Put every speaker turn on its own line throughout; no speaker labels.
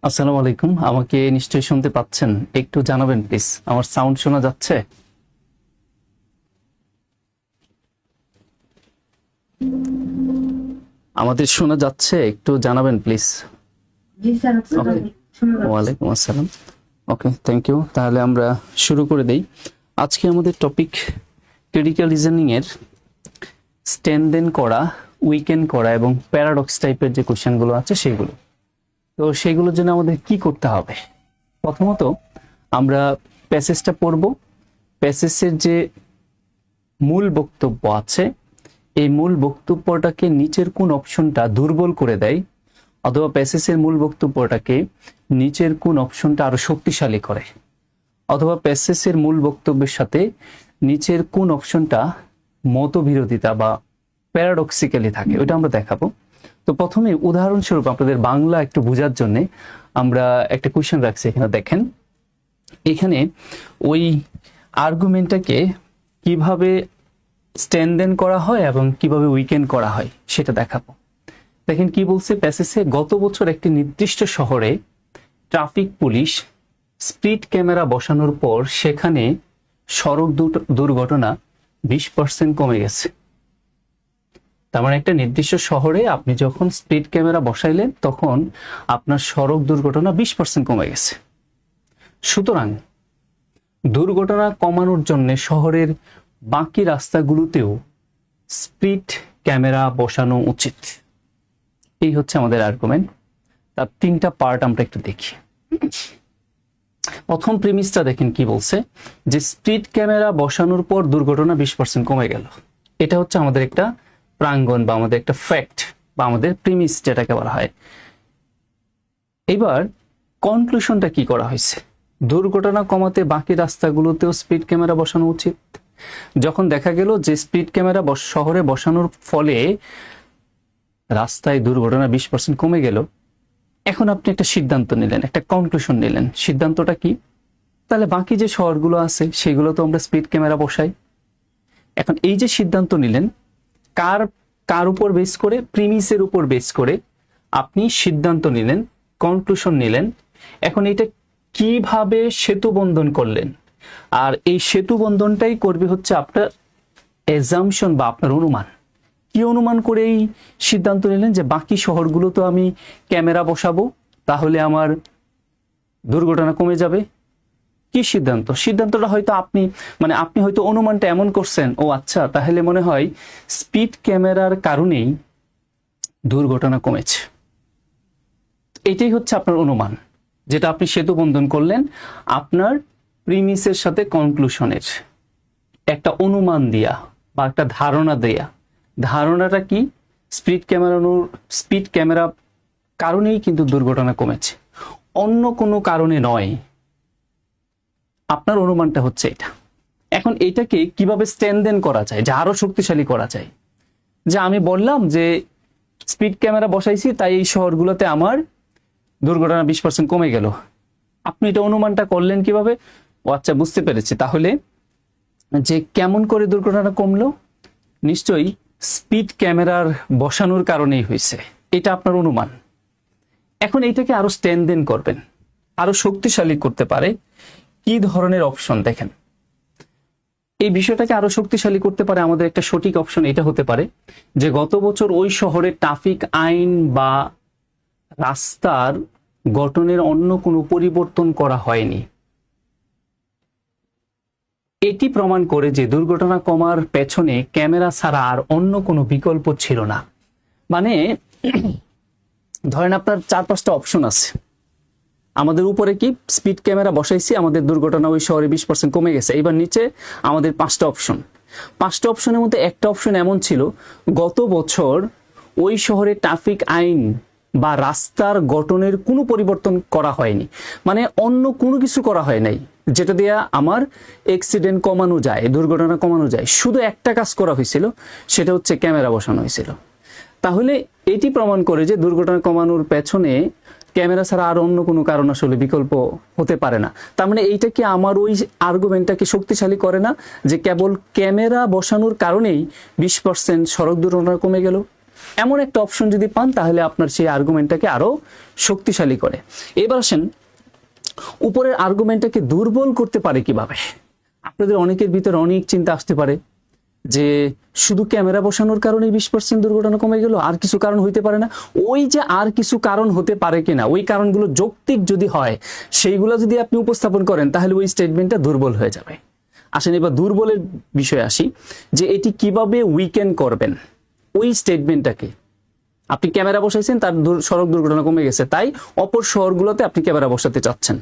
আসসালামু আলাইকুম। আমাকে নিশ্চয়ই শুনতে পাচ্ছেন? একটু জানাবেন প্লিজ। আমার সাউন্ড শোনা যাচ্ছে? আমাদের শোনা যাচ্ছে? একটু জানাবেন প্লিজ।
জি স্যার,
ওকে,
শোনা যাচ্ছে।
ওয়ালাইকুম আসসালাম। ওকে, থ্যাংক ইউ। তাহলে আমরা শুরু করে দেই। আজকে আমাদের টপিক ক্রিটিক্যাল রিজনিং এর স্ট্যান্ড করা, উইকেন্ড করা এবং প্যারাডক্স টাইপের যে কোশ্চেনগুলো আছে সেগুলো। তো সেগুলোর জন্য আমাদের কি করতে হবে? প্রথমত আমরা প্যাসেজটা পড়ব। প্যাসেজের যে মূল বক্তব্য আছে, এই মূল বক্তব্যটাকে নিচের কোন অপশনটা দুর্বল করে দেয়, অথবা প্যাসেজের মূল বক্তব্যটাকে নিচের কোন অপশনটা আরো শক্তিশালী করে, অথবা প্যাসেজের মূল বক্তব্যের সাথে নিচের কোন অপশনটা মতবিরোধিতা বা প্যারাডক্সিক্যালি থাকে, ওটা আমরা দেখাবো। তো প্রথমে উদাহরণস্বরূপ আপনাদের বাংলা একটু বোঝার জন্য আমরা একটা কোশ্চেন রাখছি। এখানে দেখেন, এখানে ওই আর্গুমেন্টটাকে কিভাবে স্ট্যান্ড করা হয় এবং কিভাবে উইকেন্ড করা হয় সেটা দেখাবো। দেখেন কি বলছে প্যাসেজে, গত বছর একটি নির্দিষ্ট শহরে ট্রাফিক পুলিশ স্পিড ক্যামেরা বসানোর পর সেখানে সড়ক দুর্ঘটনা 20% কমে গেছে। তার মানে একটা নির্দিষ্ট শহরে আপনি যখন স্পিড ক্যামেরা বসাইলেন তখন আপনার সড়ক দুর্ঘটনা 20% কমে গেছে। সুতরাং দুর্ঘটনা কমানোর জন্য শহরের বাকি রাস্তাগুলোতেও স্পিড ক্যামেরা বসানো উচিত। এই হচ্ছে আমাদের আর্গুমেন্ট। তার তিনটা পার্ট আমরা একটু দেখি। প্রথম প্রিমিসটা দেখেন কি বলছে, যে স্পিড ক্যামেরা বসানোর পর দুর্ঘটনা 20% কমে গেল। এটা হচ্ছে আমাদের একটা প্রাঙ্গণ বা আমাদের একটা ফ্যাক্ট বা আমাদের প্রিমিস যেটাকে বলা হয়। এবার কনক্লুশনটা কি করা হয়েছে, দুর্ঘটনা কমাতে বাকি রাস্তাগুলোতেও স্পিড ক্যামেরা বসানো উচিত। যখন দেখা গেল যে স্পিড ক্যামেরা শহরে বসানোর ফলে রাস্তায় দুর্ঘটনা 20% কমে গেল, এখন আপনি একটা সিদ্ধান্ত নিলেন, একটা কনক্লুশন নিলেন। সিদ্ধান্তটা কি? তাহলে বাকি যে শহরগুলো আছে সেগুলো তো আমরা স্পিড ক্যামেরা বসাই। এখন এই যে সিদ্ধান্ত নিলেন, কার উপর বেস করে? প্রিমিসের উপর বেস করে আপনি সিদ্ধান্ত নিলেন, কনক্লুশন নিলেন। এখন এটা কিভাবে সেতু বন্ধন করলেন? আর এই সেতু বন্ধনটাই করবে হচ্ছে আপনার এজাম্পশন বা আপনার অনুমান। কি অনুমান করে এই সিদ্ধান্ত নিলেন যে বাকি শহরগুলো তো আমি ক্যামেরা বসাবো, তাহলে আমার দুর্ঘটনা কমে যাবে? কি সিদ্ধান্ত? সিদ্ধান্তটা হয়তো আপনি হয়তো অনুমানটা এমন করছেন, ও আচ্ছা তাহলে মনে হয় স্পিড ক্যামেরার কারণেই দুর্ঘটনা কমেছে। এটাই হচ্ছে আপনার অনুমান, যেটা আপনি সেতু বন্ধন করলেন আপনার প্রিমিসের সাথে কনক্লুশনের একটা অনুমান দিয়া বা একটা ধারণা দেয়া। ধারণাটা কি? স্পিড ক্যামেরা কারণেই কিন্তু দুর্ঘটনা কমেছে, অন্য কোনো কারণে নয়। আপনার অনুমানটা হচ্ছে এটা। এখন এটাকে কিভাবে স্ট্যান্ড করা যায়, যে আরো শক্তিশালী করা যায়? যে আমি বললাম যে স্পিড ক্যামেরা বসাইছি তাই এই শহরগুলোতে আমার দুর্ঘটনা 20% কমে গেল। আপনি এটা অনুমানটা করলেন কিভাবে? ও আচ্ছা, বুঝতে পেরেছি। তাহলে যে কেমন করে দুর্ঘটনা কমলো, নিশ্চয়ই স্পিড ক্যামেরার বসানোর কারণেই হয়েছে, এটা আপনার অনুমান। এখন এটাকে আরো স্ট্যান্ড করবেন, আরো শক্তিশালী করতে পারে কি ধরনের অপশন? দেখেন, এই বিষয়টাকে আরো শক্তিশালী করতে পারে আমাদের একটা সঠিক অপশন এটা হতে পারে যে গত বছর ওই শহরে ট্রাফিক আইন বা রাস্তার গঠনের অন্য কোনো পরিবর্তন করা হয়নি। এটি প্রমাণ করে যে দুর্ঘটনা কমার পেছনে ক্যামেরা ছাড়া আর অন্য কোনো বিকল্প ছিল না। মানে ধরেন আপনার 4-5টা অপশন আছে, আমাদের উপরে কি স্পিড ক্যামেরা বসাইছি, আমাদের দুর্ঘটনা ওই শহরে 20% কমে গেছে। এবার নিচে আমাদের 5টা অপশন। 5টা অপশনের মধ্যে একটা অপশন এমন ছিল, গত বছর ওই শহরে ট্রাফিক আইন বা রাস্তার গঠনের কোনো পরিবর্তন করা হয়নি, মানে অন্য কোনো কিছু করা হয় নাই যেটা দিয়ে আমার অ্যাক্সিডেন্ট কমানো যায়, দুর্ঘটনা কমানো যায়। শুধু একটা কাজ করা হয়েছিল, সেটা হচ্ছে ক্যামেরা বসানো হয়েছিল। তাহলে এটি প্রমাণ করে যে দুর্ঘটনা কমানোর পেছনে ক্যামেরা ছাড়া আর অন্য কোনো কারণ আসলে বিকল্প হতে পারে না। তার মানে এইটা কি আমার ওই আর্গুমেন্টটাকে শক্তিশালী করে না, যে কেবল ক্যামেরা বসানোর কারণেই 20% সড়ক দুর্ঘটনা কমে গেল? এমন একটা অপশন যদি পান তাহলে আপনার সেই আর্গুমেন্টটাকে আরো শক্তিশালী করে। এবার আসেন উপরের আর্গুমেন্টটাকে দুর্বল করতে পারে কিভাবে। আপনাদের অনেকের ভিতরে অনেক চিন্তা আসতে পারে যে শুধু ক্যামেরা বসানোর কারণে 20% দুর্ঘটনা কমে গেল, আর কিছু কারণ হইতে পারে না? ওই যে আর কিছু কারণ হতে পারে কিনা, ওই কারণগুলো যৌক্তিক যদি হয়, সেইগুলো যদি আপনি উপস্থাপন করেন তাহলে ওই স্টেটমেন্টটা দুর্বল হয়ে যাবে। আসেন এবার দুর্বলের বিষয়ে আসি, যে এটি কিভাবে উইকেন করবেন। ওই স্টেটমেন্টটাকে আপনি ক্যামেরা বসাইছেন, তার সড়ক দুর্ঘটনা কমে গেছে, তাই অপর শহরগুলোতে আপনি ক্যামেরা বসাতে চাচ্ছেন,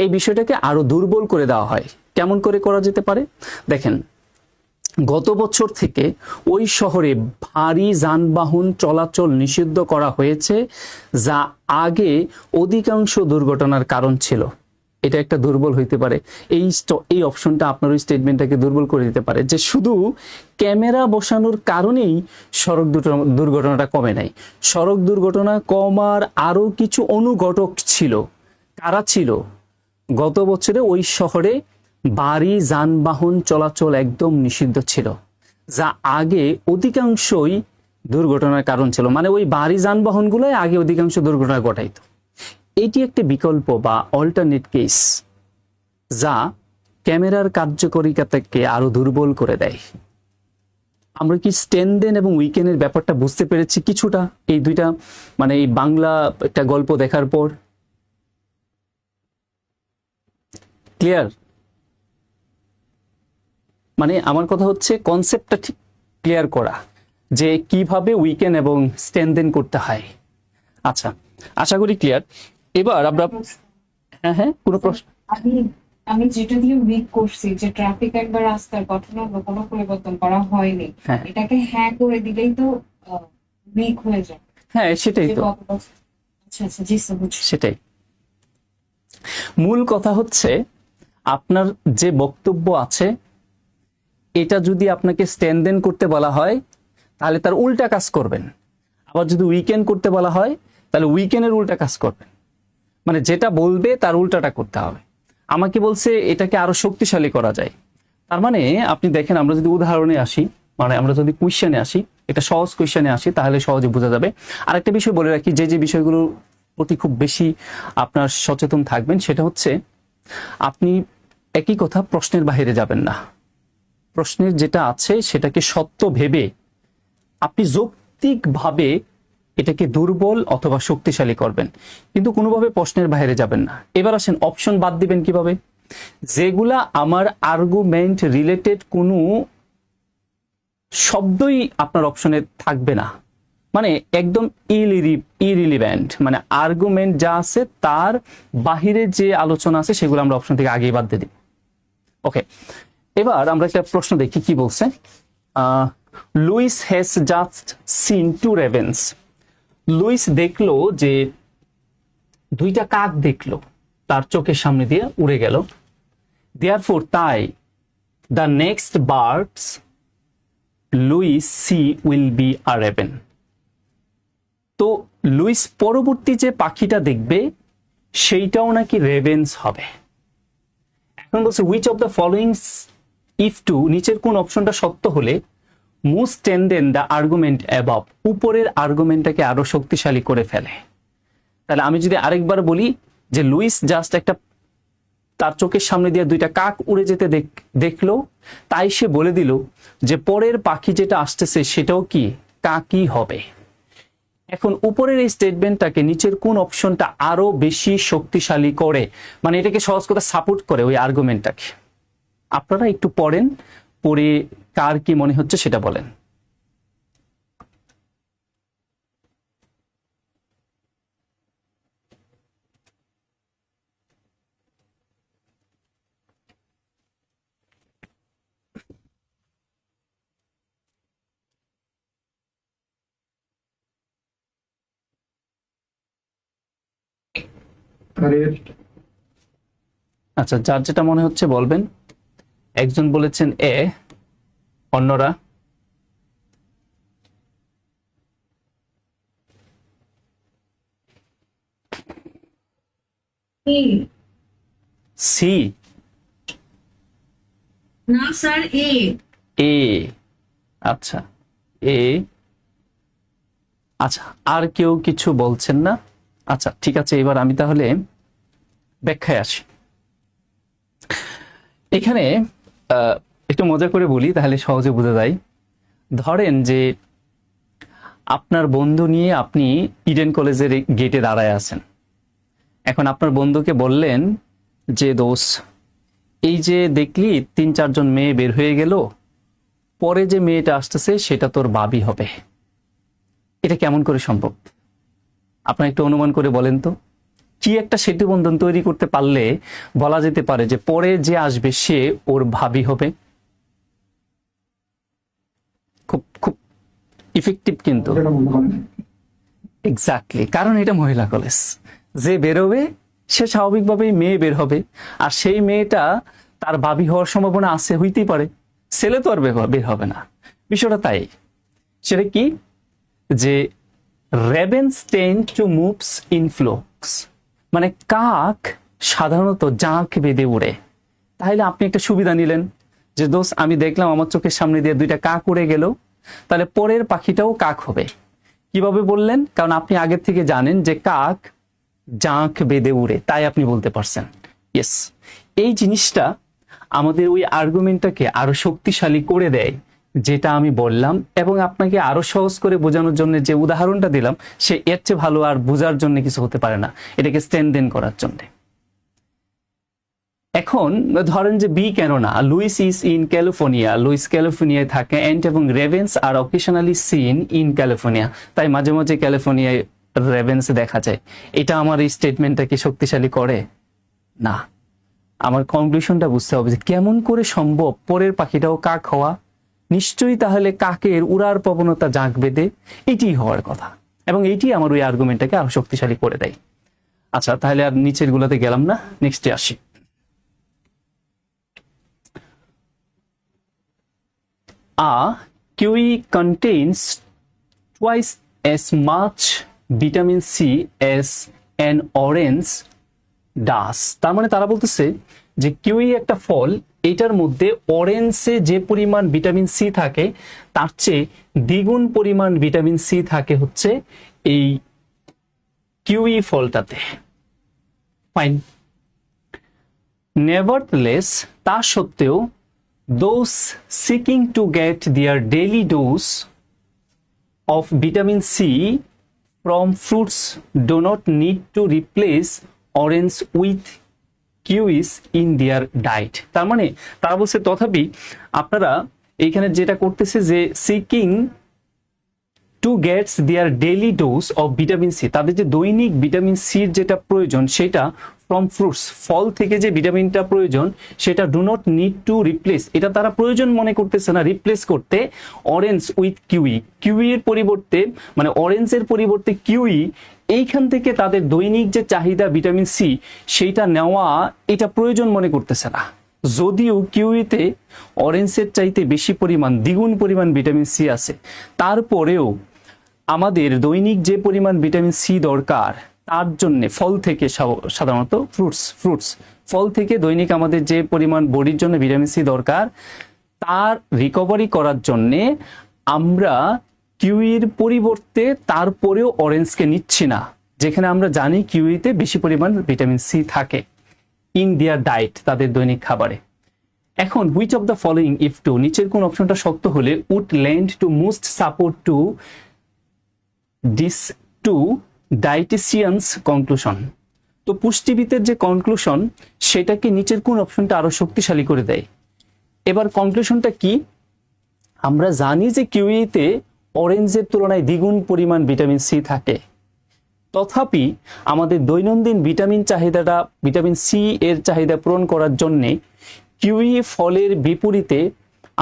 এই বিষয়টাকে আরো দুর্বল করে দেওয়া হয়। কেমন করে করা যেতে পারে দেখেন, গত বছর থেকে ওই শহরে ভারী যানবাহন চলাচল নিষিদ্ধ করা হয়েছে, যা আগে অধিকাংশ দুর্ঘটনার কারণ ছিল। এটা একটা দুর্বল হইতে পারে। এই অপশনটা আপনার ওই স্টেটমেন্টটাকে দুর্বল করে দিতে পারে, যে শুধু ক্যামেরা বসানোর কারণেই সড়ক দুর্ঘটনাটা কমে নাই। সড়ক দুর্ঘটনা কমার আরো কিছু অনুঘটক ছিল। কারা ছিল? গত বছরে ওই শহরে ভারী যানবাহন চলাচল একদম নিষিদ্ধ ছিল, যা আগে অধিকাংশই দুর্ঘটনার কারণ ছিল। মানে ওই ভারী যানবাহনগুলোই আগে অধিকাংশ দুর্ঘটনা ঘটাইতো। এটি একটি বিকল্প বা অল্টারনেট কেস, যা ক্যামেরার কার্যকারিতাকে আরো দুর্বল করে দেয়। আমরা কি স্ট্যান্ডেন এবং উইকেনের ব্যাপারটা বুঝতে পেরেছি কিছুটা? এই দুইটা মানে এই বাংলা একটা গল্প দেখার পর ক্লিয়ার? মানে আমার কথা হচ্ছে কনসেপ্টটা ঠিক ক্লিয়ার করা, যে কিভাবে উইকেন এবং স্ট্যান্ডেন করতে হয়। আচ্ছা, আশা করি ক্লিয়ার। এবার আমরা হ্যাঁ হ্যাঁ কোনো প্রশ্ন?
আমি আমি যেটা দিয়ে উইক করছি, যে ট্রাফিক একবার রাস্তার গঠনের কোনো পরিবর্তন করা হয়নি,
হ্যাঁ
এটাকে হ্যাঁ করে দিলেই তো উইক হয়ে যায়।
হ্যাঁ সেটাই
যে
তো,
গত বছর- আচ্ছা আচ্ছা, জি স্যার, বুঝছি।
সেটাই মূল কথা হচ্ছে। আপনার যে বক্তব্য আছে এটা যদি আপনাকে স্ট্যান্ডেন করতে বলা হয় তাহলে তার উল্টা কাজ করবেন, আবার যদি উইকেন্ড করতে বলা হয় তাহলে উইকেন্ডের উল্টা কাজ করবেন। মানে যেটা বলবে তার উল্টাটা করতে হবে। আমাকে বলছে এটাকে আরো শক্তিশালী করা যায়। তার মানে আপনি দেখেন, আমরা যদি উদাহরণে আসি, মানে আমরা যদি কোয়েশ্চেনে আসি, একটা সহজ কোয়েশ্চেনে আসি, তাহলে সহজে বোঝা যাবে। আর একটা বিষয় বলে রাখি, যে যে বিষয়গুলোর প্রতি খুব বেশি আপনার সচেতন থাকবেন, সেটা হচ্ছে আপনি একই কথা প্রশ্নের বাইরে যাবেন না। প্রশ্নের যেটা আছে সেটাকে সত্য ভেবে আপনি যৌক্তিকভাবে এটাকে দুর্বল অথবা শক্তিশালী করবেন, কিন্তু কোনোভাবে প্রশ্নের বাইরে যাবেন না। এবার আসেন অপশন বাদ দিবেন কিভাবে? যেগুলা আমার আর্গুমেন্ট রিলেটেড কোনো শব্দই আপনার অপশনে থাকবে না, মানে একদম ইরিলিভেন্ট, মানে আর্গুমেন্ট যা আছে তার বাহিরে যে আলোচনা আছে সেগুলো আমরা অপশন থেকে আগেই বাদ দিয়ে দিই। ওকে, এবার আমরা একটা প্রশ্ন দেখি কি বলছে। Lewis has just seen two ravens. Lewis দেখলো যে দুইটা কাক দেখলো, তার চোখের সামনে দিয়ে উড়ে গেল। দেয়ারফোর, তাই, the next birds Louis see will be a raven. তো লুইস পরবর্তী যে পাখিটা দেখবে সেইটাও নাকি রেভেন্স হবে। এখন বলছে which of the following if true, নিচের কোন অপশনটা সত্য হলে most strengthen the argument above, উপরের আর্গুমেন্টটাকে আরো শক্তিশালী করে ফেলে। তাহলে আমি যদি আরেকবার বলি যে লুইস জাস্ট একটা, তার চোখের সামনে দিয়ে দুইটা কাক উড়ে যেতে দেখলো, তাই সে বলে দিল যে পরের পাখি যেটা আসতেছে সেটাও কি কাকই হবে। এখন উপরের এই স্টেটমেন্টটাকে নিচের কোন অপশনটা আরো বেশি শক্তিশালী করে, মানে এটাকে সহজ কথা সাপোর্ট করে ওই আর্গুমেন্টটাকে? আপনারা একটু পড়েন, পড়ে কার কি মনে হচ্ছে সেটা বলেন। আচ্ছা, যার যেটা মনে হচ্ছে বলবেন। একজন বলেছেন এ, অন্যরা?
এ,
সি?
না স্যার, এ।
এ, আচ্ছা, এ আচ্ছা, আর কেউ কিছু বলছেন না? আচ্ছা ঠিক আছে, এবার আমি তাহলে ব্যাখ্যায় আসি। এখানে একটু মজা করে বলি, তাহলে সহজে বোঝা যায়। ধরেন যে আপনার বন্ধু নিয়ে আপনি ইডেন কলেজের গেটে দাঁড়ায় আছেন। এখন আপনার বন্ধুকে বললেন যে দোস্ত, এই যে দেখলি 3-4 জন মেয়ে বের হয়ে গেল, পরে যে মেয়েটা আসতেছে সেটা তোর ভাবি হবে। এটা কেমন করে সম্ভব? আপনার একটু অনুমান করে বলেন তো, কি একটা সেতু বন্ধন তৈরি করতে পারলে বলা যেতে পারে যে পরে যে আসবে সে ওর ভাবি হবে? খুব খুব ইফেক্টিভ কিন্তু। এক্স্যাক্টলি, কারণ এটা মহিলা কলেজ। যে বেরোবে সে স্বাভাবিকভাবেই মেয়ে বের হবে, আর সেই মেয়েটা তার ভাবি হওয়ার সম্ভাবনা আছে, হইতেই পারে। ছেলে তো আর বের হবে না। বিষয়টা তাই। সেটা কি, যে রেভেন্স টেন্ড টু মুভস ইন ফ্লোকস, মানে কাক সাধারণত জাঁক বেঁধে উড়ে। তাহলে আপনি একটা সুবিধা নিলেন যে দোস্ত, আমি দেখলাম আমার চোখের সামনে দিয়ে 2টা কাক উড়ে গেল, তাহলে পরের পাখিটাও কাক হবে। কিভাবে বললেন? কারণ আপনি আগের থেকে জানেন যে কাক জাঁক বেঁধে উড়ে, তাই আপনি বলতে পারছেন। ইয়েস, এই জিনিসটা আমাদের ওই আর্গুমেন্টটাকে আরো শক্তিশালী করে দেয়, যেটা আমি বললাম। এবং আপনাকে আরো সহজ করে বোঝানোর জন্য যে উদাহরণটা দিলাম, সে এর চেয়ে ভালো আর বোঝার জন্য কিছু হতে পারে না, এটাকে স্ট্যান্ড করার জন্য। এখন ধরেন যে বি কেন না, Lewis is in California, Lewis ক্যালিফোর্নিয়ায় থাকে, এন্ড এবং ravens are occasionally seen in California, তাই মাঝে মাঝে ক্যালিফোর্নিয়ায় রেভেন্স দেখা যায়। এটা আমার এই স্টেটমেন্টটাকে শক্তিশালী করে না। আমার কনক্লুশনটা বুঝতে হবে যে কেমন করে সম্ভব পরের পাখিটাও কাক হওয়া। নিশ্চয়ই তাহলে কাকের উড়ার প্রবণতা জাঁক বেঁধে, এটি হওয়ার কথা, এবং এইটি আমার ওই আর্গুমেন্টটাকে আরো শক্তিশালী করে দেয়। আচ্ছা, তাহলে আর নিচের গুলাতে গেলাম না, নেক্সটে আসি। A kiwi contains twice as much vitamin C as an orange does। তার মানে তারা বলতেছে যে কিউই একটা ফল, এটার মধ্যে অরেঞ্জে যে পরিমাণ ভিটামিন সি থাকে তার চেয়ে দ্বিগুণ পরিমাণ ভিটামিন সি থাকে হচ্ছে এই কিউই ফলটাতে। ফাইন। নেভারথলেস, তা সত্ত্বেও, those seeking to get their daily dose of vitamin C from fruits do not need to replace orange with kiwis in their diet। তার মানে তারা বলছে তথাপি আপনারা এইখানে যেটা করতেছে যে seeking to gets their daily dose of vitamin C, তাদের যে দৈনিক ভিটামিন সির যেটা প্রয়োজন সেটা ফ্রম ফ্রুটস, ফল থেকে যে ভিটামিনটা প্রয়োজন সেটা do not need to replace, এটা তারা প্রয়োজন মনে করতেছে না রিপ্লেস করতে অরেঞ্জ উইথ কিউই। কিউইর পরিবর্তে, মানে অরেঞ্জের পরিবর্তে কিউই, এইখান থেকে তাদের দৈনিক যে চাহিদা ভিটামিন সি সেইটা নেওয়া এটা প্রয়োজন মনে করতেছে না। যদিও কিউইতে অরেঞ্জের চাইতে বেশি পরিমাণ, দ্বিগুণ পরিমাণ ভিটামিন সি আছে, তারপরেও আমাদের দৈনিক যে পরিমাণ ভিটামিন সি দরকার তার জন্য ফল থেকে, সাধারণত ফ্রুটস ফল থেকে দৈনিক আমাদের যে পরিমাণ বডির জন্য ভিটামিন সি দরকার তার রিকভারি করার জন্যে আমরা কিউইর পরিবর্তে তারপরেও অরেঞ্জকে নিচ্ছি না, যেখানে আমরা জানি কিউইতে বেশি পরিমাণ ভিটামিন সি থাকে ইন দেয়ার ডায়েট, তাদের দৈনিক খাবারে। এখন which of the following if true, নিচের কোন অপশনটা সত্য হলে would lend to most support to this to dieticians conclusion. তো পুষ্টিবিদের যে কনক্লুশন সেটাকে নিচের কোন অপশনটা আরো শক্তিশালী করে দেয়। এবার কনক্লুশনটা কি? আমরা জানি যে কিউইতে অরেঞ্জের তুলনায় দ্বিগুণ পরিমাণ ভিটামিন সি থাকে, তথাপি আমাদের দৈনন্দিন ভিটামিন সি এর চাহিদা পূরণ করার জন্যে কিউই ফলের বিপরীতে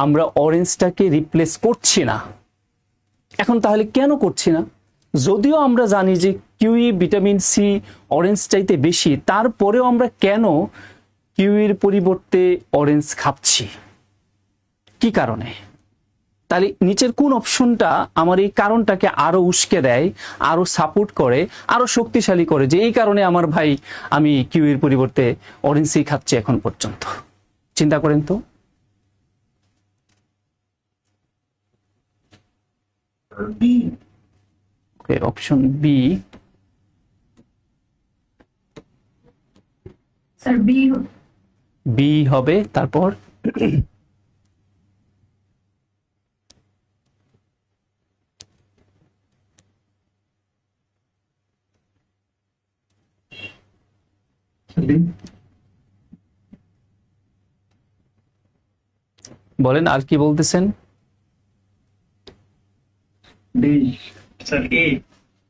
আমরা অরেঞ্জটাকে রিপ্লেস করছি না। এখন তাহলে কেন করছি না? যদিও আমরা জানি যে কিউই ভিটামিন সি অরেঞ্জ চাইতে বেশি, তারপরেও আমরা কেন কিউইর পরিবর্তে অরেঞ্জ খাচ্ছি? কি কারণে? তাহলে নিচের কোন অপশনটা আমার এই কারণটাকে আরো উস্কে দেয়, আরো সাপোর্ট করে, আরো শক্তিশালী করে যে এই কারণে আমার ভাই আমি কিউইর পরিবর্তে অরেঞ্জই খাচ্ছি এখন পর্যন্ত? চিন্তা করেন তো। Okay, option B.
Sir B.
B হবে, তারপর বলেন আর কি বলতেছেন?
D sir A.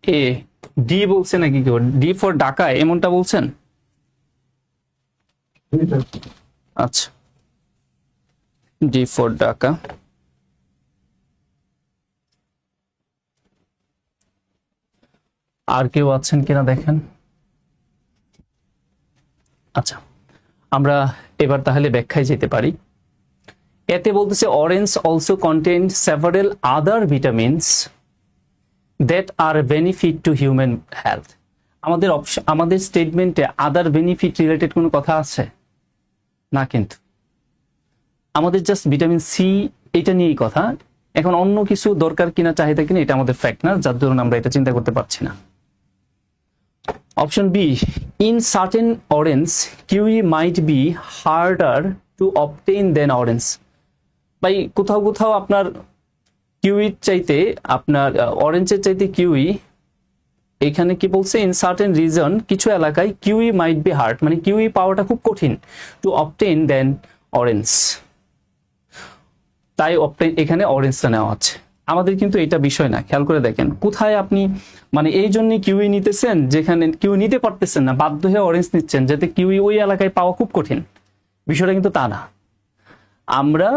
A. D বলছে নাকি কেউ? ডি ফর ঢাকা এমনটা বলছেন? আচ্ছা, ডি ফর ঢাকা। আর কেউ আছেন কিনা দেখেন। আচ্ছা, আমরা এবার তাহলে ব্যাখ্যায় যেতে পারি। এতে বলতেছে orange also contain several other vitamins that are benefit to human health. আমাদের স্টেটমেন্টে আদার বেনিফিট রিলেটেড কোনো কথা আছে না, কিন্তু আমাদের জাস্ট ভিটামিন সি এটা নিয়েই কথা। এখন অন্য কিছু দরকার কিনা, চাহিদা কিনা, এটা আমাদের ফ্যাক্ট না, যার ধরুন আমরা এটা চিন্তা করতে পারছি না। Option B, in certain orange kiwi might be harder to obtain than orange. ভাই কোথাও কোথাও আপনার কিউইর চাইতে আপনার অরেঞ্জের চাইতে কিউই, এখানে কি বলছে, ইন সার্টেন রিজন, কিছু এলাকায় কিউই মাইট বি হার্ড, মানে কিউই পাওয়াটা খুব কঠিন, টু অবটেইন দেন অরেঞ্জ, তাই এখানে অরেঞ্জটা নেওয়া আছে। আমাদের কিন্তু এটা বিষয় না, খেয়াল করে দেখেন কোথায় আপনি মানে এই জন্য কিউই নিতেছেন, যেখানে কিউই নিতে পারতেছেন না বাধ্য হয়ে অরেঞ্জ নিচ্ছেন, যাতে কিউই ওই এলাকায় পাওয়া খুব কঠিন। বিষয়টা কিন্তু তা না, আমরা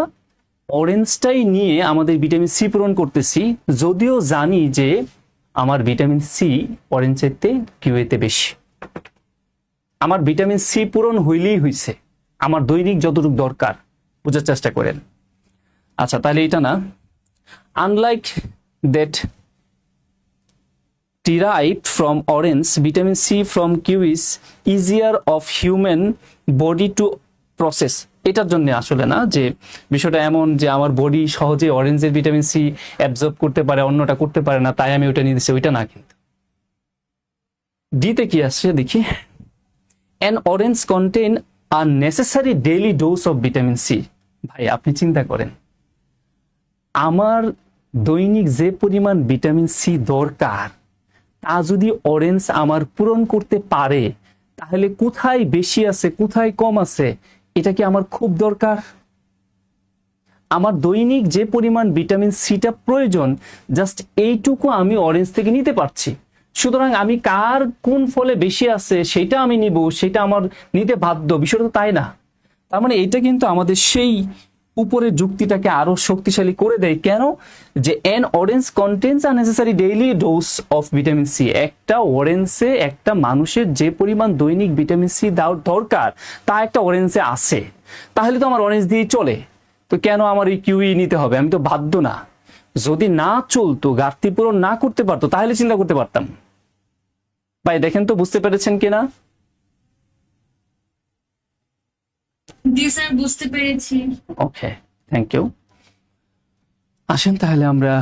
অরেঞ্জটাই নিয়ে আমাদের ভিটামিন সি পূরণ করতেছি, যদিও জানি যে আমার ভিটামিন সি অরেঞ্জের চেয়ে কিউইতে বেশি। আমার ভিটামিন সি পূরণ হইলেই হইছে, আমার দৈনিক যতটুকু দরকার, বোঝার চেষ্টা করেন। আচ্ছা, তাহলে এটা না, unlike that derived from orange, vitamin C from kiwi is easier of human body to process। এটার জন্য আসলে না, যে বিষয়টা এমন যে আমার বডি সহজে অরেঞ্জের ভিটামিন সি অ্যাবজর্ব করতে পারে, অন্যটা করতে পারে না, তাই আমি ওটা নিয়ে দিচ্ছি, ওইটা না। কিন্তু ডিতে কি আসছে দেখি, an orange contain a necessary daily dose of vitamin C। ভাই আপনি চিন্তা করেন, আমার দৈনিক যে পরিমাণ ভিটামিন সি দরকার তা যদি অরেঞ্জ আমার পূরণ করতে পারে, তাহলে কোথায় বেশি আছে কোথায় কম আছে এটা কি আমার খুব দরকার? আমার দৈনিক যে পরিমাণ ভিটামিন সিটা প্রয়োজন, জাস্ট এইটুকু আমি অরেঞ্জ থেকে নিতে পারছি। সুতরাং আমি কার কোন ফলে বেশি আছে সেটা আমি নিব, সেটা আমার নিতে বাধ্য, বিষয়টা তো তাই না। তার মানে এটা কিন্তু আমাদের সেই উপরের যুক্তিটাকে আরো শক্তিশালী করে দেয়। কেন? যে an orange contains a necessary daily dose of vitamin C। একটা অরেঞ্জে একটা মানুষের যে পরিমাণ দৈনিক ভিটামিন সি দরকার তা একটা অরেঞ্জে আছে, তাহলে তো আমার অরেঞ্জ দিয়ে চলে। তো কেন আমার এই কিউই নিতে হবে? আমি তো বাধ্য না। যদি না চলতো, ঘাটতি পূরণ না করতে পারতো, তাহলে চিন্তা করতে পারতাম। ভাই দেখেন তো বুঝতে পেরেছেন কিনা?
জি স্যার, বুঝতে পেরেছি।
ওকে, থ্যাংক ইউ। আসেন তাহলে আমরা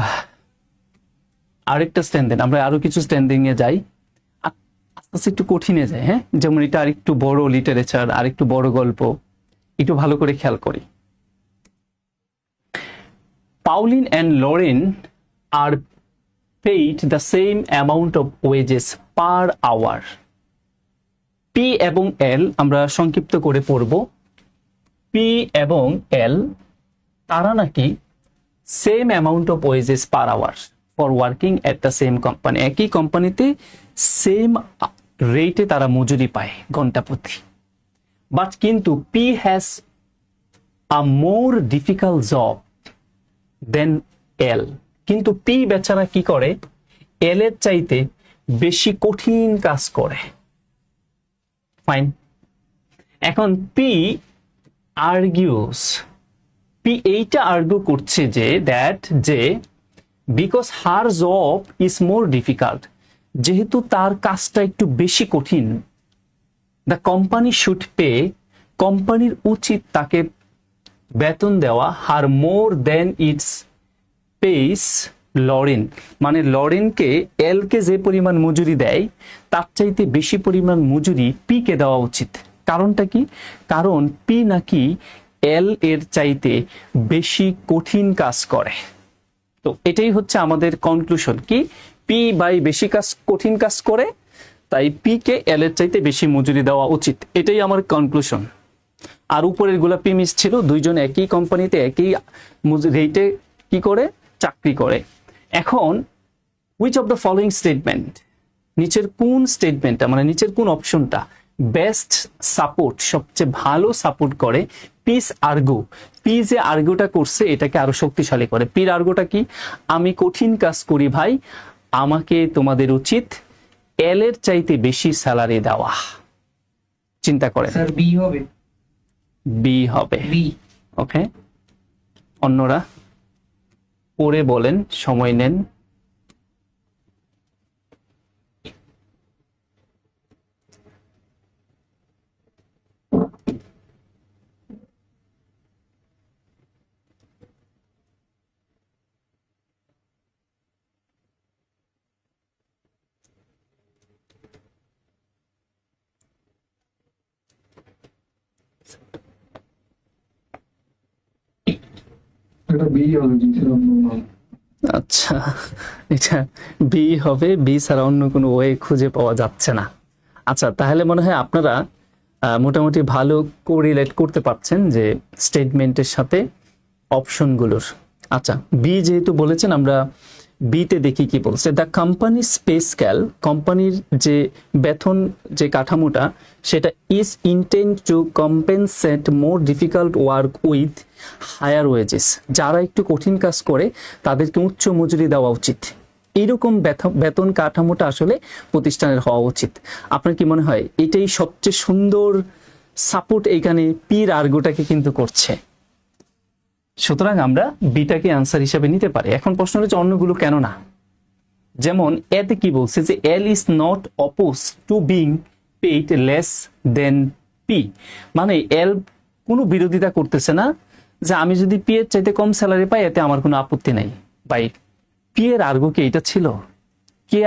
আরেকটা স্ট্যান্ডিং, আমরা আরো কিছু স্ট্যান্ডিং এ যাই, আস্তে আস্তে একটু কঠিনে যায়। হ্যাঁ, যেমন এটা আরেকটু বড় লিটারেচার, আরেকটু বড় গল্প, একটু ভালো করে খেয়াল করি। Pauline and Lauren are paid the same amount of wages per hour। P এবং L আমরা সংক্ষিপ্ত করে পড়ব। P এবং L তারা নাকি same amount of wages per hour for working at the same company, একই কোম্পানিতে সেম রেটে তারা মজুরি পায় ঘন্টা প্রতি। বাট কিন্তু P has a more difficult job than L. কিন্তু পি বেচারা কি করে? এল এর চাইতে বেশি কঠিন কাজ করে। ফাইন, এখন পি আর্গিউস, পি এইটা আর্গিউ করছে যে দ্যাট যে because her job is more difficult, যেহেতু তার কাজটা একটু বেশি কঠিন, দ্য কোম্পানি শুড পে, কোম্পানির উচিত তাকে বেতন দেওয়া হার মোর দেন ইটস পেস লরেন, মানে লরেনকে এল কে যে পরিমাণ মজুরি দেয় তার চাইতে বেশি পরিমাণ মজুরি পি কে দেওয়া উচিত। কারণটা কি? কারণ পি নাকি এল এর চাইতে বেশি কঠিন কাজ করে। তো এটাই হচ্ছে আমাদের কনক্লুশন, কি পি বাই বেশি কাজ, কঠিন কাজ করে, তাই পি কে এল এর চাইতে বেশি মজুরি দেওয়া উচিত। এটাই আমার কনক্লুশন। আর উপরের গুলা প্রিমিস ছিল, দুইজন একই কোম্পানিতে একই রেটে কি করে চাকরি করে। এখন which of the following statement, নিচের কোন স্টেটমেন্টটা, মানে নিচের কোন অপশনটা বেস্ট সাপোর্ট, সবচেয়ে ভালো সাপোর্ট করে পিস আর্গু? পি যে আর্গুটা করছে এটাকে আরো শক্তিশালী করে। পির আর্গুটা কি? আমি কঠিন কাজ করি ভাই, আমাকে তোমাদের উচিত এল এর চাইতে বেশি স্যালারি দেওয়া। চিন্তা করেন,
স্যার বি হবে।
বি হবে।
বি।
ওকে, অন্যরা পড়ে বলেন, সময় নেন।
এটা বি হবে, জি স্যার অন্য নয়।
আচ্ছা, এটা বি হবে, বি ছাড়া অন্য কোনো ওয়ে খুঁজে পাওয়া যাচ্ছে না। আচ্ছা, তাহলে মনে হয় আপনারা মোটামুটি ভালো কোরিলেট করতে পারছেন যে স্টেটমেন্টের সাথে অপশনগুলোর। আচ্ছা, বি যেহেতু বলেছেন, আমরা বিতে দেখি কি বলছে। দ্য কোম্পানি পে স্কেল, কোম্পানির যে বেতন যে কাঠামোটা সেটা is intend to compensate more difficult work with higher wages, যারা একটু কঠিন কাজ করে তাদেরকে উচ্চ মজুরি দেওয়া উচিত। এইরকম বেতন কাঠামোটা আসলে প্রতিষ্ঠানের হওয়া উচিত। আপনার কি মনে হয় এটাই সবচেয়ে সুন্দর সাপোর্ট এইখানে পির আর্গুটাকে কিন্তু করছে? সুতরাং আমরা বিটাকে আনসার হিসাবে নিতে পারি। এখন প্রশ্ন হচ্ছে অন্যগুলো কেন না? যেমন এতে কি বলছে যে L is not oppose to being paid less than P, মানে এল কোনো বিরোধিতা করতেছে না যে আমি যদি পি এর চাইতে কম স্যালারি পাই এতে আমার কোনো আপত্তি নাই। বাই পি এর আর্গু কি এটা ছিল? কে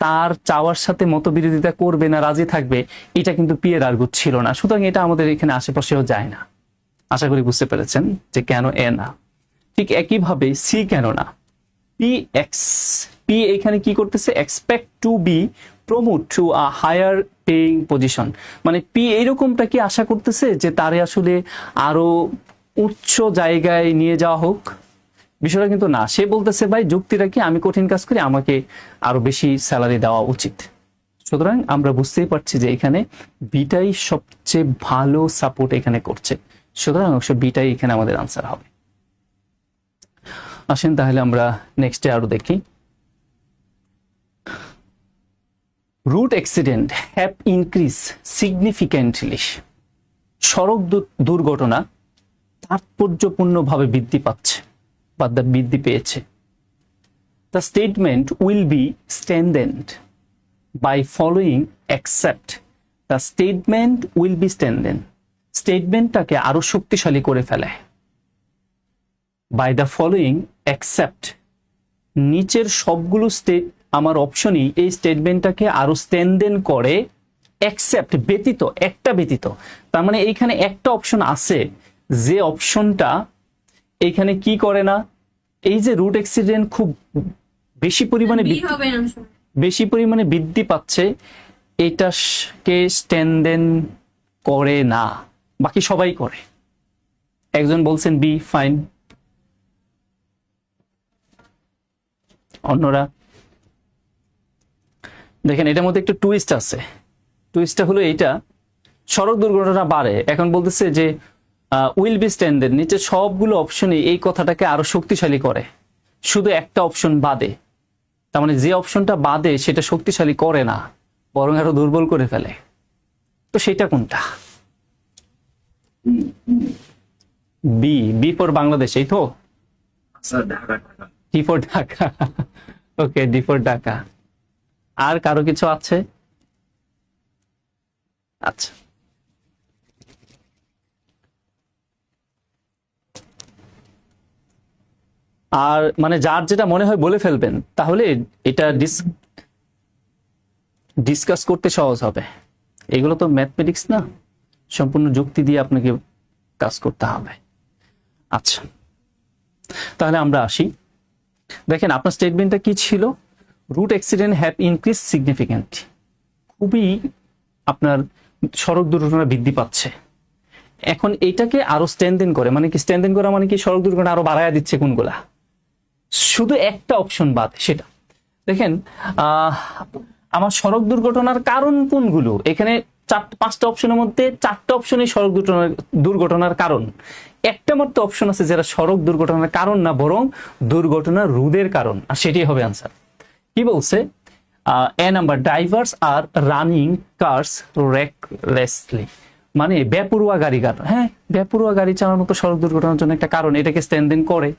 তার চাওয়ার সাথে মতবিরোধিতা করবে না রাজি থাকবে, এটা কিন্তু পি এর আর্গু ছিল না। সুতরাং এটা আমাদের এখানে আশেপাশেও যায় না। আশা করি বুঝতে পেরেছেন যে কেন এ না। ঠিক একইভাবে সি কেন না? পি এখানে কি করতেছে? Expect to be promote to a higher paying position, মানে পি এইরকমটা কি আশা করতেছে যে তারে আসলে আরো উচ্চ জায়গায় নিয়ে যাওয়া হোক? বিষয়টা কিন্তু না। সে বলতেছে ভাই যুক্তিটা কি, আমি কঠিন কাজ করি, আমাকে আরো বেশি স্যালারি দেওয়া উচিত। সুতরাং আমরা বুঝতেই পারছি যে এখানে বিটাই সবচেয়ে ভালো সাপোর্ট এখানে করছে। সুতরাং অবশ্য বিটাই এখানে আমাদের আনসার হবে। আসেন তাহলে আমরা নেক্সটে আরো দেখি। Road accident have increase significantly, সড়ক দুর্ঘটনা তাৎপর্যপূর্ণভাবে বৃদ্ধি পাচ্ছে বা বৃদ্ধি পেয়েছে। The statement will be strengthened by following except, the statement will be strengthened, স্টেটমেন্টটাকে আরো শক্তিশালী করে ফেলে। বাই দ্য ফলোইং এক্সেপ্ট, নিচের সবগুলো স্টেট আমার অপশনই এই স্টেটমেন্টটাকে আরো স্ট্রেনথেন করে, এক্সেপ্ট ব্যতীত, একটা ব্যতীত। তার মানে এইখানে একটা অপশন আছে যে অপশনটা এইখানে কি করে না, এই যে রুট অ্যাক্সিডেন্ট খুব বেশি পরিমাণে
বি হবে আনসার।
বেশি পরিমাণে বৃদ্ধি পাচ্ছে, এটাকে স্ট্রেনথেন করে না, বাকি সবাই করে। একজন বলছেন বি, ফাইন। অন্যরা দেখেন এটার মধ্যে একটু টুইস্ট আছে। টুইস্টটা হলো এইটা, সড়ক দুর্ঘটনা বাড়ে, এখন বলতেছে যে উইল বি স্ট্রেনথেনড, নিচে সবগুলো অপশনে এই কথাটাকে আরো শক্তিশালী করে, শুধু একটা অপশন বাদে। তার মানে যে অপশনটা বাদে সেটা শক্তিশালী করে না, বরং আরো দুর্বল করে ফেলে। তো সেটা কোনটা? বি, বি ফর বাংলাদেশ, এই তো?
Sir Dhaka Dhaka.
D for Dhaka. Okay, D for Dhaka. আর কারো কিছু আছে? আচ্ছা, আর মানে যার যেটা মনে হয় বলে ফেলবেন, তাহলে এটা ডিসকাস করতে সহজ হবে। এগুলো তো ম্যাথমেটিক্স না, সম্পূর্ণ যুক্তি দিয়ে আপনাকে কাজ করতে হবে। আচ্ছা, তাহলে আমরা আসি। দেখেন আপনার স্টেটমেন্টটা কি ছিল? Route accident have increase significant, খুবই আপনার সড়ক দুর্ঘটনা বৃদ্ধি পাচ্ছে। এখন এটাকে আরো স্ট্রেনথেন করে, মানে কি স্ট্রেনথেন করা মানে কি সড়ক দুর্ঘটনা আরো বাড়ায়া দিচ্ছে কোনগুলা? শুধু একটা অপশন বাদ, সেটা দেখেন আমার সড়ক দুর্ঘটনার কারণ কোনগুলো। এখানে 5টা অপশনের মধ্যে 4টা অপশনই সড়ক দুর্ঘটনার কারণ। একটা মাত্র অপশন আছে যেটা সড়ক দুর্ঘটনার কারণ না, বরং দুর্ঘটনা রোধের কারণ, আর সেটাই হবে আনসার। কি বলছে? এ নাম্বার, ড্রাইভার্স আর রানিং কার্স রেকলেসলি, মানে বেপরোয়া গাড়ি চালানো। হ্যাঁ, বেপরোয়া গাড়ি চালানো তো সড়ক দুর্ঘটনার জন্য একটা কারণ, এটাকে স্ট্রেনথেন করে।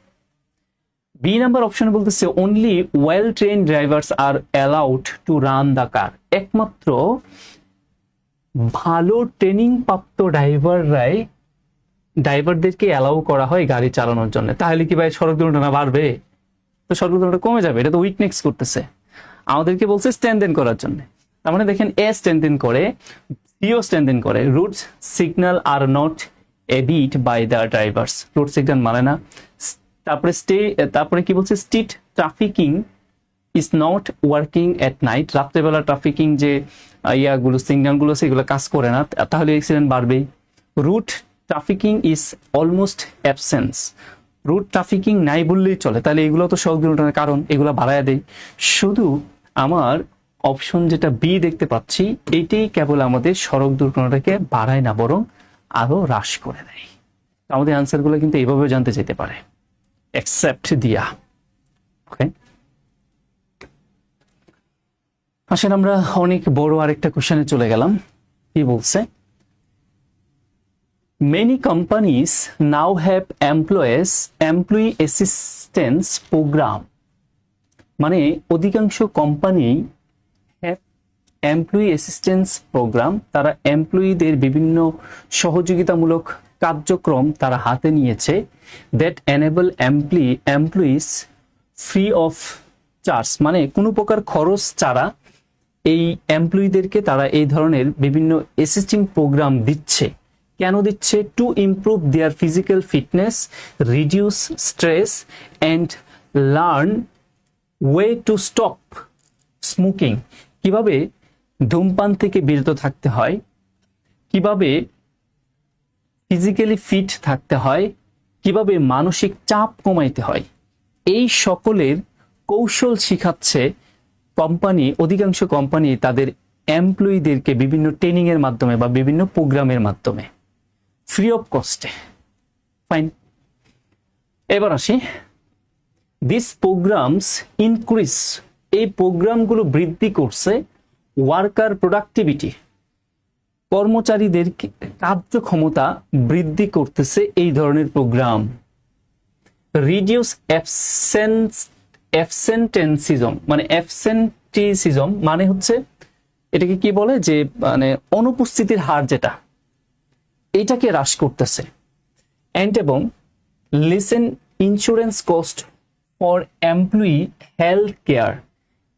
বি নাম্বার অপশন বলতেছে only well train drivers are allowed to run the car, একমাত্র ভালো ট্রেনিং প্রাপ্ত ড্রাইভারদেরকে অ্যালাউ করা হয় গাড়ি চালানোর জন্য। তাহলে কি ভাই সড়ক দুর্ঘটনা বাড়বে? তো সড়ক দুর্ঘটনা কমে যাবে। এটা তো উইকনেস করতেছে, আমাদেরকে বলছে স্ট্রেনথেন করার জন্য। তার মানে দেখেন এ স্ট্রেনথেন করে, সিও স্ট্রেনথেন করে। Road signal are not obeyed by the drivers, road signal মানে না। তারপরে কি বলছে? Street trafficking is not working at night, রাত্রেবেলা ট্রাফিকিং যে ইয়াগুলো সিগন্যালগুলো সেগুলো কাজ করে না, তাহলে অ্যাক্সিডেন্ট বাড়বেই। Road trafficking is almost absence, road trafficking নাই বললেই চলে, তাহলে এগুলো তো সড়ক দুর্ঘটনার কারণ, এগুলো বাড়ায় দেয়। শুধু আমার অপশন যেটা বি দেখতে পাচ্ছি, এইটাই কেবল আমাদের সড়ক দুর্ঘটনাটাকে বাড়ায় না, বরং আরো হ্রাস করে দেয়। আমাদের আনসারগুলো কিন্তু এইভাবে জানতে চাইতে পারে, এক্সেপ্ট দিয়া। ওকে, আসেন আমরা অনেক বড় আরেকটা কোশ্চেনে চলে গেলাম। কি বলছে? Many companies now have employee assistance program, মানে অধিকাংশ company have employee assistance program, তারা এমপ্লয়ীদের বিভিন্ন সহযোগিতামূলক কার্যক্রম তারা হাতে নিয়েছে। That enable employees free of charge, মানে কোনো প্রকার খরচ ছাড়া এই এমপ্লয়ীদেরকে তারা এই ধরনের বিভিন্ন অ্যাসিস্টিং প্রোগ্রাম দিচ্ছে। কেন দিচ্ছে? To improve there physical fitness, reduce stress and learn way to stop smoking, কিভাবে ধূমপান থেকে বিরত থাকতে হয়, কিভাবে ফিজিক্যালি ফিট থাকতে হয়, কিভাবে মানসিক চাপ কমাইতে হয়, এই সকলের কৌশল শিখাচ্ছে কোম্পানি। অধিকাংশ কোম্পানি তাদের এমপ্লয়ীদেরকে বিভিন্ন ট্রেনিং এর মাধ্যমে বা বিভিন্ন প্রোগ্রামের মাধ্যমে ফ্রি অফ কস্টে। ফাইন, এবার আসি। দিস প্রোগ্রামস ইনক্রিজ, এই প্রোগ্রামগুলো বৃদ্ধি করছে ওয়ার্কার প্রোডাক্টিভিটি, কর্মচারীদের কার্যক্ষমতা বৃদ্ধি করতেছে এই ধরনের প্রোগ্রাম। রিডিউস অ্যাবসেন্টেন্সিজম, মানে অ্যাবসেন্টিসিজম মানে হচ্ছে এটাকে কি বলে, যে মানে অনুপস্থিতির হার যেটা, এটাকে হ্রাস করতেছে। অ্যান্ড এবং listen insurance cost for employee health care,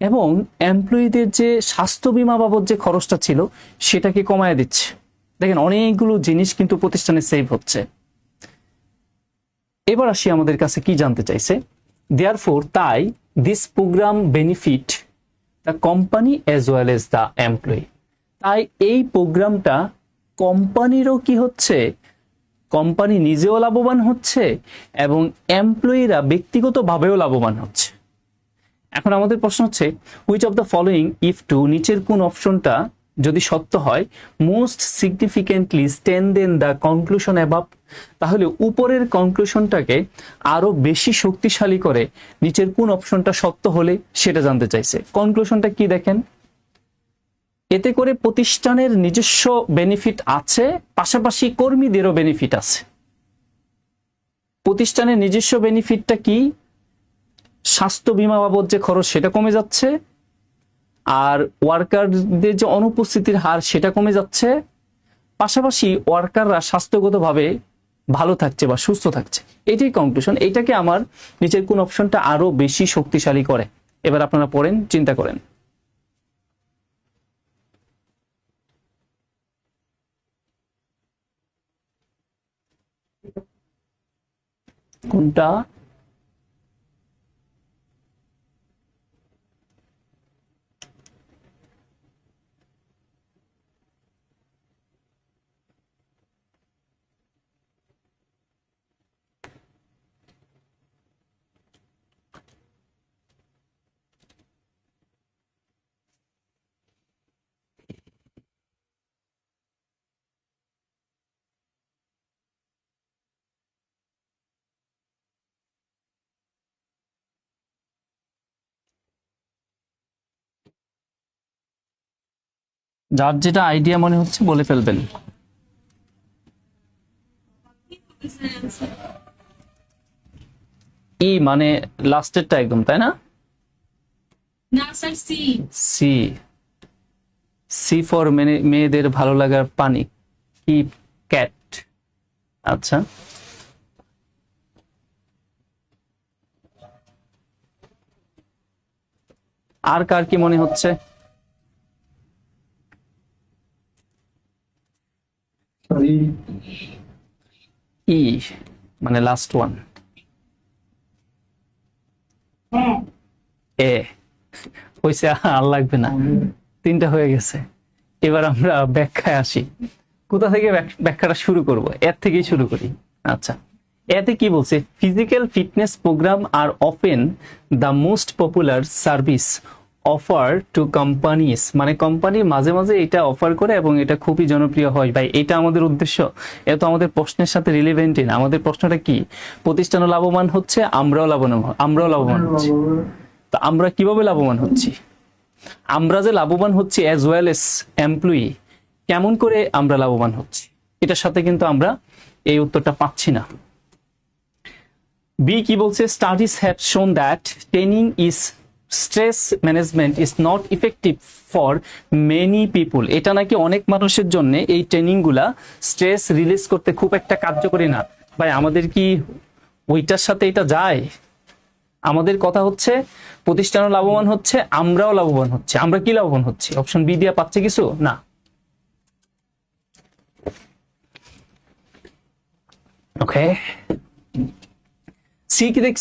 এবং এমপ্লয়ীদের যে স্বাস্থ্য বীমা বাবদ যে খরচটা ছিল সেটাকে কমায় দিচ্ছে। দেখেন অনেকগুলো জিনিস কিন্তু প্রতিষ্ঠানে সেভ হচ্ছে। এবার আসি আমাদের কাছে কি জানতে চাইছে। দেয়ারফোর, তাই this programme benefit the company as well as the employee, তাই এই প্রোগ্রামটা কোম্পানিরও কি হচ্ছে, কোম্পানি নিজেও লাভবান হচ্ছে এবং এমপ্লয়িরা ব্যক্তিগতভাবেও লাভবান হচ্ছে। এখন আমাদের প্রশ্ন হচ্ছে, which of the following if true, নিচের কোন অপশনটা যদি সত্য হয়, most significantly strengthen the conclusion above, তাহলে উপরের কনক্লুশনটাকে আরো বেশি শক্তিশালী করে নিচের কোন অপশনটা সত্য হলে সেটা জানতে চাইছে। কনক্লুশনটা কি দেখেন, এতে করে প্রতিষ্ঠানের নিজস্ব বেনিফিট আছে, পাশাপাশি কর্মীদেরও বেনিফিট আছে। প্রতিষ্ঠানের নিজস্ব বেনিফিটটা কি? স্বাস্থ্য বীমা বাবদ যে খরচ সেটা কমে যাচ্ছে, আর ওয়ার্কারদের যে অনুপস্থিতির হার সেটা কমে যাচ্ছে, পাশাপাশি ওয়ার্কাররা স্বাস্থ্যগতভাবে ভালো থাকছে বা সুস্থ থাকছে। এটাই কনক্লুশন। এটাকে আমার নিচের কোন অপশনটা আরো বেশি শক্তিশালী করে? এবার আপনারা পড়েন, চিন্তা করেন। কোনটা? যার যেটা আইডিয়া মনে হচ্ছে বলে ফেলবেন। ই মানে লাস্টেরটা একদম, তাই না?
না sir, C.
C. C for মেয়েদের ভালো লাগার পানি, কি? ক্যাট। আচ্ছা, আর কার কি মনে হচ্ছে?
এই
ই মানে লাস্ট ওয়ান।
হ্যাঁ,
এ হয়েছে, আর লাগবে না, তিনটা হয়ে গেছে। এবার আমরা ব্যাখ্যায় আসি। কোথা থেকে ব্যাখ্যাটা শুরু করব? এর থেকেই শুরু করি। আচ্ছা, এতে কি বলছে? Physical fitness programme are often the most popular service offer to companies, মানে কোম্পানি মাঝে মাঝে এটা অফার করে এবং এটা খুবই জনপ্রিয় হয়। ভাই, এটা আমাদের উদ্দেশ্য? এটা তো আমাদের প্রশ্নের সাথে রিলেভেন্টই না। আমাদের প্রশ্নটা কি? প্রতিষ্ঠানও লাভবান হচ্ছে, আমরাও লাভবান হচ্ছি। তো আমরা কিভাবে লাভবান হচ্ছি? আমরা যে লাভবান হচ্ছি অ্যাজ ওয়েল এস এমপ্লয়ি, কেমন করে আমরা লাভবান হচ্ছি? এটার সাথে কিন্তু আমরা এই উত্তরটা পাচ্ছি না। বি কি বলছে? স্টাডিজ হ্যাভ শোন that training is stress management is not effective for many people. এটা নাকি অনেক মানুষের জন্য এই ট্রেনিং গুলা স্ট্রেস রিলিজ করতে খুব একটা কার্যকরী না। ভাই, আমাদের কি ওইটার সাথে এটা যায়? আমাদের কথা হচ্ছে প্রতিষ্ঠানও লাভবান হচ্ছে, আমরাও লাভবান হচ্ছে। আমরা কি লাভবান হচ্ছি? অপশন বি দিয়া পাচ্ছে কিছু না। ওকে,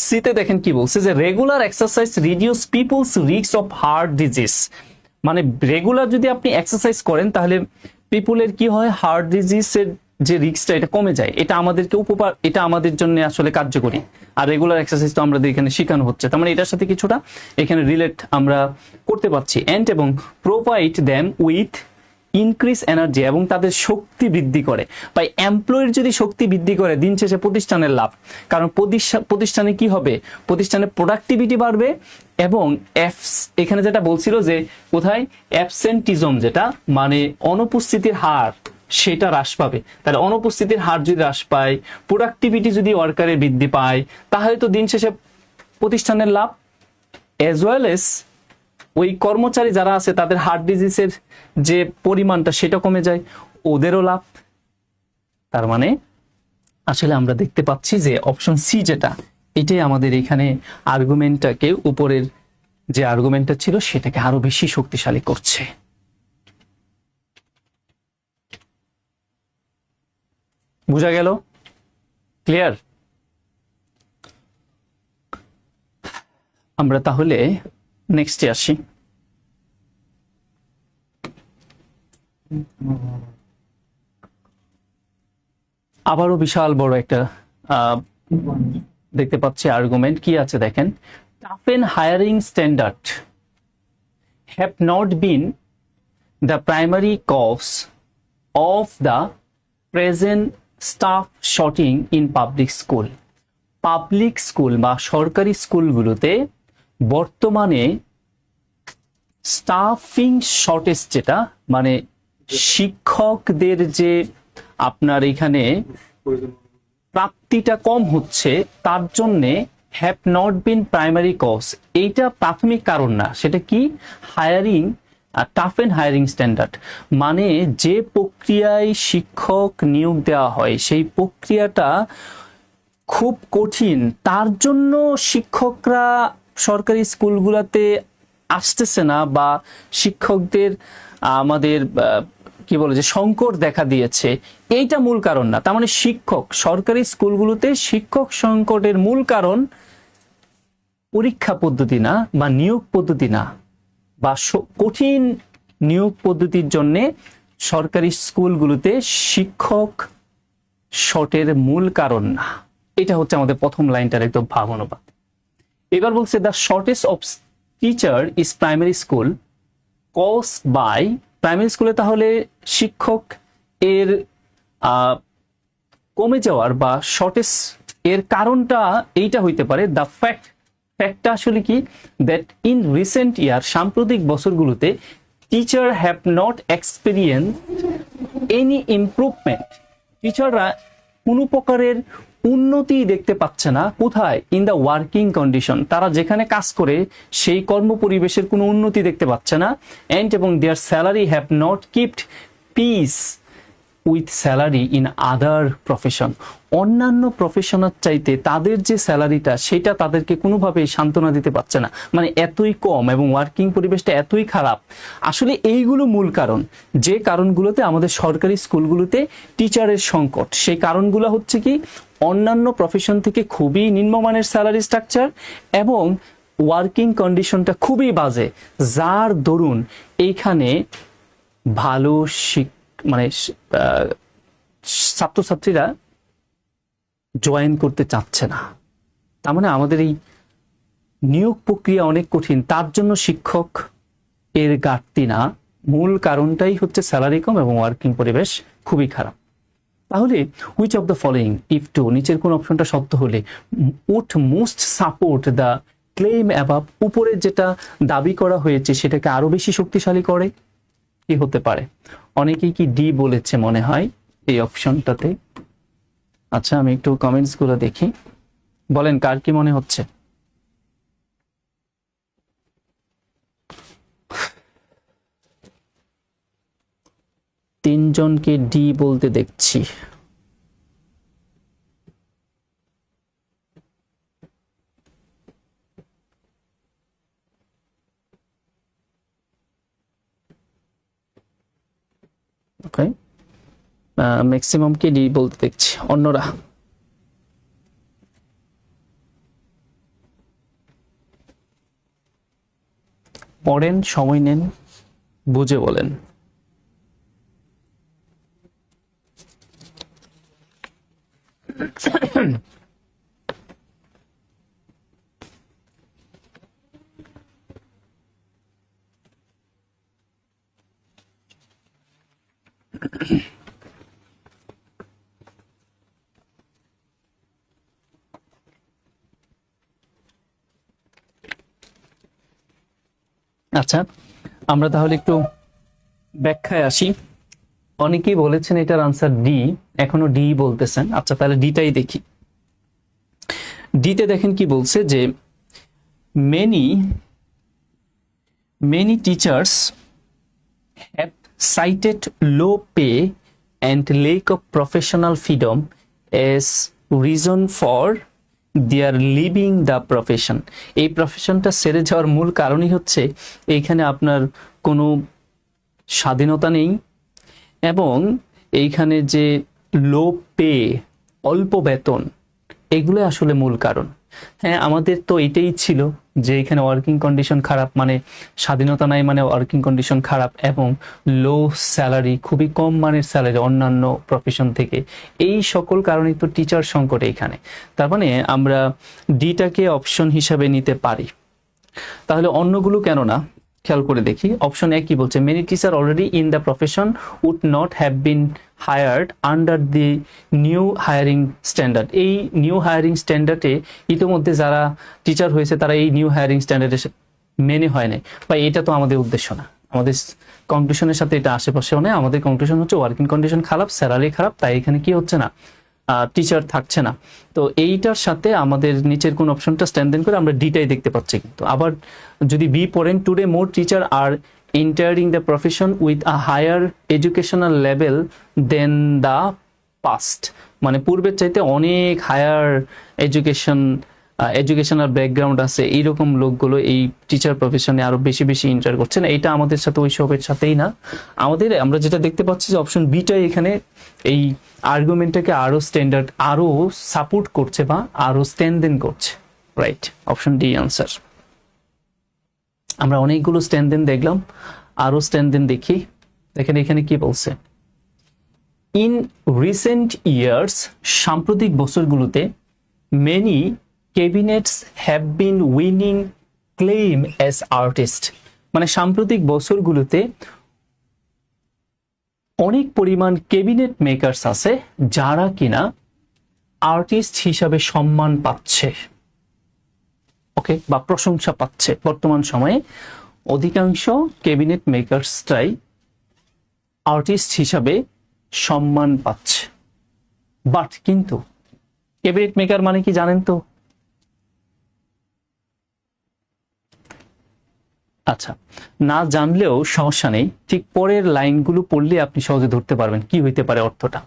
সিতে দেখেন কি বলছে, যে regular exercise reduce people's risk of heart disease. মানে রেগুলার যদি আপনি এক্সারসাইজ করেন তাহলে পিপুলের কি হয়? হার্ট ডিজিজের যে রিস্কটা এটা কমে যায়। এটা আমাদেরকে উপকার, এটা আমাদের জন্য আসলে কার্যকরী। আর রেগুলার এক্সারসাইজ তো আমাদের এখানে শেখানো হচ্ছে, তার মানে এটার সাথে কিছুটা এখানে রিলেট আমরা করতে পারছি। এন্ড এবং provide them with increase energy, এবং তাদের শক্তি বৃদ্ধি করে। বা এমপ্লয়ের যদি শক্তি বৃদ্ধি করে, দিন শেষে প্রতিষ্ঠানের লাভ। কারণ প্রতিষ্ঠানে কি হবে? প্রতিষ্ঠানের প্রোডাক্টিভিটি বাড়বে এবং এখানে যেটা বলছিল যে কোথায় অ্যাবসেন্টিজম, যেটা মানে অনুপস্থিতির হার, সেটা হ্রাস পাবে। তাহলে অনুপস্থিতির হার যদি হ্রাস পায়, প্রোডাক্টিভিটি যদি ওয়ার্কারের বৃদ্ধি পায়, তাহলে তো দিন শেষে প্রতিষ্ঠানের লাভ, এজ ওয়েল এস ওই কর্মচারী যারা আছে তাদের হার্ট ডিজিজের যে পরিমাণটা সেটা কমে যায়, ওদেরও লাভ। তার মানে আসলে আমরা দেখতে পাচ্ছি যে অপশন সি যেটা, এটাই আমাদের এখানে আর্গুমেন্টটাকে, উপরের যে আর্গুমেন্টটা ছিল সেটাকে আরো বেশি শক্তিশালী করছে। বুঝা গেল? ক্লিয়ার? আমরা তাহলে নেক্সটে আসি। আবারও বিশাল বড় একটা দেখতে পাচ্ছি আর্গুমেন্ট। কি আছে দেখেন, টাফেন hiring standard have not been the primary cause of the present staff shorting in public school. Public school বা সরকারি স্কুলগুলোতে বর্তমানে স্টাফিং শর্টেজ, যেটা মানে শিক্ষকদের যে আপনার এখানে প্রাপ্তিটা কম হচ্ছে, তার জন্যে have not been primary cause. এইটা প্রাথমিক কারণ না। সেটা কি? Hiring tough and hiring standard মানে যে প্রক্রিয়ায় শিক্ষক নিয়োগ দেওয়া হয় সেই প্রক্রিয়াটা খুব কঠিন, তার জন্য শিক্ষকরা সরকারি স্কুলগুলোতে আসতেছে না, বা শিক্ষকদের আমাদের কি বলে যে সংকট দেখা দিয়েছে, এইটা মূল কারণ না। তার মানে সরকারি স্কুলগুলোতে শিক্ষক সংকটের মূল কারণ পরীক্ষা পদ্ধতি না, বা নিয়োগ পদ্ধতি না, বা কঠিন নিয়োগ পদ্ধতির জন্য সরকারি স্কুলগুলোতে শিক্ষক শর্টের মূল কারণ না। এটা হচ্ছে আমাদের প্রথম লাইনটার একদম ভাব অনুবাদ। এবার বলছে the shortage of teacher is primary school cause by, primary স্কুলে তাহলে শিক্ষক এর কমে যাওয়ার বা শর্টেজ এর কারণটা এইটা হইতে পারে, দ্য ফ্যাক্টটা আসলে কি, দ্যাট ইন রিসেন্ট ইয়ার, সাম্প্রতিক বছরগুলোতে teacher have not experience any improvement, টিচাররা কোনো প্রকারের উন্নতি দেখতে পাচ্ছে না। কোথায়? ইন দ্য ওয়ার্কিং কন্ডিশন, তারা যেখানে কাজ করে সেই কর্ম পরিবেশের কোনো উন্নতি দেখতে পাচ্ছে না। এন্ড এবং their salary have not kept pace with salary in other profession, অন্যান্য প্রফেশনের চাইতে তাদের যে স্যালারিটা সেটা তাদেরকে কোনোভাবেই সান্ত্বনা দিতে পারছে না, মানে এতই কম এবং ওয়ার্কিং পরিবেশটা এতই খারাপ। আসলে এইগুলো মূল কারণ, যে কারণগুলোতে আমাদের সরকারি স্কুলগুলোতে টিচারের সংকট। সেই কারণগুলো হচ্ছে কি, অন্যান্য প্রফেশন থেকে খুবই নিম্নমানের স্যালারি স্ট্রাকচার এবং ওয়ার্কিং কন্ডিশনটা খুবই বাজে, যার দরুন এইখানে ভালো মানে ছাত্রছাত্রীরা জয়েন করতে চাচ্ছে না। তার মানে আমাদের এই নিয়োগ প্রক্রিয়া অনেক কঠিন, তার জন্য শিক্ষক এর ঘাটতি না, মূল কারণটাই হচ্ছে স্যালারি কম এবং ওয়ার্কিং পরিবেশ খুবই খারাপ। তাহলে which of the following if true, নিচের কোন অপশনটা সত্য হলে, would most support the claim above, উপরে যেটা দাবি করা হয়েছে সেটাকে আরো বেশি শক্তিশালী করে? কি হতে পারে? অনেকেই কি ডি বলেছে মনে হয় এই অপশনটাতে। আচ্ছা আমি একটু কমেন্টস গুলো দেখি, বলেন কার কি মনে হচ্ছে। তিনজনকে ডি বলতে দেখছি। ওকে, ম্যাক্সিমাম কে ডি বলতে দেখছি, অন্যরা পড়েন, সময় নেন, বুঝে বলেন। আচ্ছা আমরা তাহলে একটু ব্যাখ্যায় আসি। অনেকেই বলেছেন এটার আনসার ডি, এখনো ডি বলতেছেন। আচ্ছা তাহলে ডিটাই দেখি। ডিতে দেখেন কি বলছে যে many teachers have cited low pay and lack of professional freedom as reason for their leaving the profession. এই প্রফেশনটা ছেড়ে যাওয়ার মূল কারণই হচ্ছে এইখানে আপনার কোনো স্বাধীনতা নেই এবং এইখানে যে লো পে, অল্প বেতন, এগুলো আসলে মূল কারণ। হ্যাঁ আমাদের তো এটাই ছিল যে এখানে ওয়ার্কিং কন্ডিশন খারাপ, মানে স্বাধীনতা নাই মানে ওয়ার্কিং কন্ডিশন খারাপ এবং লো স্যালারি, খুবই কম মানের স্যালারি অন্যান্য প্রফেশন থেকে। এই সকল কারণেই তো টিচার সংকট এইখানে। তার মানে আমরা ডিটাকে অপশন হিসাবে নিতে পারি। তাহলে অন্যগুলো কেন না খেয়াল করে দেখি। অপশন এ কি বলছে, many teacher already in the profession would not have been hired under the new hiring standard. এই নিউ হায়ারিং স্ট্যান্ডার্ডে ইতিমধ্যে যারা টিচার হয়েছে তারা এই নিউ হায়ারিং স্ট্যান্ডার্ডে মেনে হয় নাই, বা এটা তো আমাদের উদ্দেশ্য না। আমাদের কনক্লুশনের সাথে এটা আশেপাশেও নেই। আমাদের কনক্লুশন হচ্ছে ওয়ার্কিং কন্ডিশন খারাপ, স্যালারি খারাপ, তাই এখানে কি হচ্ছে না, টিচার থাকছে না। তো এইটার সাথে আমাদের নিচের কোন অপশনটা স্ট্যান্ড করে আমরা ডিটাই দেখতে পাচ্ছি। কিন্তু আবার যদি বি পড়েন, today more teacher are entering the profession with a higher educational level than the past, মানে পূর্বের চাইতে অনেক হায়ার এডুকেশনাল ব্যাকগ্রাউন্ড আছে এইরকম লোকগুলো এই টিচার প্রফেশনে আরো বেশি বেশি এন্টার করছে না। এটা আমাদের সাথে ওইসবের সাথেই না, আমরা যেটা দেখতে পাচ্ছি যে অপশন বিটাই এখানে এই আর্গুমেন্টটাকে আরো স্ট্যান্ডার্ড, আরো সাপোর্ট করছে বা আরো স্ট্যান্ডেন করছে। Right, option D answer. আমরা অনেকগুলো স্ট্যান্ডেন দেখলাম, আরো স্ট্যান্ডেন দেখি। দেখেন এখানে কি বলছে, ইন রিসেন্ট ইয়ার্স, সাম্প্রতিক বছরগুলোতে, many cabinets have been winning claim as artist, মানে সাম্প্রতিক বছরগুলোতে অনেক পরিমাণ ক্যাবিনেট মেকার্স আছে যারা কিনা আর্টিস্ট হিসাবে সম্মান পাচ্ছে, ওকে, বা প্রশংসা পাচ্ছে। বর্তমান সময়ে অধিকাংশ ক্যাবিনেট মেকার্সটাই আর্টিস্ট হিসাবে সম্মান পাচ্ছে। বাট কিন্তু ক্যাবিনেট মেকার মানে কি জানেন তো? আচ্ছা, না জানলেও সমস্যা নেই, ঠিক পরের লাইনগুলো পড়লে আপনি সহজে ধরতে পারবেন কি হইতে পারে অর্থটা।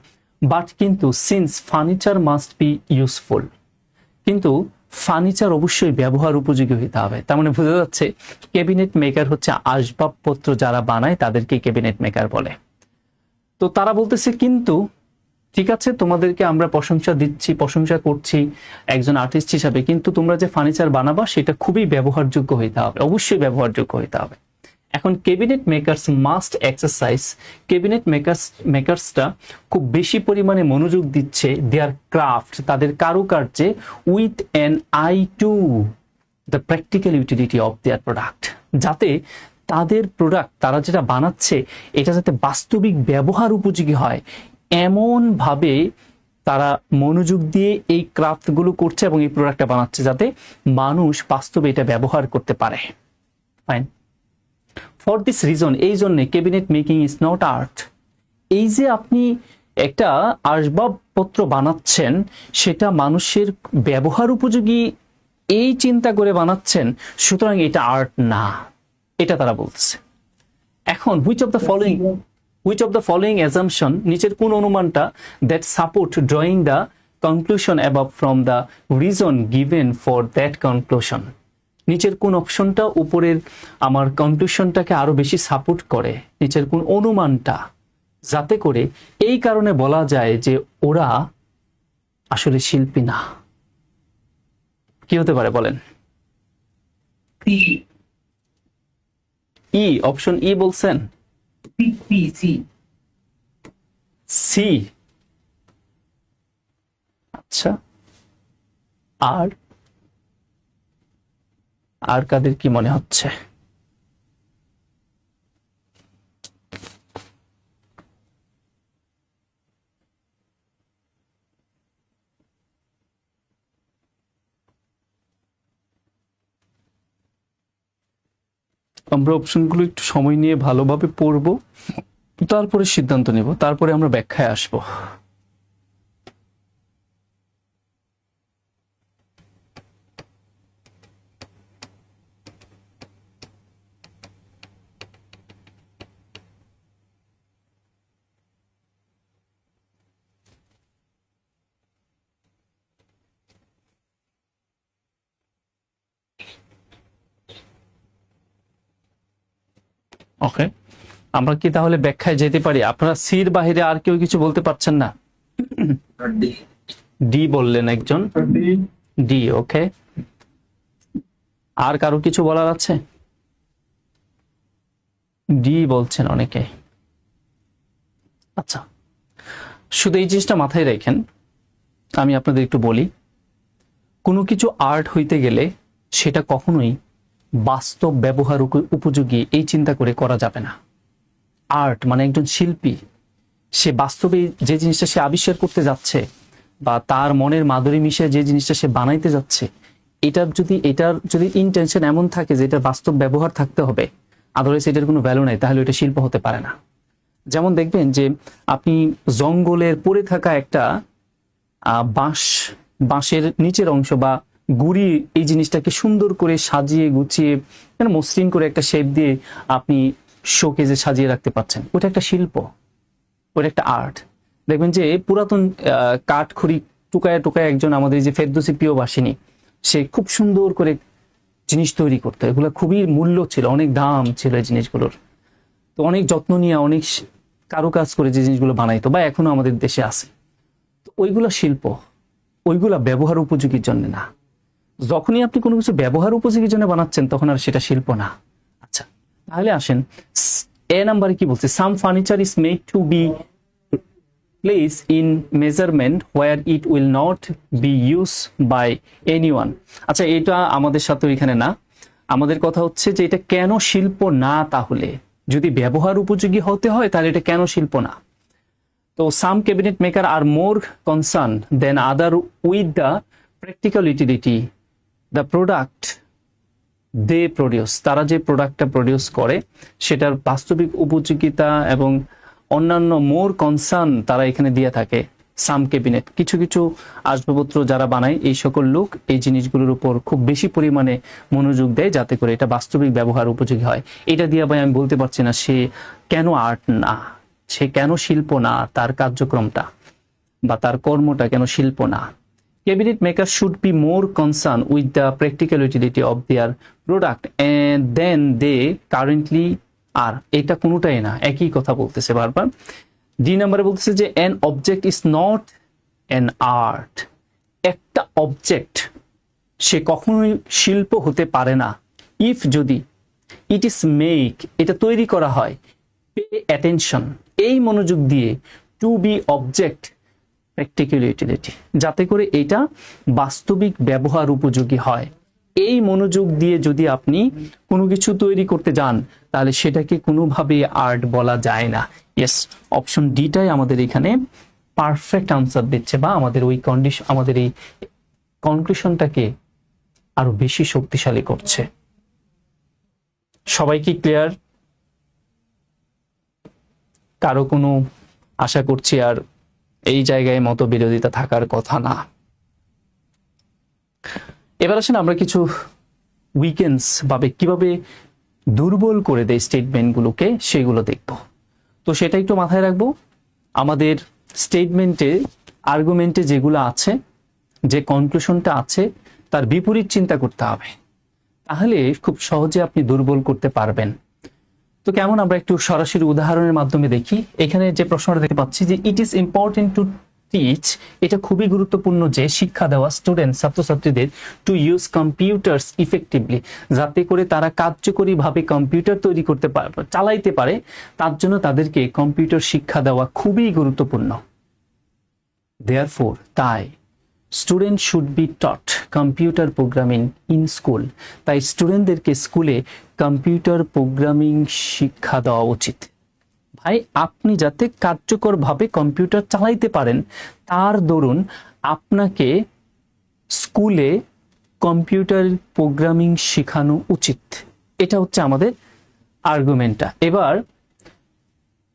বাট কিন্তু since furniture must be useful, কিন্তু ফার্নিচার অবশ্যই ব্যবহার উপযোগী হইতে হবে। তার মানে বোঝা যাচ্ছে ক্যাবিনেট মেকার হচ্ছে আসবাবপত্র যারা বানায় তাদেরকে ক্যাবিনেট মেকার বলে। তো তারা বলতেছে কিন্তু ঠিক আছে, তোমাদেরকে আমরা প্রশংসা করছি একজন আর্টিস্ট হিসাবে, কিন্তু তোমরা যে ফার্নিচার বানাবা সেটা খুবই ব্যবহারযোগ্য হইতে হবে, অবশ্যই ব্যবহারযোগ্য হইতে হবে। এখন cabinet makers must exercise, cabinet মেকারসটা খুব বেশি পরিমাণে মনোযোগ দিচ্ছে দেয়ার ক্রাফট, তাদের কারুকার্যে, with an eye to the practical utility of their product, যাতে তাদের প্রোডাক্ট তারা যেটা বানাচ্ছে এটা যাতে বাস্তবিক ব্যবহার উপযোগী হয়, এমন ভাবে তারা মনোযোগ দিয়ে এই ক্রাফটগুলো করছে এবং এই প্রোডাক্টটা বানাচ্ছে যাতে মানুষ বাস্তবে এটা ব্যবহার করতে পারে। ফাইন, ফর দিস রিজন, এই জন্য cabinet making is not art. এই যে আপনি একটা আসবাবপত্র বানাচ্ছেন সেটা মানুষের ব্যবহার উপযোগী এই চিন্তা করে বানাচ্ছেন, সুতরাং এটা আর্ট না, এটা তারা বলতেছে। এখন which of the following assumption, নিচের কোন অনুমানটা that support drawing the conclusion above from the reason given for that conclusion, নিচের কোন অপশনটা উপরের আমার কনক্লুশনটাকে আরো বেশি সাপোর্ট করে, নিচের কোন অনুমানটা যাতে করে এই কারণে বলা যায় যে ওরা আসলে শিল্পী না। কি হতে পারে বলেন? ই, অপশন ই বলছেন? সি, আচ্ছা। আর কাদের কি মনে হচ্ছে? আমরা অপশনগুলো একটু সময় নিয়ে ভালোভাবে পড়বো, তারপরে সিদ্ধান্ত নেব, তারপরে আমরা ব্যাখ্যায় আসব। ওকে, আমরা কি তাহলে ব্যাখ্যায় যেতে পারি? আপনারা সির বাহিরে আর কেউ কিছু বলতে পারছেন না? ডি বললেন একজন, ডি, ওকে। আর কারো কিছু বলার আছে? ডি বলছেন অনেকে। আচ্ছা, শুধু এই জিনিসটা মাথায় রাখেন, আমি আপনাদের একটু বলি, কোনো কিছু আর্ট হইতে গেলে সেটা কখনোই বাস্তব ব্যবহার উপযোগী এই চিন্তা করে করা যাবে না। আর্ট মানে একজন শিল্পী, সে বাস্তবে যে জিনিসটা সে আবিষ্কার করতে যাচ্ছে বা তার মনের মাধুরী মিশিয়ে যে জিনিসটা সে বানাইতে যাচ্ছে, এটার যদি ইন্টেনশন এমন থাকে যে এটা বাস্তব ব্যবহার থাকতে হবে, আদারওয়াইজ এটার কোনো ভ্যালু নাই, তাহলে এটা শিল্প হতে পারে না। যেমন দেখবেন যে আপনি জঙ্গলের পড়ে থাকা একটা বাঁশের নিচের অংশ বা গুড়ি, এই জিনিসটাকে সুন্দর করে সাজিয়ে গুছিয়ে মসৃণ করে একটা শেপ দিয়ে আপনি শোকেজে সাজিয়ে রাখতে পারছেন, ওটা একটা শিল্প, ওটা একটা আর্ট। দেখবেন যে পুরাতন কাঠখড়ি টুকায় টুকায় একজন আমাদের যে ফেরদৌসী প্রিয়বাসিনী, সে খুব সুন্দর করে জিনিস তৈরি করতো, এগুলো খুবই মূল্য ছিল, অনেক দাম ছিল এই জিনিসগুলোর। তো অনেক যত্ন নিয়ে অনেক কারুকাজ করে যে জিনিসগুলো বানাইতো বা এখনো আমাদের দেশে আছে, তো ওইগুলো শিল্প, ওইগুলা ব্যবহার উপযোগীর জন্য না। যখনই আপনি কোনো কিছু ব্যবহার উপযোগীর জন্য বানাচ্ছেন তখন আর সেটা শিল্প না। আচ্ছা, তাহলে আসেন এ নাম্বারে কি বলছে, some furniture is made to be place in measurement where it will not be use by anyone. আচ্ছা, এটা আমাদের সাথে এখানে না, আমাদের কথা হচ্ছে যে এটা কেন শিল্প না, তাহলে যদি ব্যবহার উপযোগী হতে হয় তাহলে এটা কেন শিল্প না। তো some cabinet maker are more concern than other with the practical utility the product they produce, তারা যে প্রোডাক্টটা প্রডিউস করে সেটার বাস্তবিক উপযোগিতা এবং অন্যান্য মোর কনসার্ন তারা এখানে দিয়ে থাকে। সাম ক্যাবিনেট, কিছু কিছু আসবাবপত্র যারা বানায় এই সকল লোক এই জিনিসগুলোর উপর খুব বেশি পরিমাণে মনোযোগ দেয় যাতে করে এটা বাস্তবিক ব্যবহার উপযোগী হয়। এটা দিয়ে ভাই আমি বলতে পারছি না সে কেন আর্ট না, সে কেন শিল্প না, তার কার্যক্রমটা বা তার কর্মটা কেন শিল্প না। Cabinet makers should be more concerned with the practical utility of their product and than they currently are. এটা কোনোটাই না, একই কথা বলতেছে বারবার। ডি নাম্বারে বলতেছে যে an object is not an art. একটা অবজেক্ট সে কখনোই শিল্প হতে পারে না ইফ যদি ইট ইজ মেক, এটা তৈরি করা হয়, পে অ্যাটেনশন, এই মনোযোগ দিয়ে, to be object practical utility, যাতে করে এটা বাস্তবিক ব্যবহার উপযোগী হয়। এই মনোযোগ দিয়ে যদি আপনি কোনো কিছু তৈরি করতে যান তাহলে সেটাকে কোনোভাবে আর্ট বলা যায় না। ইয়েস, অপশন ডিটাই আমাদের এখানে পারফেক্ট আনসার দিচ্ছে বা আমাদের ওই কন্ডিশন, আমাদের এই কনক্লুশনটাকে আরো বেশি শক্তিশালী করছে। সবাই কি ক্লিয়ার? কারো কোনো, আশা করছি আর এই জায়গায় মতবিরোধিতা থাকার কথা না। এবার আসেন আমরা কিছু উইকেন্ডস ভাবে কিভাবে দুর্বল করে দেয় স্টেটমেন্টগুলোকে সেগুলো দেখব। তো সেটা একটু মাথায় রাখবো। আমাদের স্টেটমেন্টে আর্গুমেন্টে যেগুলো আছে, যে কনক্লুশনটা আছে তার বিপরীত চিন্তা করতে হবে, তাহলে খুব সহজে আপনি দুর্বল করতে পারবেন। তো কেমন, আমরা একটু সরাসরি উদাহরণের মাধ্যমে দেখি। এখানে যে প্রশ্নটা দেখতে পাচ্ছি যে it is important to teach, এটা খুবই গুরুত্বপূর্ণ যে শিক্ষা দেওয়া স্টুডেন্ট, ছাত্রছাত্রীদের টু ইউজ কম্পিউটার্স ইফেক্টিভলি, যাতে করে তারা কার্যকরীভাবে কম্পিউটার তৈরি করতে পারে, চালাইতে পারে, তার জন্য তাদেরকে কম্পিউটার শিক্ষা দেওয়া খুবই গুরুত্বপূর্ণ। দেয়ারফোর, তাই student should be taught computer programming in school, তাই স্টুডেন্টদেরকে স্কুলে কম্পিউটার প্রোগ্রামিং শিক্ষা দেওয়া উচিত। ভাই, আপনি যাতে কার্যকরভাবে কম্পিউটার চালাইতে পারেন তার দরুন আপনাকে স্কুলে কম্পিউটার প্রোগ্রামিং শেখানো উচিত। এটা হচ্ছে আমাদের আর্গুমেন্টটা। এবার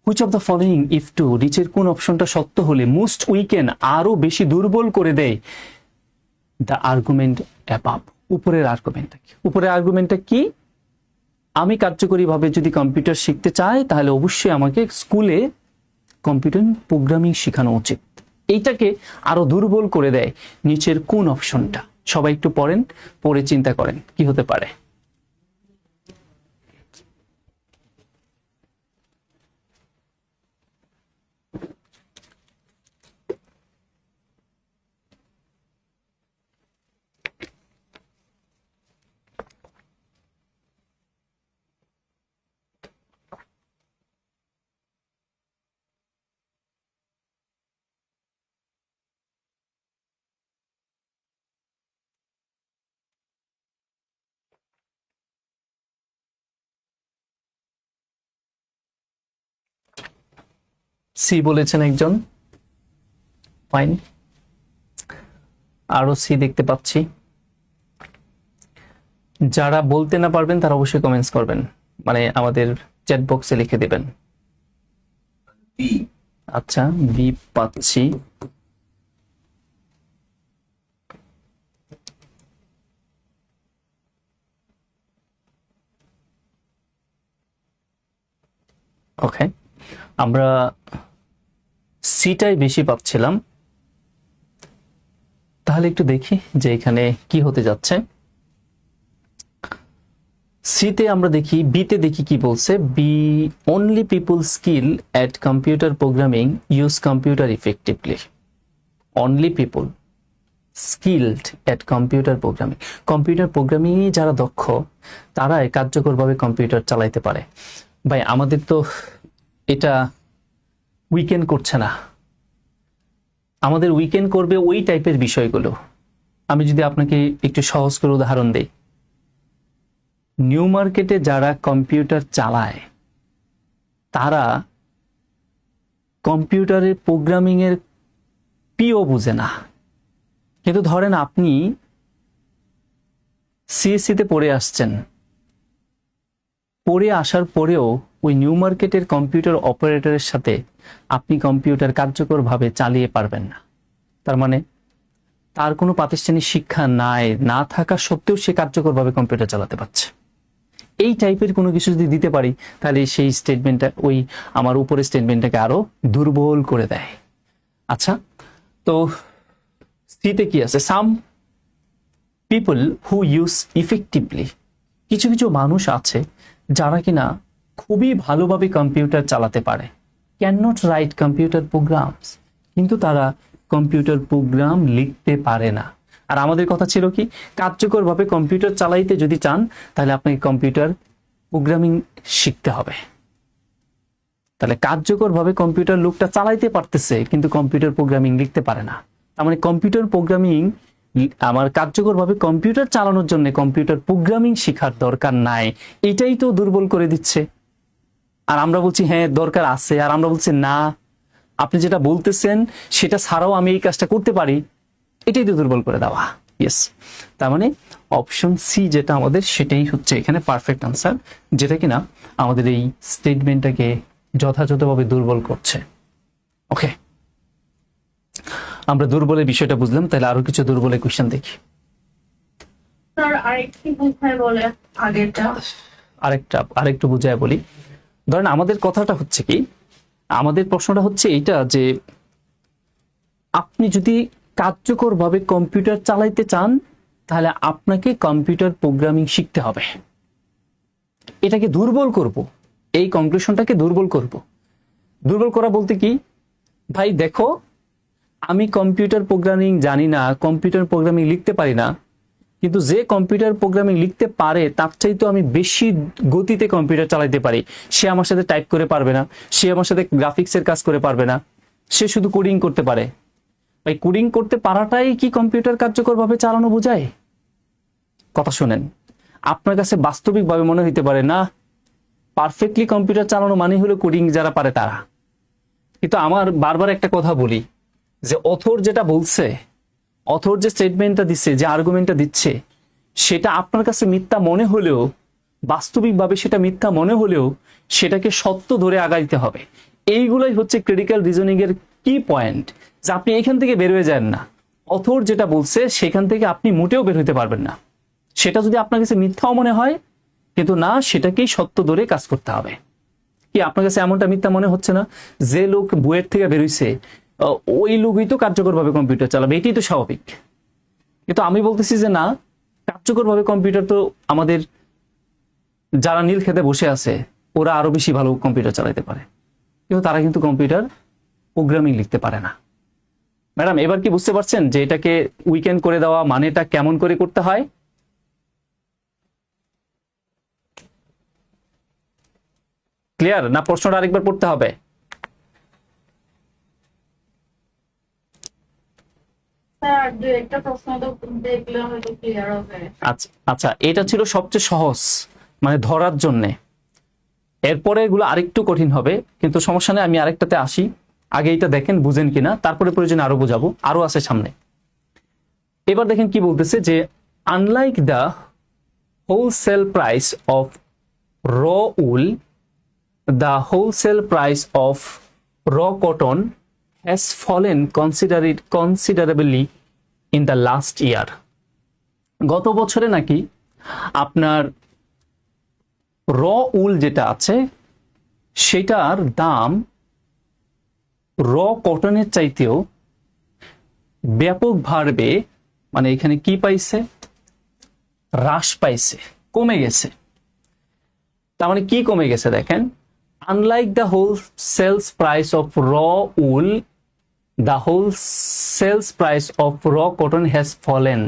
which of the following if true, রিচের কোন অপশনটা সত্য হলে মোস্ট উইকেন, আরো বেশি দুর্বল করে দেয় দ্য আর্গুমেন্ট অ্যাবাভ, উপরের আর্গুমেন্টটা কি? উপরের আর্গুমেন্টটা কি? আমি কার্যকরীভাবে যদি কম্পিউটার শিখতে চাই তাহলে অবশ্যই আমাকে স্কুলে কম্পিউটার প্রোগ্রামিং শেখানো উচিত। এইটাকে আরো দুর্বল করে দেয় নিচের কোন অপশনটা? সবাই একটু পড়েন, পড়ে চিন্তা করেন কি হতে পারে। সি বলেছেন একজন, ফাইন, আরো সি দেখতে পাচ্ছি। যারা বলতে না পারবেন তারা অবশ্যই কমেন্টস করবেন, মানে আমাদের চ্যাট বক্সে লিখে দেবেন। আচ্ছা, বি পাচ্ছি। ওকে, আমরা সিটাই বেশি পাচ্ছিলাম। তাহলে একটু দেখি যে এখানে কি হতে যাচ্ছে। সিতে আমরা দেখি, বিতে দেখি কি বলছে। B, only people skill at computer programming use computer effectively. Only people skilled at computer programming, computer programming যারা দক্ষ তারাই কার্যকরভাবে কম্পিউটার চালাইতে পারে। ভাই আমাদের তো এটা উইকেন্ড করছে না, আমাদের উইকেন্ড করবে ওই টাইপের বিষয়গুলো। আমি যদি আপনাকে একটু সহজ করে উদাহরণ দেই, নিউ মার্কেটে যারা কম্পিউটার চালায় তারা কম্পিউটারের প্রোগ্রামিং এর পিও বুঝে না। কিন্তু ধরেন আপনি সিএসসি তে পড়ে আসছেন, পড়ে আসার পরেও ওই নিউ মার্কেটের কম্পিউটার অপারেটরের সাথে আপনি কম্পিউটার কার্যকরভাবে চালিয়ে পারবেন না। তার মানে তার কোনো প্রাতিষ্ঠানিক শিক্ষা না থাকা সত্ত্বেও সে কার্যকরভাবে কম্পিউটার চালাতে পারছে। এই টাইপের কোনো কিছু যদি দিতে পারি তাহলে সেই স্টেটমেন্টটা, ওই আমার উপরের স্টেটমেন্টটাকে আরো দুর্বল করে দেয়। আচ্ছা, তো সিতে কি আছে? Some people who use effectively, কিছু কিছু মানুষ আছে যারা কিনা খুবই ভালোভাবে কম্পিউটার চালাতে পারে। Can not right computer programs, কিন্তু তারা কম্পিউটার প্রোগ্রাম লিখতে পারে না। আর আমাদের কথা ছিল কি, কার্যকরভাবে কম্পিউটার চালাইতে যদি চান তাহলে আপনাকে কম্পিউটার প্রোগ্রামিং শিখতে হবে। তাহলে কার্যকরভাবে কম্পিউটার লোকটা চালাইতে পারতেছে কিন্তু কম্পিউটার প্রোগ্রামিং লিখতে পারে না। তার মানে কম্পিউটার প্রোগ্রামিং, আমার কার্যকরভাবে কম্পিউটার চালানোর জন্য কম্পিউটার প্রোগ্রামিং শেখার দরকার নাই, এটাই তো দুর্বল করে দিচ্ছে। আর আমরা বলছি হ্যাঁ দরকার আছে, আর আমরা বলছি না, আপনি যেটা বলতেছেন সেটা ছাড়াও আমি এই কাজটা করতে পারি, এটাই তো দুর্বল করে দেওয়া। ইয়েস, তার মানে অপশন সি যেটা আমাদের, সেটাই হচ্ছে এখানে পারফেক্ট আনসার, যেটা কিনা আমাদের এই স্টেটমেন্টটাকে যথাযথভাবে দুর্বল করছে। ওকে, আমরা দুর্বলের বিষয়টা বুঝলাম, তাহলে আরো কিছু দুর্বলের কোশ্চেন দেখি।
স্যার আরেকটি বুঝায় বলে আগেরটা।
আরেকটু বুঝায় বলি। ধরেন আমাদের কথাটা হচ্ছে কি, আমাদের প্রশ্নটা হচ্ছে এইটা যে আপনি যদি কার্যকরভাবে কম্পিউটার চালাইতে চান তাহলে আপনাকে কম্পিউটার প্রোগ্রামিং শিখতে হবে। এটাকে দুর্বল করব, এই কনক্লুশনটাকে দুর্বল করব। দুর্বল করা বলতে কি, ভাই দেখো আমি কম্পিউটার প্রোগ্রামিং জানি না, কম্পিউটার প্রোগ্রামিং লিখতে পারি না, কিন্তু যে কম্পিউটার প্রোগ্রামিং লিখতে পারে তার চাইতে আমি বেশি গতিতে কম্পিউটার চালাতে পারি। সে আমার সাথে টাইপ করে পারবে না, সে আমার সাথে গ্রাফিক্সের কাজ করে পারবে না, সে শুধু কোডিং করতে পারে। ভাই কোডিং করতে পারাটাই কি কম্পিউটার কার্যকরভাবে চালানো বোঝায়? কথা শুনেন, আপনার কাছে বাস্তবিকভাবে মনে হইতে পারে না পারফেক্টলি কম্পিউটার চালানো মানে হলো কোডিং যারা পারে তারা। কিন্তু আমার বারবার একটা কথা বলি যে অথর যেটা বলছে, অথর যে স্টেটমেন্টটা দিচ্ছে, যে আর্গুমেন্টটা দিচ্ছে, সেটা আপনার কাছে মিথ্যা মনে হলেও, বাস্তবিকভাবে সেটা মিথ্যা মনে হলেও সেটাকে সত্য ধরে আগাইতে হবে। এইগুলোই হচ্ছে ক্রিটিক্যাল রিজনিং এর কি পয়েন্ট, যে আপনি এখান থেকে বের হয়ে যান না। অথর যেটা বলছে সেখান থেকে আপনি মোটেও বের হইতে পারবেন না। সেটা যদি আপনার কাছে মিথ্যাও মনে হয়, কিন্তু না, সেটাকেই সত্য ধরে কাজ করতে হবে। কি আপনার কাছে এমনটা মিথ্যা মনে হচ্ছে না? যে লোক বুয়েট থেকে বেরোইছে ওই লোকই তো কার্যকরভাবে কম্পিউটার চালাবে, এটাই তো স্বাভাবিক। কিন্তু আমি বলতেছি যে না, কার্যকরভাবে কম্পিউটার তো আমাদের যারা নীল খেতে বসে আছে ওরা আরো বেশি ভালো কম্পিউটার চালাতে পারে, কিন্তু তারা কিন্তু কম্পিউটার প্রোগ্রামিং লিখতে পারে না। ম্যাডাম এবার কি বুঝতে পারছেন যে এটাকে উইকেন্ড করে দেওয়া মানেটা কেমন করে করতে হয়? ক্লিয়ার না? প্রশ্নটা আরেকবার পড়তে হবে?
স্যার দু একটা প্রশ্ন তো দেখলে হয়তো ক্লিয়ার হবে।
আচ্ছা আচ্ছা, এটা ছিল সবচেয়ে সহজ, মানে ধরার জন্যে। এরপরে এগুলো আরেকটু কঠিন হবে, কিন্তু সমস্যা নেই, আমি আরেকটাতে আসি। আগে এটা দেখেন বুঝেন কিনা, তারপরে প্রয়োজনে আরো বোঝাবো, আরো আছে সামনে। এবার দেখেন কি বলতেছে যে unlike the wholesale price of raw ul, the wholesale price of raw cotton has fallen considerably in the last year. গত বছরে নাকি আপনার র উল যেটা আছে সেটার দাম র কটনের চাইতেও ব্যাপক ভাবে, মানে এখানে কি পাইছে, হ্রাস পাইছে, কমে গেছে। তার মানে কি কমে গেছে দেখেন, unlike the whole sales price of raw wool, the whole sales price of raw cotton has fallen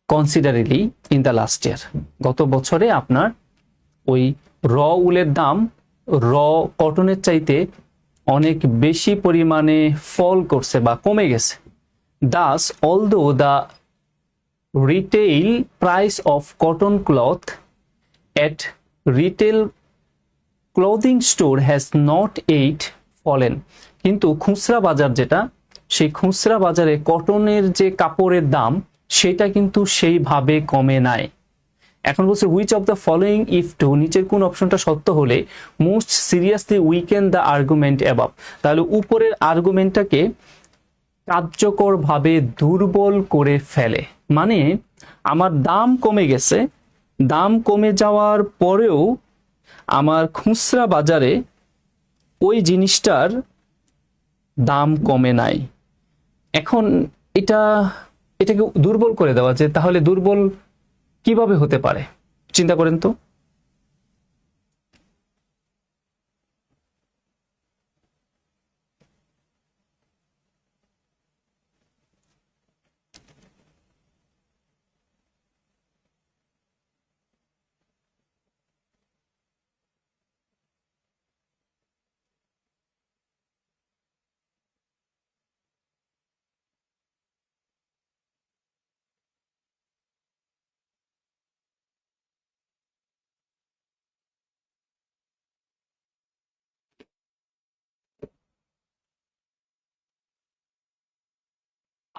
considerably in the last year. গত বছরে আপনার ওই র উলের দাম র কটনের চাইতে অনেক বেশি পরিমাণে ফল করছে বা কমে গেছে। Das although the retail price of cotton cloth at retail clothing store has not yet fallen, কিন্তু খুচরা বাজার যেটা, সেই খুচরা বাজারে কটনের যে কাপড়ের দাম সেটা কিন্তু সেইভাবে কমে নাই। এখন বলছে which of the following if true, নিচের কোন অপশনটা সত্য হলে most seriously weaken the argument above, তাহলে উপরের আর্গুমেন্টটাকে কার্যকরভাবে দুর্বল করে ফেলে। মানে আমার দাম কমে গেছে, দাম কমে যাওয়ার পরেও আমার খুচরা বাজারে ওই জিনিসটার দাম কমে নাই। এখন এটাকে দুর্বল করে দেওয়া, যে তাহলে দুর্বল কিভাবে হতে পারে চিন্তা করেন তো।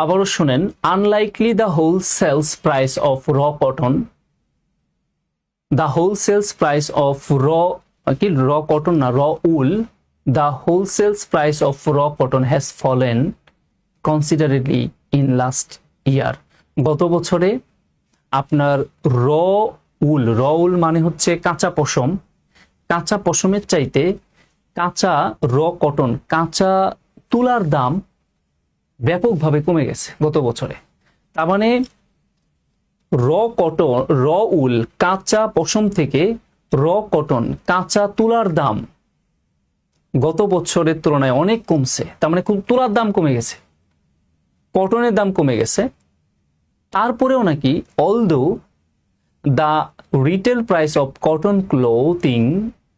আবারও শুনেন, unlikely the whole sales price of raw cotton, the whole sales price of raw cotton না raw wool, the whole sales price of raw cotton has fallen considerably in last year. গত বছরে আপনার র উল মানে হচ্ছে কাঁচা পশম, কাঁচা পশমের চাইতে কাঁচা র কটন, কাঁচা তুলার দাম ব্যাপকভাবে কমে গেছে গত বছরে। তার মানে র উল কাঁচা পশম থেকে র কটন কাঁচা তুলার দাম গত বছরের তুলনায় অনেক কমছে। তার মানে তুলার দাম কমে গেছে, কটনের দাম কমে গেছে। তারপরেও নাকি although the retail price of cotton clothing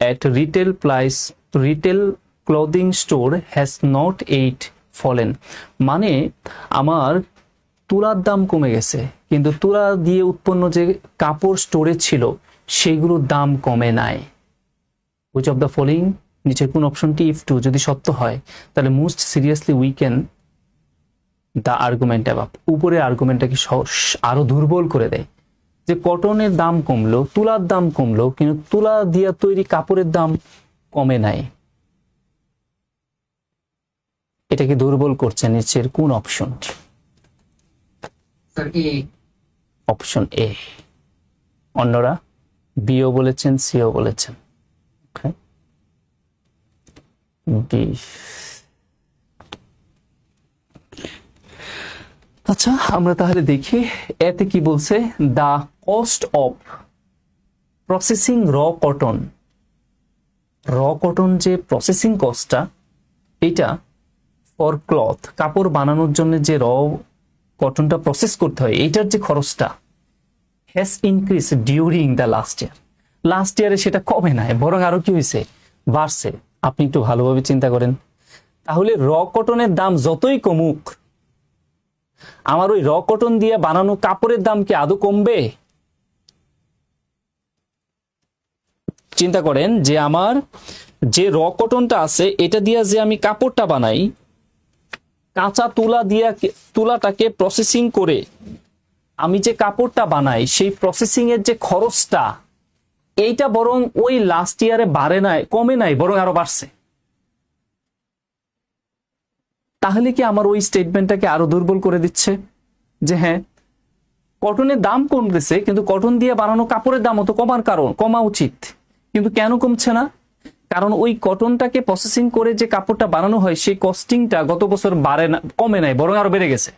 at retail clothing store has not yet fallen, মানে আমার তুলার দাম কমে গেছে কিন্তু তুলা দিয়ে উৎপন্ন যে কাপড় স্টোরে ছিল সেগুলোর দাম কমে নাই। which of the following, নিচের কোন অপশনটি ইফ টু যদি সত্য হয় তাহলে most seriously weaken the argument above, উপরের আর্গুমেন্টটাকে আরো দুর্বল করে দেয়। যে কটনের দাম কমলো, তুলার দাম কমলো, কিন্তু তুলা দিয়ে তৈরি কাপড়ের দাম কমে নাই। এটাকে দুর্বল করছে নিচের কোন অপশন? Option A. অন্যরা বিও বলেছেন, সিও বলেছেন। ডি। আচ্ছা, আমরা তাহলে দেখি এতে কি বলছে। দ্য কস্ট অফ প্রসেসিং র কটন যে প্রসেসিং কস্টটা, এটা ফর ক্লথ কাপড় বানানোর জন্য যে র কটনটা প্রসেস করতে হয় এইটার যে খরচটা has increase during the last ইয়ারে সেটা কমে নাই, বরং আরো কি হয়েছে, বাড়ছে। আপনি একটু ভালোভাবে চিন্তা করেন। তাহলে র কটনের দাম যতই কমুক, আমার ওই র কটন দিয়ে বানানো কাপড়ের দাম কি আদৌ কমবে? চিন্তা করেন যে আমার যে র কটনটা আছে এটা দিয়ে যে আমি কাপড়টা বানাই, কাঁচা তুলাটাকে প্রসেসিং করে আমি যে কাপড়টা বানাই সেই প্রসেসিং এর যে খরচটা, এইটা বরং ওই লাস্ট ইয়ারে বাড়ে নাই, কমে নাই, বরং আরো বাড়ছে। তাহলে কি আমার ওই স্টেটমেন্টটাকে আরো দুর্বল করে দিচ্ছে যে হ্যাঁ, কটনের দাম কমতেছে কিন্তু কটন দিয়ে বানানো কাপড়ের দামও তো কমা উচিত, কিন্তু কেন কমছে না? কারণ ওই কটনটাকে প্রসেসিং করে যে কাপড়টা বানানো হয় সেই কস্টিংটা গত বছর বাড়ে না, কমে নাই, বরং আরো বেড়ে গেছে।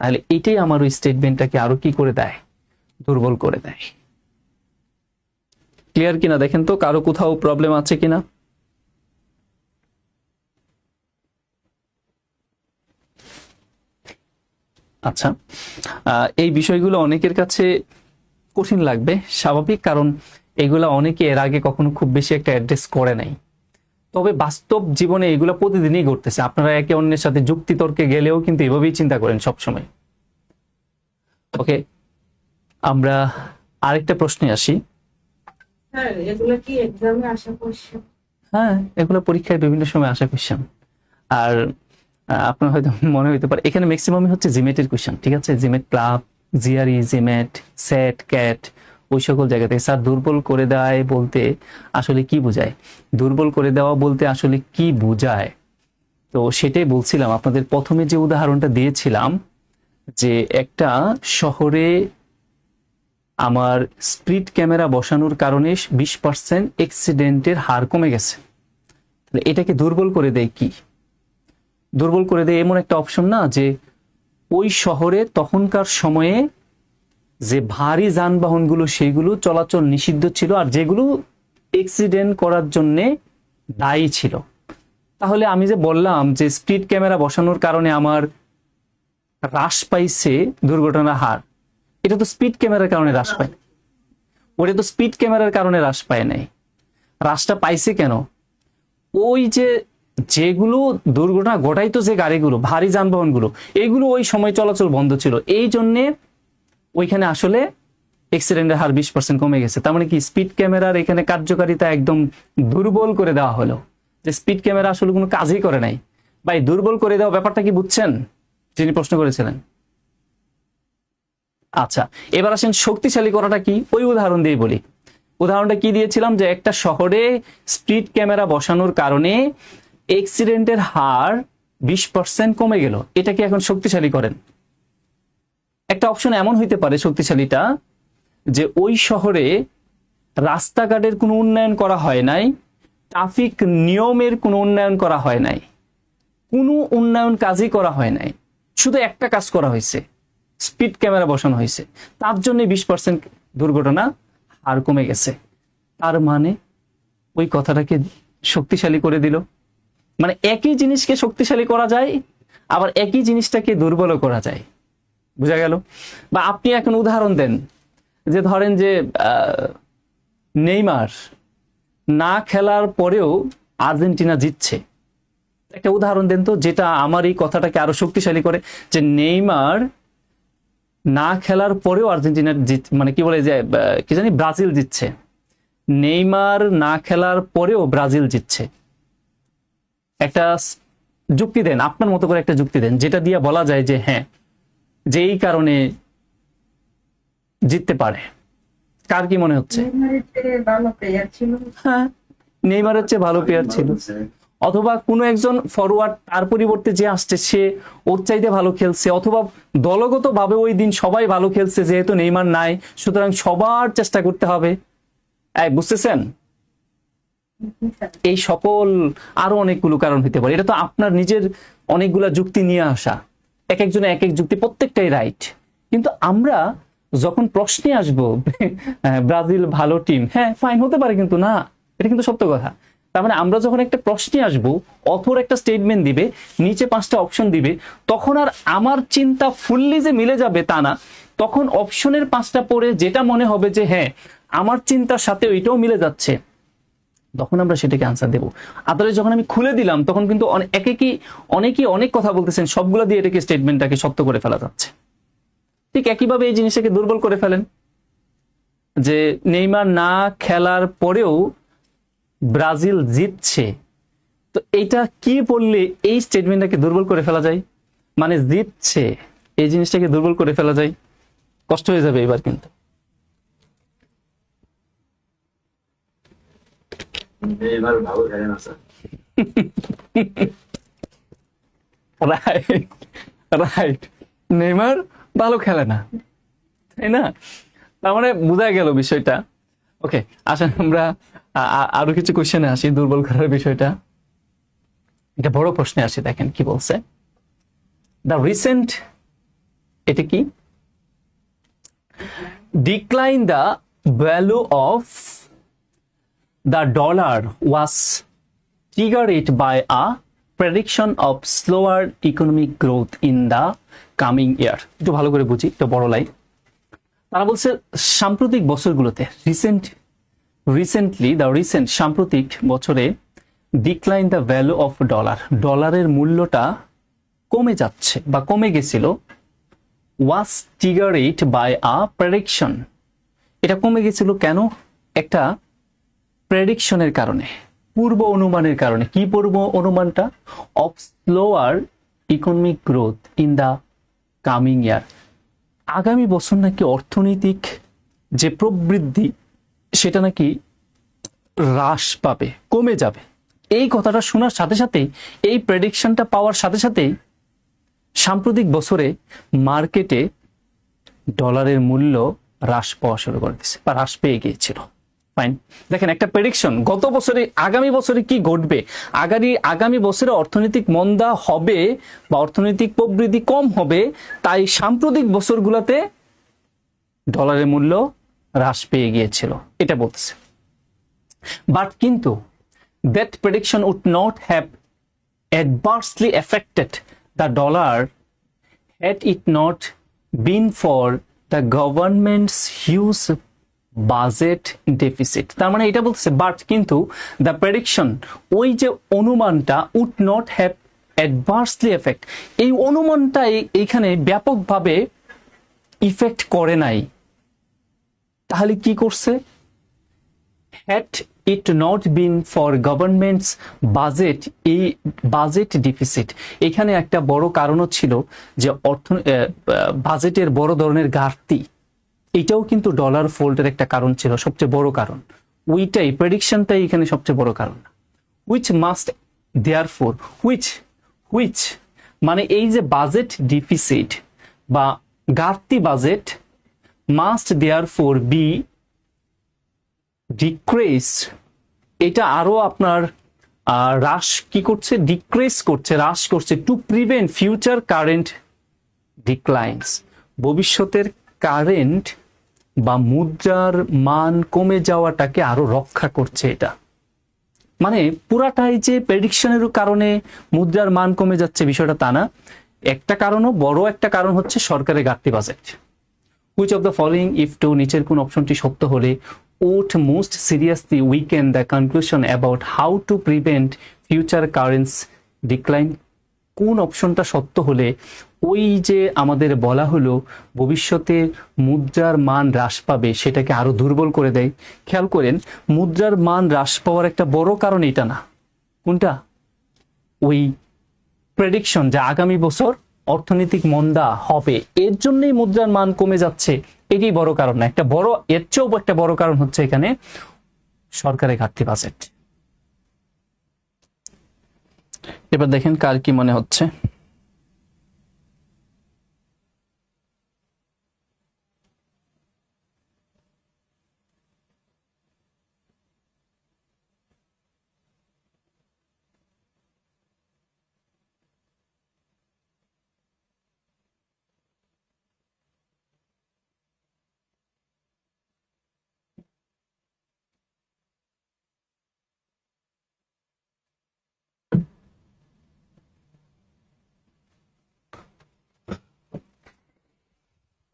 তাহলে এটাই আমার ওই স্টেটমেন্টটাকে আরো কি করে দেয়, দুর্বল করে দেয়। ক্লিয়ার কিনা দেখেন তো, কারো কোথাও প্রবলেম আছে কিনা? আচ্ছা, এই বিষয়গুলো অনেকের কাছে কঠিন লাগবে, স্বাভাবিক, কারণ এগুলা অনেকে এর আগে কখনো খুব বেশি একটা অ্যাড্রেস করে নাই। তবে বাস্তব জীবনে এগুলো প্রতিদিনই ঘটতেছে। আপনারা একে অন্যের সাথে যুক্তি তর্কে গেলেও কিন্তু এভাবেই চিন্তা করেন সবসময়। ওকে, আমরা আরেকটা প্রশ্নে আসি।
স্যার এগুলো কি এক্সামে আসা কোশ্চেন?
হ্যাঁ, এগুলো পরীক্ষায় বিভিন্ন সময় আসা কোয়েশ্চেন। আর আপনার হয়তো মনে হইতে পারে এখানে ম্যাক্সিমামই হচ্ছে জিমেটের কোয়েশ্চেন, ঠিক আছে? GMAT club, GRE, GMAT, set, cat, ওই সকল জায়গা থেকে। স্যার দুর্বল করে দেয় বলতে আসলে কি বোঝায়? দুর্বল করে দেওয়া বলতে আসলে কি বোঝায়? তো সেটাই বলছিলাম, আপনাদের প্রথমে যে উদাহরণটা দিয়েছিলাম যে একটা শহরে আমার স্পিড ক্যামেরা বসানোর কারণে 20% অ্যাক্সিডেন্টের হার কমে গেছে। তাহলে এটাকে দুর্বল করে দেয় কি? দুর্বল করে দেয় এমন একটা অপশন না যে ওই শহরে তখনকার সময়ে যে ভারী যানবাহনগুলো সেইগুলো চলাচল নিষিদ্ধ ছিল, আর যেগুলো অ্যাক্সিডেন্ট করার জন্য দায়ী ছিল। তাহলে আমি যে বললাম যে স্পিড ক্যামেরা বসানোর কারণে আমার হ্রাস পাইছে দুর্ঘটনার হার, এটা তো স্পিড ক্যামেরার কারণে হ্রাস পায়, ওটা তো স্পিড ক্যামেরার কারণে হ্রাস পায় নাই। হ্রাসটা পাইছে কেন? ওই যে যেগুলো দুর্ঘটনা ঘটাইতো, যে গাড়িগুলো, ভারী যানবাহনগুলো, এগুলো ওই সময় চলাচল বন্ধ ছিল, এই জন্যে ওইখানে আসলে অ্যাক্সিডেন্টের হার 20% কমে গেছে। তার মানে কি স্পিড ক্যামেরার এখানে কার্যকারিতা একদম দুর্বল করে দেওয়া হলো, যে স্পিড ক্যামেরা আসলে কোনো কাজই করে নাই। ভাই, দুর্বল করে দেওয়া ব্যাপারটা কি বুঝছেন যিনি প্রশ্ন করেছিলেন? আচ্ছা, এবার আসেন শক্তিশালী করাটা কি, ওই উদাহরণ দিয়ে বলি। উদাহরণটা কি দিয়েছিলাম যে একটা শহরে স্পিড ক্যামেরা বসানোর কারণে অ্যাক্সিডেন্টের হার 20% কমে গেল, এটাকে এখন শক্তিশালী করেন। একটা অপশন এমন হইতে পারে শক্তিশালীটা, যে ওই শহরে রাস্তাঘাটের কোনো উন্নয়ন করা হয় নাই, ট্রাফিক নিয়মের কোনো উন্নয়ন করা হয় নাই, কোনো উন্নয়ন কাজই করা হয় নাই, শুধু একটা কাজ করা হয়েছে, স্পিড ক্যামেরা বসানো হয়েছে, তার জন্য 20% দুর্ঘটনা আর কমে গেছে। তার মানে ওই কথাটাকে শক্তিশালী করে দিল। মানে একই জিনিসকে শক্তিশালী করা যায়, আবার একই জিনিসটাকে দুর্বল করা যায়। বুঝা গেল? বা আপনি এখন উদাহরণ দেন যে ধরেন যে নেইমার না খেলার পরেও আর্জেন্টিনা জিতছে। একটা উদাহরণ দেন তো যেটা আমার এই কথাটাকে আরো শক্তিশালী করে, যে নেইমার না খেলার পরেও আর্জেন্টিনা মানে কি বলে যে কি জানি ব্রাজিল জিতছে। নেইমার না খেলার পরেও ব্রাজিল জিতছে। একটা যুক্তি দেন, আপনার মতো করে একটা যুক্তি দেন যেটা দিয়ে বলা যায় যে হ্যাঁ, যে এই কারণে জিততে পারে। কার কি মনে হচ্ছে?
ভালো প্লেয়ার ছিল।
হ্যাঁ, নেইমারের চেয়ে ভালো প্লেয়ার ছিল, অথবা কোনো একজন ফরওয়ার্ড তার পরিবর্তে যে আসছে সে ওর চাইতে ভালো খেলছে, অথবা দলগত ভাবে ওই দিন সবাই ভালো খেলছে, যেহেতু নেইমার নাই সুতরাং সবার চেষ্টা করতে হবে। বুঝতেছেন? এই সকল আরো অনেকগুলো কারণ হতে পারে। এটা তো আপনার নিজের অনেকগুলা যুক্তি নিয়ে আসা, এক একজনের এক এক যুক্তি, প্রত্যেকটাই রাইট। কিন্তু আমরা যখন প্রশ্নে আসবো ব্রাজিল ভালো টিম, হ্যাঁ ফাইন হতে পারে, কিন্তু না, এটা কিন্তু সত্য কথা। তার মানে আমরা যখন একটা প্রশ্নে আসবো, অথর একটা স্টেটমেন্ট দিবে, নিচে 5টা অপশন দিবে, তখন আর আমার চিন্তা ফুললি যে মিলে যাবে তা না। তখন অপশনের 5টা পড়ে যেটা মনে হবে যে হ্যাঁ আমার চিন্তার সাথে ওইটাও মিলে যাচ্ছে, তখন আমরা সেটাকে আনসার দেবো। আদারওয়াইজ যখন আমি খুলে দিলাম তখন কিন্তু অনেকেই অনেক কথা বলতেছেন, সবগুলো দিয়ে এটাকে স্টেটমেন্টটাকে সত্য করে ফেলা যাচ্ছে। ঠিক একইভাবে এই জিনিসটাকে দুর্বল করে ফেলেন, যে নেইমার না খেলার পরেও ব্রাজিল জিতছে, তো এইটা কি বললে এই স্টেটমেন্টটাকে দুর্বল করে ফেলা যায়? মানে জিতছে এই জিনিসটাকে দুর্বল করে ফেলা যায়। কষ্ট হয়ে যাবে এবার কিন্তু।
এবার ভালো খেলে না স্যার।
রাইট রাইট, নেইমার ভালো খেলে না, তাই না? তার মানে বোঝা গেল বিষয়টা। ওকে, আসেন আমরা আরো কিছু কোশ্চেনে আসি, দুর্বল করার বিষয়টা। এটা বড় প্রশ্নে আসি, দেখেন কি বলছে। দ্য রিসেন্ট, এটা কি, decline the value of the dollar was triggered by a prediction of slower economic growth in the coming year। একটু ভালো করে বুঝি, একটু বড় লাইন। তারা বলছে সাম্প্রতিক বছরগুলোতে, সাম্প্রতিক বছরে decline the value of dollar, ডলারের মূল্যটা কমে যাচ্ছে বা কমে গেছিল। ওয়াজ ট্রিগারেড বাই আ প্রেডিকশন, এটা কমে গেছিল কেন? একটা প্রেডিকশনের কারণে, পূর্ব অনুমানের কারণে। কি পূর্ব অনুমানটা? Of slower economic growth in the coming year, আগামী বছর নাকি অর্থনৈতিক যে প্রবৃদ্ধি সেটা নাকি হ্রাস পাবে, কমে যাবে। এই কথাটা শোনার সাথে সাথেই, এই প্রেডিকশনটা পাওয়ার সাথে সাথেই সাম্প্রতিক বছরে মার্কেটে ডলারের মূল্য হ্রাস পাওয়া শুরু করে দিচ্ছে বা হ্রাস পেয়ে গিয়েছিল। ফাইন, দেখেন একটা প্রেডিকশন, গত বছরে আগামী বছরে কি ঘটবে, আগামী বছরে অর্থনৈতিক মন্দা হবে বা অর্থনৈতিক প্রবৃদ্ধি কম হবে, তাই সাম্প্রতিক বছরগুলোতে ডলারের মূল্য হ্রাস পেয়ে গিয়েছিল, এটা বলতেছে। বাট কিন্তু that prediction would not have adversely affected the dollar had it not been for the government's huge budget deficit. তার মানে এটা বলতেছে, বাট কিন্তু দ্য প্রেডিকশন, ওই যে অনুমানটা, would not have adversely effect, এই অনুমানটাই এইখানে ব্যাপকভাবে ইফেক্ট করে নাই। তাহলে কি করছে? Had it not been for government's budget, এই বাজেট ডিফিসিট, এখানে একটা বড় কারণও ছিল যে বাজেটের বড় ধরনের ঘাটতি, এটাও কিন্তু ডলার ফোল্ডের একটা কারণ ছিল, সবচেয়ে বড় কারণ। ওইটাই, প্রেডিকশনটাই এখানে সবচেয়ে বড় কারণ। হুইচ মাস্ট দেয়ারফোর, হুইচ মানে এই যে বাজেট ডিফিসিট বা ঘাটতি budget, must therefore be decrease, এটা আরো আপনার হ্রাস কি করছে? ডিক্রিজ করছে, হ্রাস করছে। টু প্রিভেন্ট ফিউচার কারেন্ট ডিক্লাইনস, ভবিষ্যতের কারেন্ট বা মুদ্রার মান কমে যাওয়াটাকে আরো রক্ষা করছে এটা। মানে পুরাটাই যে প্রেডিকশনের কারণে মুদ্রার মান কমে যাচ্ছে বিষয়টা তা না। একটা কারণও, বড় একটা কারণ হচ্ছে সরকারের ঘাটতি budget. Which of the following if true, নিচের কোন অপশনটি সত্য হলে, would most seriously weaken the conclusion about how to prevent future currency decline? কোন অপশনটা সত্য হলে ওই যে আমাদের বলা হলো ভবিষ্যতে মুদ্রার মান হ্রাস পাবে সেটাকে আরো দুর্বল করে দেয়? খেয়াল করেন, মুদ্রার মান হ্রাস পাওয়ার একটা বড় কারণ এটা না, কোনটা? ওই প্রেডিকশন যে আগামী বছর অর্থনৈতিক মন্দা হবে, এর জন্যই মুদ্রার মান কমে যাচ্ছে, এটাই বড় কারণ না। একটা বড়, এর চেয়েও একটা বড় কারণ হচ্ছে এখানে সরকারের ঘাটতি বাজেট। এবার দেখেন কার কি মনে হচ্ছে।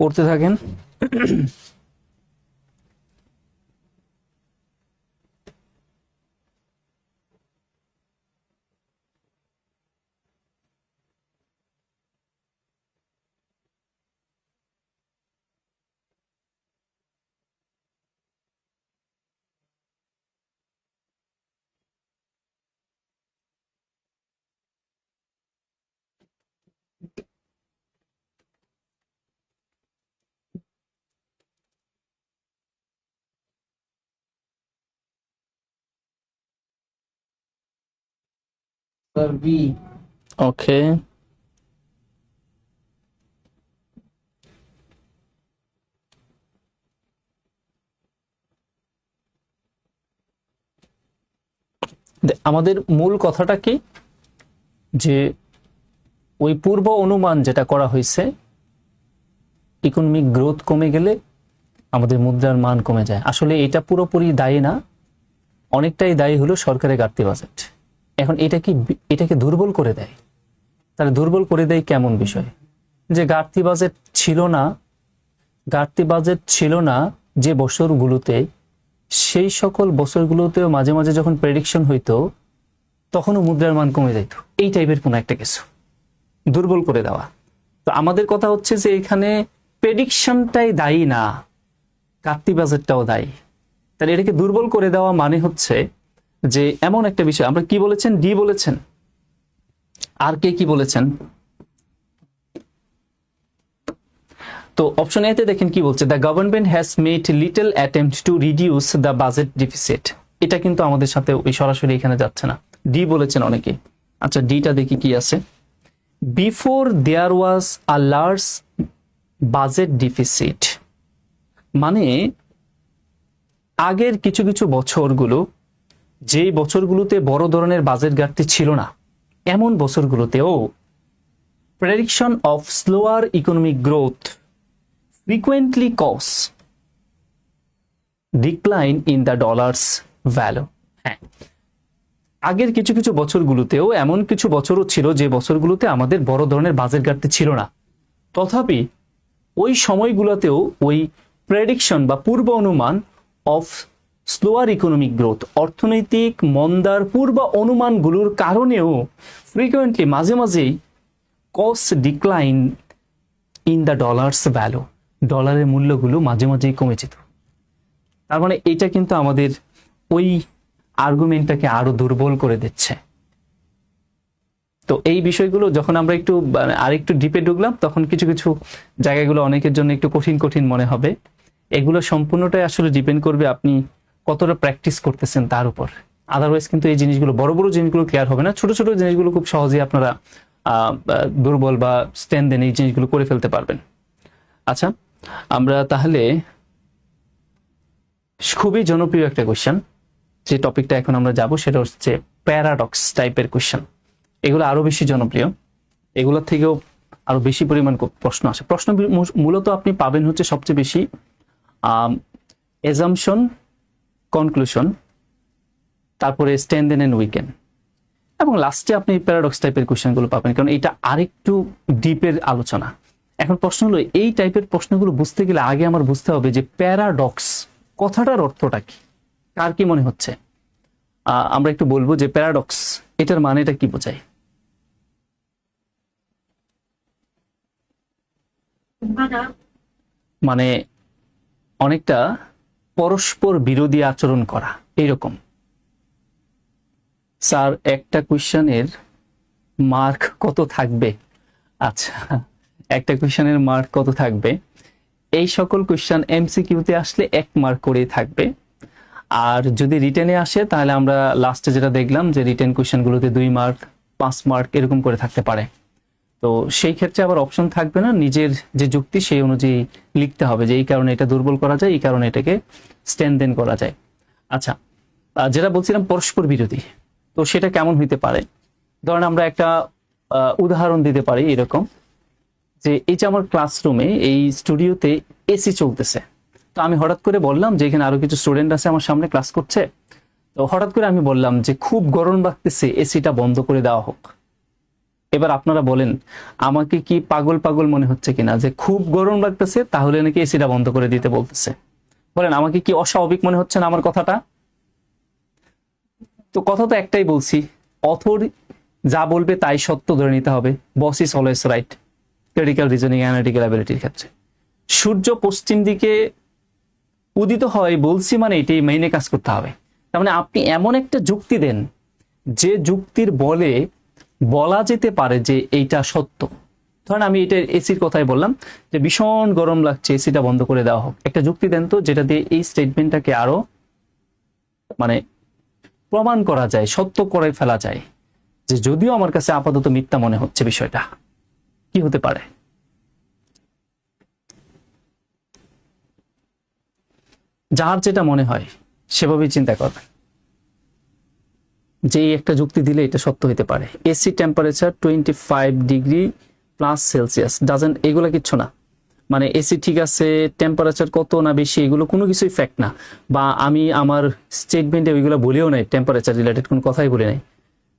পড়তে থাকেন। ওকে, আমাদের মূল কথাটা কি, যে ওই পূর্ব অনুমান যেটা করা হয়েছে, ইকোনমিক গ্রোথ কমে গেলে আমাদের মুদ্রার মান কমে যায়। আসলে এটা পুরোপুরি দায়ী না, অনেকটাই দায়ী হলো সরকারের ঘাটতি বাজেট। এখন এটাকে দুর্বল করে দেয়। তাহলে দুর্বল করে দেয় কেমন বিষয়, যে ঘাটতি বাজেট ছিল না যে বছরগুলোতে, সেই সকল বছরগুলোতেও মাঝে মাঝে যখন প্রেডিকশন হইতো তখনও মুদ্রার মান কমে যাইতো। এই টাইপের কোন একটা কিছু দুর্বল করে দেওয়া। তো আমাদের কথা হচ্ছে যে এখানে প্রেডিকশনটাই দায়ী না, ঘাটতি বাজেটটাও দায়ী। তাহলে এটাকে দুর্বল করে দেওয়া মানে হচ্ছে যে এমন একটা বিষয়, আমরা কি বলেছেন, ডি বলেছেন, আর কে কি বলেছেন? তো অপশন এ তে দেখেন কি বলছে, the government has made little attempt to reduce the budget deficit. এটা কিন্তু আমাদের সাথে ওই সরাসরি এখানে যাচ্ছে না, ডি বলেছেন অনেকে। আচ্ছা, ডিটা দেখি কি আছে। Before their was a large budget deficit, মানে আগের কিছু কিছু বছরগুলো, যেই বছরগুলোতে বড় ধরনের বাজেট ঘাটতি ছিল না, এমন বছরগুলোতেও prediction of slower economic growth frequently cause decline in the dollar's value. হ্যাঁ, আগের কিছু কিছু বছরগুলোতেও এমন কিছু বছরও ছিল যে বছরগুলোতে আমাদের বড় ধরনের বাজেট ঘাটতি ছিল না, তথাপি ওই সময়গুলোতেও ওই প্রেডিকশন বা পূর্ব অনুমান অফ স্লোয়ার ইকোনমিক গ্রোথ, অর্থনৈতিক মন্দার পূর্ব অনুমানগুলোর কারণেও ফ্রিকুয়েন্টলি মাঝে মাঝেই cause decline in the dollar's value, ডলারের মূল্যগুলো মাঝে মাঝেই কমে যেত। তার মানে এটা কিন্তু আমাদের ওই আর্গুমেন্টটাকে আরো দুর্বল করে দিচ্ছে। তো এই বিষয়গুলো যখন আমরা একটু আরেকটু ডিপে ঢুকলাম, তখন কিছু কিছু জায়গাগুলো অনেকের জন্য একটু কঠিন কঠিন মনে হবে। এগুলো সম্পূর্ণটাই আসলে ডিপেন্ড করবে আপনি কতটা প্র্যাকটিস করতেছেন তার উপর। আদারওয়াইজ কিন্তু এই জিনিসগুলো, বড় বড় জিনিসগুলো ক্লিয়ার হবে না, ছোট ছোট জিনিসগুলো খুব সহজেই আপনারা দুর্বল বা স্ট্যান্ড দেন এই জিনিসগুলো করে ফেলতে পারবেন। আচ্ছা, আমরা তাহলে খুবই জনপ্রিয় একটা কোশ্চেন, যে টপিকটা এখন আমরা যাব সেটা হচ্ছে প্যারাডক্স টাইপের কোশ্চেন। এগুলো আরো বেশি জনপ্রিয়, এগুলোর থেকেও আরো বেশি পরিমাণ প্রশ্ন আসে। প্রশ্ন মূলত আপনি পাবেন হচ্ছে সবচেয়ে বেশি এজাম্পশন, কনক্লুশন, তারপরে স্ট্যান্ড দেন এন্ড উইকেন, এবং লাস্টে আপনি প্যারাডক্স টাইপের কোশ্চেনগুলো পাবেন, কারণ এটা আরেকটু ডিপের আলোচনা। এখন প্রশ্ন হলো, এই টাইপের প্রশ্নগুলো বুঝতে গেলে আগে আমার বুঝতে হবে যে প্যারাডক্স কথাটার অর্থটা কি, কার কি মনে হচ্ছে? আমরা একটু বলবো যে প্যারাডক্স এটার মানেটা কি বোঝায়। মানে অনেকটা পরস্পর বিরোধী আচরণ করা, এইরকম। স্যার, একটা কোশ্চেনের মার্ক কত থাকবে? আচ্ছা, একটা কোশ্চেনের মার্ক কত থাকবে? এই সকল কোশ্চেন এমসিকিউতে আসলে 1 মার্ক করেই থাকবে, আর যদি রিটেনে আসে তাহলে আমরা লাস্টে যেটা দেখলাম যে রিটেন কোশ্চেনগুলোতে 2 মার্ক, 5 মার্ক এরকম করে থাকতে পারে। তো সেই ক্ষেত্রে আবার অপশন থাকবে না, নিজের যে যুক্তি সেই অনুযায়ী লিখতে হবে যে এই কারণে এটা দুর্বল করা যায়, এই কারণে এটাকে স্ট্রেনথেন করা যায়। আচ্ছা, যেটা বলছিলাম পরস্পর বিরোধী, তো সেটা কেমন হইতে পারে? ধরেন আমরা একটা উদাহরণ দিতে পারি এরকম, যে এই যে আমার ক্লাসরুমে এই স্টুডিওতে এসি চলতেছে, তো আমি হঠাৎ করে বললাম যে এখানে আরো কিছু স্টুডেন্ট আছে আমার সামনে ক্লাস করছে, তো হঠাৎ করে আমি বললাম যে খুব গরম লাগতেছে, এসিটা বন্ধ করে দেওয়া হোক। এবার আপনারা বলেন আমাকে কি পাগল পাগল মনে হচ্ছে কিনা, যে খুব গরম লাগতেছে তাহলে নাকি এসিটা বন্ধ করে দিতে বলতেছে? বলেন আমাকে কি অস্বাভাবিক মনে হচ্ছে না আমার কথাটা? তো কথা তো একটাই বলছি, অথর যা বলবে তাই সত্য ধরে নিতে হবে। Boss is always right, critical reasoning, analytical অ্যাবিলিটির ক্ষেত্রে। সূর্য পশ্চিম দিকে উদিত হয় বলছি মানে এটাই মেইনে কাজ করতে হবে। তার মানে আপনি এমন একটা যুক্তি দেন যে যুক্তির বলে বলা যেতে পারে যে এইটা সত্য। ধরেন আমি এটা এসির কথাই বললাম যে ভীষণ গরম লাগছে, এসিটা বন্ধ করে দেওয়া হোক। একটা যুক্তি দেন তো যেটা দিয়ে এই স্টেটমেন্টটাকে আরো মানে প্রমাণ করা যায়, সত্য করে ফেলা যায়, যে যদিও আমার কাছে আপাতত মিথ্যা মনে হচ্ছে বিষয়টা। কি হতে পারে? যার যেটা মনে হয় সেভাবেই চিন্তা করবেন। যে একটা যুক্তি দিলে এটা সত্য হতে পারে। এসি টেম্পারেচার 25°+C ডাজেন্ট, এগুলো কিচ্ছু না। মানে এসি ঠিক আছে, টেম্পারেচার কত না বেশি এগুলো কোনো কিছুই ফ্যাক্ট না, বা আমি আমার স্টেটমেন্টে ওইগুলো বলেও নাই, টেম্পারেচার রিলেটেড কোনো কথাই বলে নাই।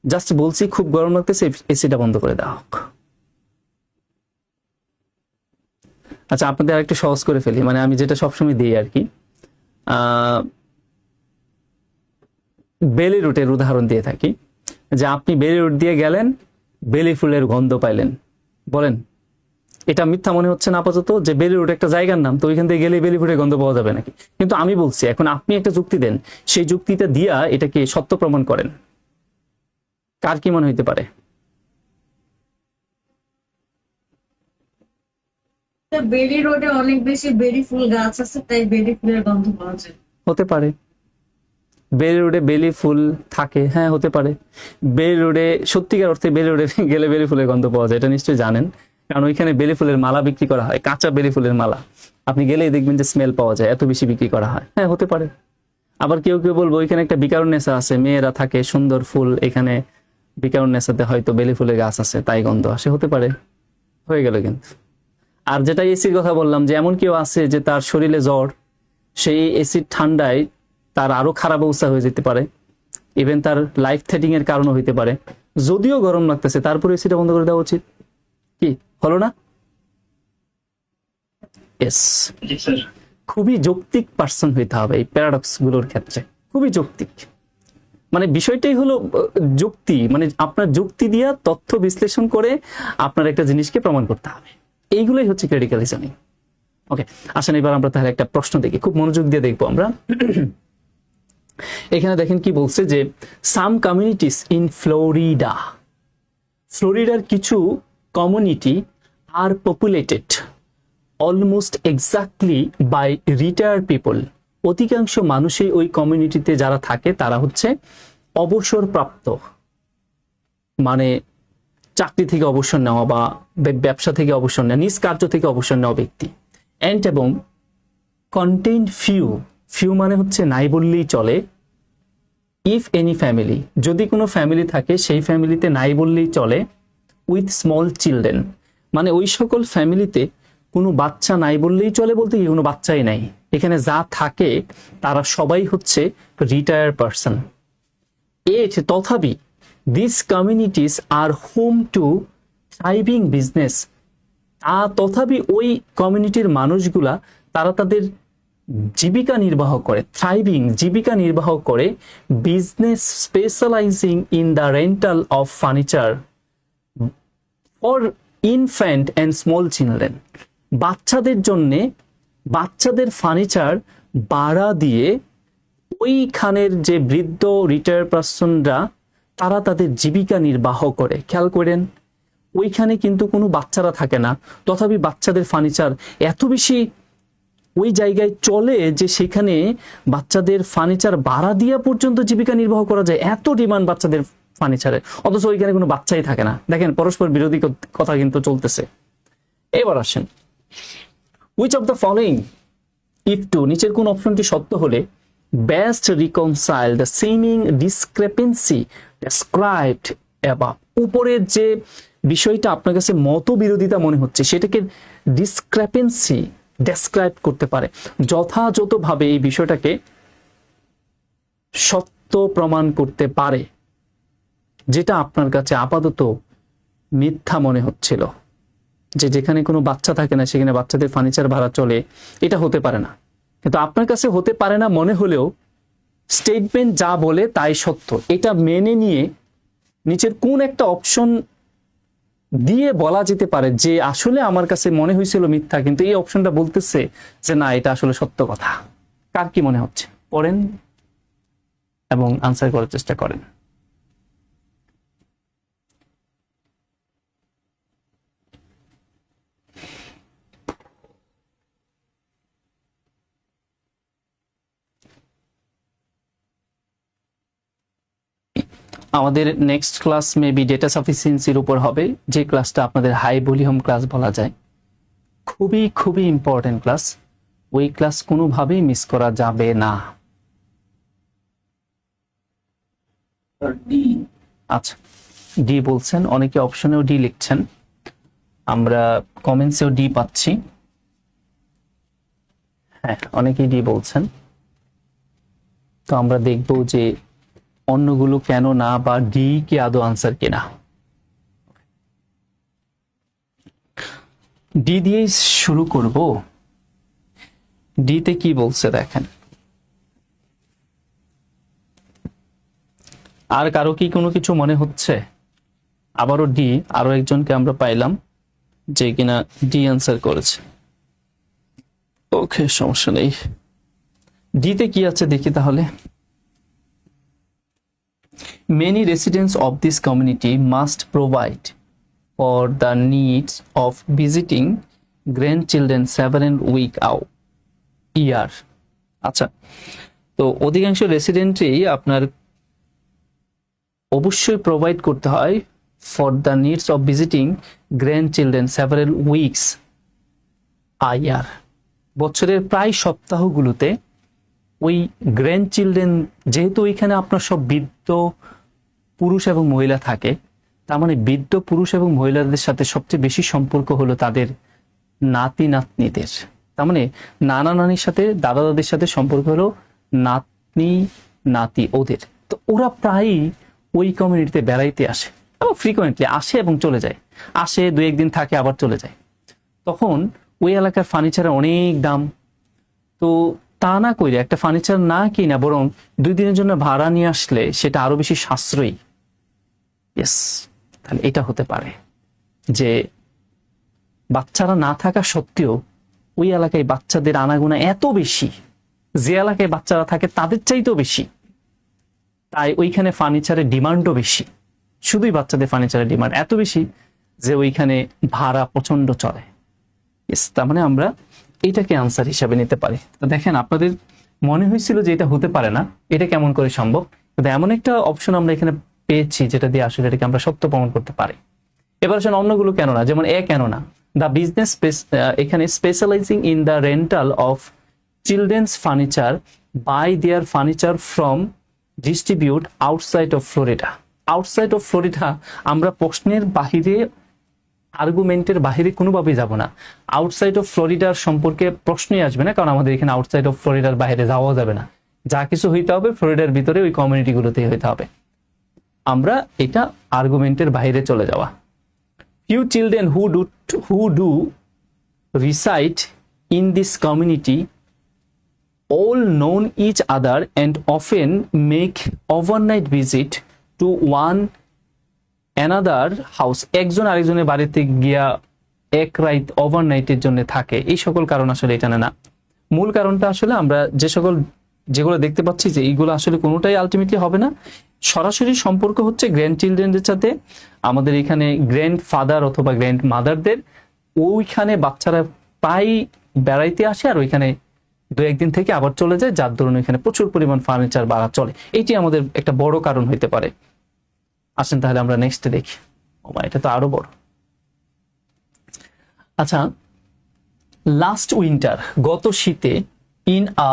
জাস্ট বলছি খুব গরম লাগতেছে, এসিটা বন্ধ করে দেওয়া হোক। আচ্ছা, আপনাদের আরেকটু সহজ করে ফেলি, মানে আমি যেটা সবসময় দিই আর কি, বেলি রুটের উদাহরণ দিয়ে থাকি, যে আপনি বেলি রুট দিয়ে গেলেন, বেলি ফুলের গন্ধ পাইলেন, বলেন এটা মিথ্যা মনে হচ্ছে না আপাতত? যে বেলি রুট একটা জায়গার নাম, তো ওইখান থেকে গেলে বেলি ফুলের গন্ধ পাওয়া যাবে নাকি? কিন্তু আমি বলছি এখন আপনি একটা যুক্তি দেন, সেই যুক্তিটা দিয়া এটাকে সত্য প্রমাণ করেন। কার কি মনে হইতে পারে?
বেরি রোডে অনেক বেশি বেরি ফুল গাছ আছে, তাই বেরি ফুলের গন্ধ পাওয়া যায়।
হতে পারে। বেলি রোডে বেলি ফুল থাকে, হ্যাঁ হতে পারে। বেলি রোডে সত্যিকার অর্থে বেলি রোডে গেলে বেলি ফুলের গন্ধ পাওয়া যায়, এটা নিশ্চয়ই জানেন, কারণ ওইখানে বেলি ফুলের মালা বিক্রি করা হয়, কাঁচা বেলি ফুলের মালা। আপনি গেলেই দেখবেন যে স্মেল পাওয়া যায়, এত বেশি বিক্রি করা হয়। হ্যাঁ হতে পারে। আবার কেউ কেউ বলবো ওইখানে একটা বিকারুন নেশা আছে, মেয়েরা থাকে, সুন্দর ফুল, এখানে বিকারুন নেশাতে হয়তো বেলি ফুলের গাছ আছে তাই গন্ধ আসে, হতে পারে। হয়ে গেল কিন্তু। আর যেটা এসির কথা বললাম, যে এমন কেউ আছে যে তার শরীরে জ্বর, সেই এসির ঠান্ডায় তার আরো খারাপ অবস্থা হয়ে যেতে পারে, ইভেন তার লাইফ থ্রেটিং এর কারণও হইতে পারে, যদিও গরম লাগতেছে তারপরে এসিটা বন্ধ করে দেওয়া উচিত। কি হলো না? ইয়েস,
জি স্যার।
খুবই যৌক্তিক পার্সন হইতে হবে এই প্যারাডক্স গুলোর ক্ষেত্রে, খুবই যৌক্তিক। মানে বিষয়টাই হলো যুক্তি, মানে আপনার যুক্তি দিয়া তথ্য বিশ্লেষণ করে আপনার একটা জিনিসকে প্রমাণ করতে হবে। এইগুলোই হচ্ছে ক্রিটিক্যাল রিজনিং। ওকে, আসেন এবার আমরা তাহলে একটা প্রশ্ন দেখি, খুব মনোযোগ দিয়ে দেখবো আমরা। এখানে দেখেন কি বলছে, যে সাম কমিউনিটিস ইন ফ্লোরিডা, ফ্লোরিডার কিছু community are populated almost exactly by retired people. অধিকাংশ মানুষই ওই কমিউনিটিতে যারা থাকে তারা হচ্ছে অবসরপ্রাপ্ত, মানে চাকরি থেকে অবসর নেওয়া বা ব্যবসা থেকে অবসর নেওয়া, নিজ কার্য থেকে অবসর নেওয়া ব্যক্তি। অ্যান্ড এবং কন্টেইন ফিউ, ফিউ মানে হচ্ছে নাই বললেই চলে, ইফ এনি ফ্যামিলি, যদি কোনো ফ্যামিলি থাকে সেই ফ্যামিলিতে নাই বললেই চলে, উইথ স্মল চিলড্রেন, মানে ওই সকল ফ্যামিলিতে কোনো বাচ্চা নাই বললেই চলে, বলতে কি কোনো বাচ্চাই নাই, এখানে যা থাকে তারা সবাই হচ্ছে রিটায়ার্ড পারসন। এট তথাপি this communities are home to thriving business, তথাপি ওই কমিউনিটির মানুষগুলা তারা তাদের জীবিকা নির্বাহ করে, থ্রাইভিং জীবিকা নির্বাহ করে, business স্পেশালাইজিং in the rental of furniture for infant and small children, বাচ্চাদের জন্যে বাচ্চাদের ফার্নিচার ভাড়া দিয়ে ওইখানের যে বৃদ্ধ রিটায়ার্ড পার্সনরা তারা তাদের জীবিকা নির্বাহ করে। খেয়াল করেন, ওইখানে কিন্তু কোনো বাচ্চারা থাকে না, তথাপি বাচ্চাদের ফার্নিচার এত বেশি ওই জায়গায় চলে যে সেখানে বাচ্চাদের ফার্নিচার ভাড়া দিয়া পর্যন্ত জীবিকা নির্বাহ করা যায়, এত ডিমান্ড বাচ্চাদের ফার্নিচারে, অথচ ওইখানে কোনো বাচ্চাই থাকে না। দেখেন পরস্পর বিরোধী কথা কিন্তু চলতেছে। এবার আসেন, which of the following if true, নিচের কোন অপশনটি সত্য হলে best reconcile the seeming discrepancy described above, উপরের যে বিষয়টা আপনার কাছে মতবিরোধিতা মনে হচ্ছে সেটাকে ডিসক্রেপেন্সি ডেসক্রাইব করতে পারে, যথাযথভাবে এই বিষয়টাকে সত্য প্রমাণ করতে পারে, যেটা আপনার কাছে আপাতত মিথ্যা মনে হচ্ছিল, যে যেখানে কোনো বাচ্চা থাকে না সেখানে বাচ্চাদের ফার্নিচার ভাড়া চলে, এটা হতে পারে না। কিন্তু আপনার কাছে হতে পারে না মনে হলেও স্টেটমেন্ট যা বলে তাই সত্য, এটা মেনে নিয়ে নিচের কোন একটা অপশন দিয়ে বলা যেতে পারে যে আসলে আমার কাছে মনে হয়েছিল মিথ্যা, কিন্তু এই অপশনটা বলতেছে যে না এটা আসলে সত্য কথা। কার কি মনে হচ্ছে পড়েন এবং আনসার করার চেষ্টা করেন। আমাদের নেক্সট ক্লাস মেবি ডেটা সাফিসিয়েন্সির উপর হবে, যে ক্লাসটা আপনাদের হাই ভলিউম ক্লাস বলা যায়, খুবই খুবই ইম্পর্টেন্ট ক্লাস, ওই ক্লাস কোনোভাবেই মিস করা যাবে না।
ডি।
আচ্ছা, ডি বলছেন, অনেকে অপশনেও ডি লিখছেন, আমরা কমেন্টসেও ডি পাচ্ছি। হ্যাঁ, অনেকেই ডি বলছেন। তো আমরা দেখব যে অন্যগুলো কেন না, বা ডি কি আদৌ আনসার কিনা। ডি দিয়েই শুরু করব। ডিতে কি বলছে দেখেন। আর কারো কি কোনো কিছু মনে হচ্ছে? আবারও ডি, আরো একজনকে আমরা পাইলাম যে কিনা ডি আনসার করেছে। ওকে, সমস্যা নেই। ডিতে কি আছে দেখি তাহলে। Many residents of this community must provide for the needs of visiting grandchildren several week out year. আচ্ছা, তো অধিকাংশ রেসিডেন্টই আপনার অবশ্যই প্রোভাইড করতে হয় for the needs of visiting grandchildren several weeks a year. বছরের প্রায় সপ্তাহগুলোতে ওই গ্র্যান্ডচিলড্রেন, যেহেতু ওইখানে আপনার সব বৃদ্ধ পুরুষ এবং মহিলা থাকে, তার মানে বৃদ্ধ পুরুষ এবং মহিলাদের সাথে সবচেয়ে বেশি সম্পর্ক হলো তাদের নাতি নাতনিদের। তার মানে নানা নানির সাথে, দাদা দাদির সাথে সম্পর্ক হলো নাতনি নাতি ওদের। তো ওরা প্রায়ই ওই কমিউনিটিতে বেড়াইতে আসে, এবং ফ্রিকোয়েন্টলি আসে এবং চলে যায়। আসে, 2-1 দিন থাকে, আবার চলে যায়। তখন ওই এলাকার ফার্নিচারের অনেক দাম। তো তা না কইরে একটা ফার্নিচার না কিনা বরং 2 দিনের জন্য ভাড়া নিয়ে আসলে সেটা আরো বেশি সাশ্রয়ী। ইয়েস, তাহলে এটা হতে পারে যে বাচ্চারা না থাকা সত্ত্বেও ওই এলাকায় বাচ্চাদের আনাগোনা এত বেশি, যে এলাকায় বাচ্চারা থাকে তাদের চাইতেও বেশি, তাই ওইখানে ফার্নিচারের ডিমান্ডও বেশি। শুধুই বাচ্চাদের ফার্নিচারের ডিমান্ড এত বেশি যে ওইখানে ভাড়া প্রচন্ড চলে। তার মানে আমরা এটাকে আনসার হিসাবে নিতে পারি। তো দেখেন, আপনাদের মনে হয়েছিল যে এটা হতে পারে না, এটা কেমন করে সম্ভব, কিন্তু এমন একটা অপশন আমরা এখানে পেয়েছি যেটা দিয়ে আসলে এটাকে আমরা সত্য প্রমাণ করতে পারি। এবার আসলে অন্যগুলো কেন না, যেমন এ কেন না, দ্য বিজনেস এখানে specialising in the rental of children's furniture buy their furniture from distribute outside of Florida. Outside of Florida আমরা প্রশ্নের বাহিরে, আর্গুমেন্টের বাহিরে কোনোভাবেই যাব না। আউটসাইড অফ ফ্লোরিডার সম্পর্কে প্রশ্নই আসবে না, কারণ আমাদের এখানে আউটসাইড অফ ফ্লোরিডার বাইরে যাওয়া যাবে না। যা কিছু হইতে হবে ফ্লোরিডার ভিতরে ওই কমিউনিটিগুলোতেই হইতে হবে। আমরা এটা আর্গুমেন্টের বাইরে চলে যাওয়া। Few children who do reside in this community all known each other and often make overnight visit to one another house. একজন আরেকজনের বাড়িতে গিয়া এক রাত ওভারনাইটের জন্য থাকে। এই সকল কারণ আসলে এটা না। মূল কারণটা আসলে আমরা যেগুলো দেখতে পাচ্ছি যে এইগুলো আসলে কোনোটাই আলটিমেটলি হবে না। সরাসরি সম্পর্ক হচ্ছে গ্র্যান্ড চিলড্রেনদের সাথে আমাদের এখানে গ্র্যান্ড ফাদার অথবা গ্র্যান্ড মাদারদের। ওইখানে বাচ্চারা প্রায় বেড়াইতে আসে আর ওইখানে 2-1 দিন থেকে আবার চলে যায়, যার দরুন এখানে প্রচুর পরিমাণ ফার্নিচার ভাড়া চলে। এটি আমাদের একটা বড় কারণ হইতে পারে। আসেন তাহলে আমরা নেক্সটে দেখি। এটা তো আরো বড়। আচ্ছা, লাস্ট উইন্টার, গত শীতে, in a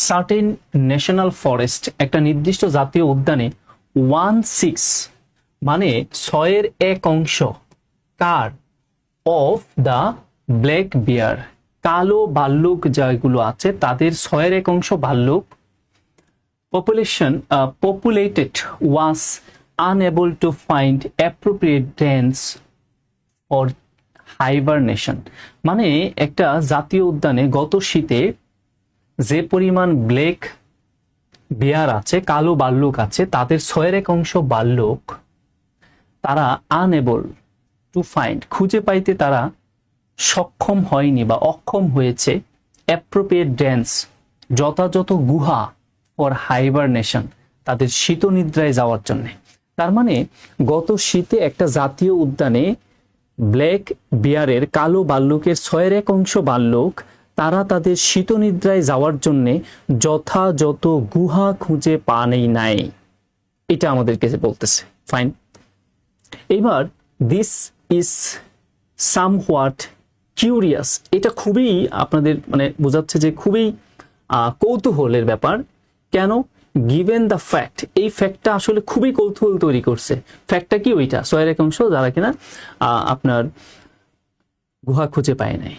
certain national forest, একটা নির্দিষ্ট জাতীয় উদ্যানে 1/6 মানে 1/6 কার অফ দ্য ব্ল্যাক বিয়ার, কালো ভাল্লুক যেগুলো আছে তাদের 1/6 ভাল্লুক populated was unable to find appropriate dens for hibernation। মানে একটা জাতীয় উদ্যানে গত শীতে যে পরিমাণ ব্ল্যাক বিয়ার আছে, কালো ভাল্লুক আছে, তাদের 1/6 ভাল্লুক তারা আনএবল টু ফাইন্ড, খুঁজে পাইতে তারা সক্ষম হয়নি বা অক্ষম হয়েছে অ্যাপ্রোপ্রিয়েট ডেন্স, যথাযথ গুহা ফর হাইবারনেশন, তাদের শীতনিদ্রায় যাওয়ার জন্য। তার মানে গত শীতে একটা জাতীয় উদ্যানে ব্ল্যাক বিয়ারের, কালো ভাল্লুকের 1/6 ভাল্লুক তারা তাদের শীতনিদ্রায় যাওয়ার জন্য যথাযথ গুহা খুঁজে পানেই নাই। এটা আমাদেরকে বলতেছে। ফাইন, এবার দিস ইজ সামহোয়াট কিউরিয়াস, এটা খুবই আপনাদের মানে বোঝাচ্ছে যে খুবই কৌতূহলের ব্যাপার। কেন? গিভেন দ্য ফ্যাক্ট, এই ফ্যাক্টটা আসলে খুবই কৌতূহল তৈরি করছে। ফ্যাক্টটা কি? ওইটা ছয়ের একাংশ যারা কিনা আপনার গুহা খুঁজে পায় নাই।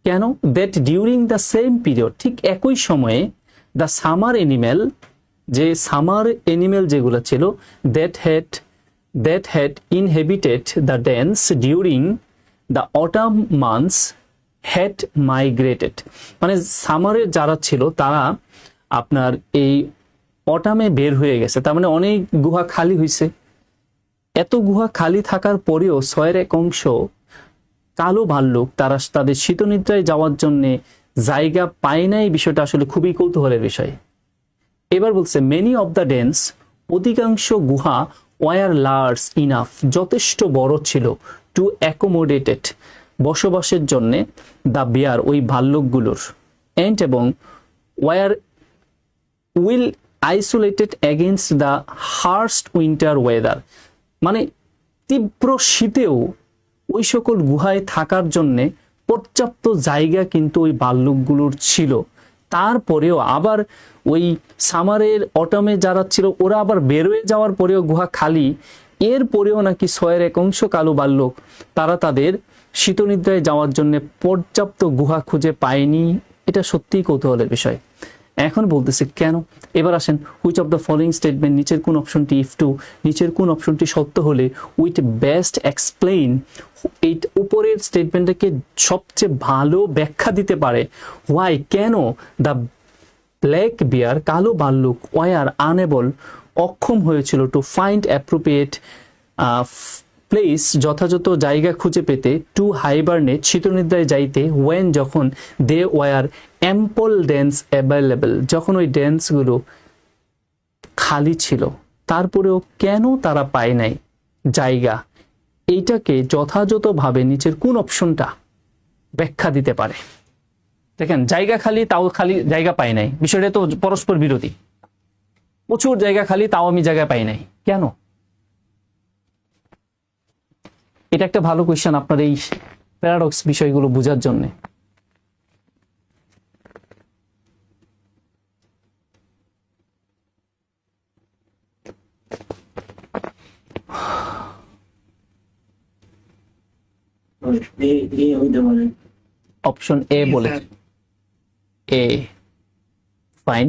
কেন? That during the same period, ঠিক একই সময়ে দ্য সামার এনিম্যাল, যে সামার এনিম্যাল যেগুলো ছিল, that had inhabited the dens during the autumn months had migrated. মানে সামারে যারা ছিল তারা আপনার এই অটামে বের হয়ে গেছে, তার মানে অনেক গুহা খালি হয়েছে। এত গুহা খালি থাকার পরেও ছয়ের এক অংশ কালো ভাল্লুক তারা তাদের শীতনিদ্রায় যাওয়ার জন্য জায়গা পায় নাই। বিষয়টা আসলে খুবই কৌতূহলের বিষয়। এবার বলছে মেনি অফ দ্য ডেন্স, অধিকাংশ গুহা ওয়ার লার্জ ইনাফ, যথেষ্ট বড় ছিল, টু অ্যাকোমোডেটেড, বসবাসের জন্যে, দ্য বিয়ার, ওই ভাল্লুকগুলোর, এন্ড এবং were well isolated against the harshest winter weather, মানে তীব্র শীতেও ওই সকল গুহায় থাকার জন্যে পর্যাপ্ত জায়গা কিন্তু ওই ভাল্লুকগুলোর ছিল। তারপরেও আবার ওই সামারের অটামে যারা ছিল ওরা আবার বেরোয় যাওয়ার পরেও গুহা খালি, এর পরেও নাকি ছয়ের এক অংশ কালো ভাল্লুক তারা তাদের শীতনিদ্রায় যাওয়ার জন্য পর্যাপ্ত গুহা খুঁজে পায়নি। এটা সত্যিই কৌতূহলের বিষয়। এখন বলতেছে কেন। এবার আসেন, which of the following statement, নিচের কোন অপশনটি ইফ টু, নিচের কোন অপশনটি সত্য হলে উইথ বেস্ট এক্সপ্লেইন, এই উপরের স্টেটমেন্টটাকে সবচেয়ে ভালো ব্যাখ্যা দিতে পারে। হোয়াই, কেন, দ্য ব্ল্যাক বিয়ার, কালো ভাল্লুক, ওয়ার আনএবল, অক্ষম হয়েছিল, টু ফাইন্ড অ্যাপ্রোপ্রিয়েট প্লেস, যথাযথ জায়গা খুঁজে পেতে, টু হাইবারনেট, শীতনিদ্রায় যাইতে, ওয়েন, যখন, they were ample dens available, যখন ওই ডেন্সগুলো খালি ছিল। তারপরেও কেন তারা পায় নাই জায়গা, এইটাকে যথাযথভাবে নিচের কোন অপশনটা ব্যাখ্যা দিতে পারে। দেখেন, জায়গা খালি, তাও খালি জায়গা পাই নাই, বিষয়টা তো পরস্পর বিরোধী। প্রচুর জায়গা খালি, তাও আমি জায়গা পাই নাই, কেন? এটা একটা ভালো কোয়েশ্চেন আপনার এই প্যারাডক্স বিষয়গুলো বোঝার জন্য।
হইতে পারে।
অপশন এ বলে, এ, ফাইন।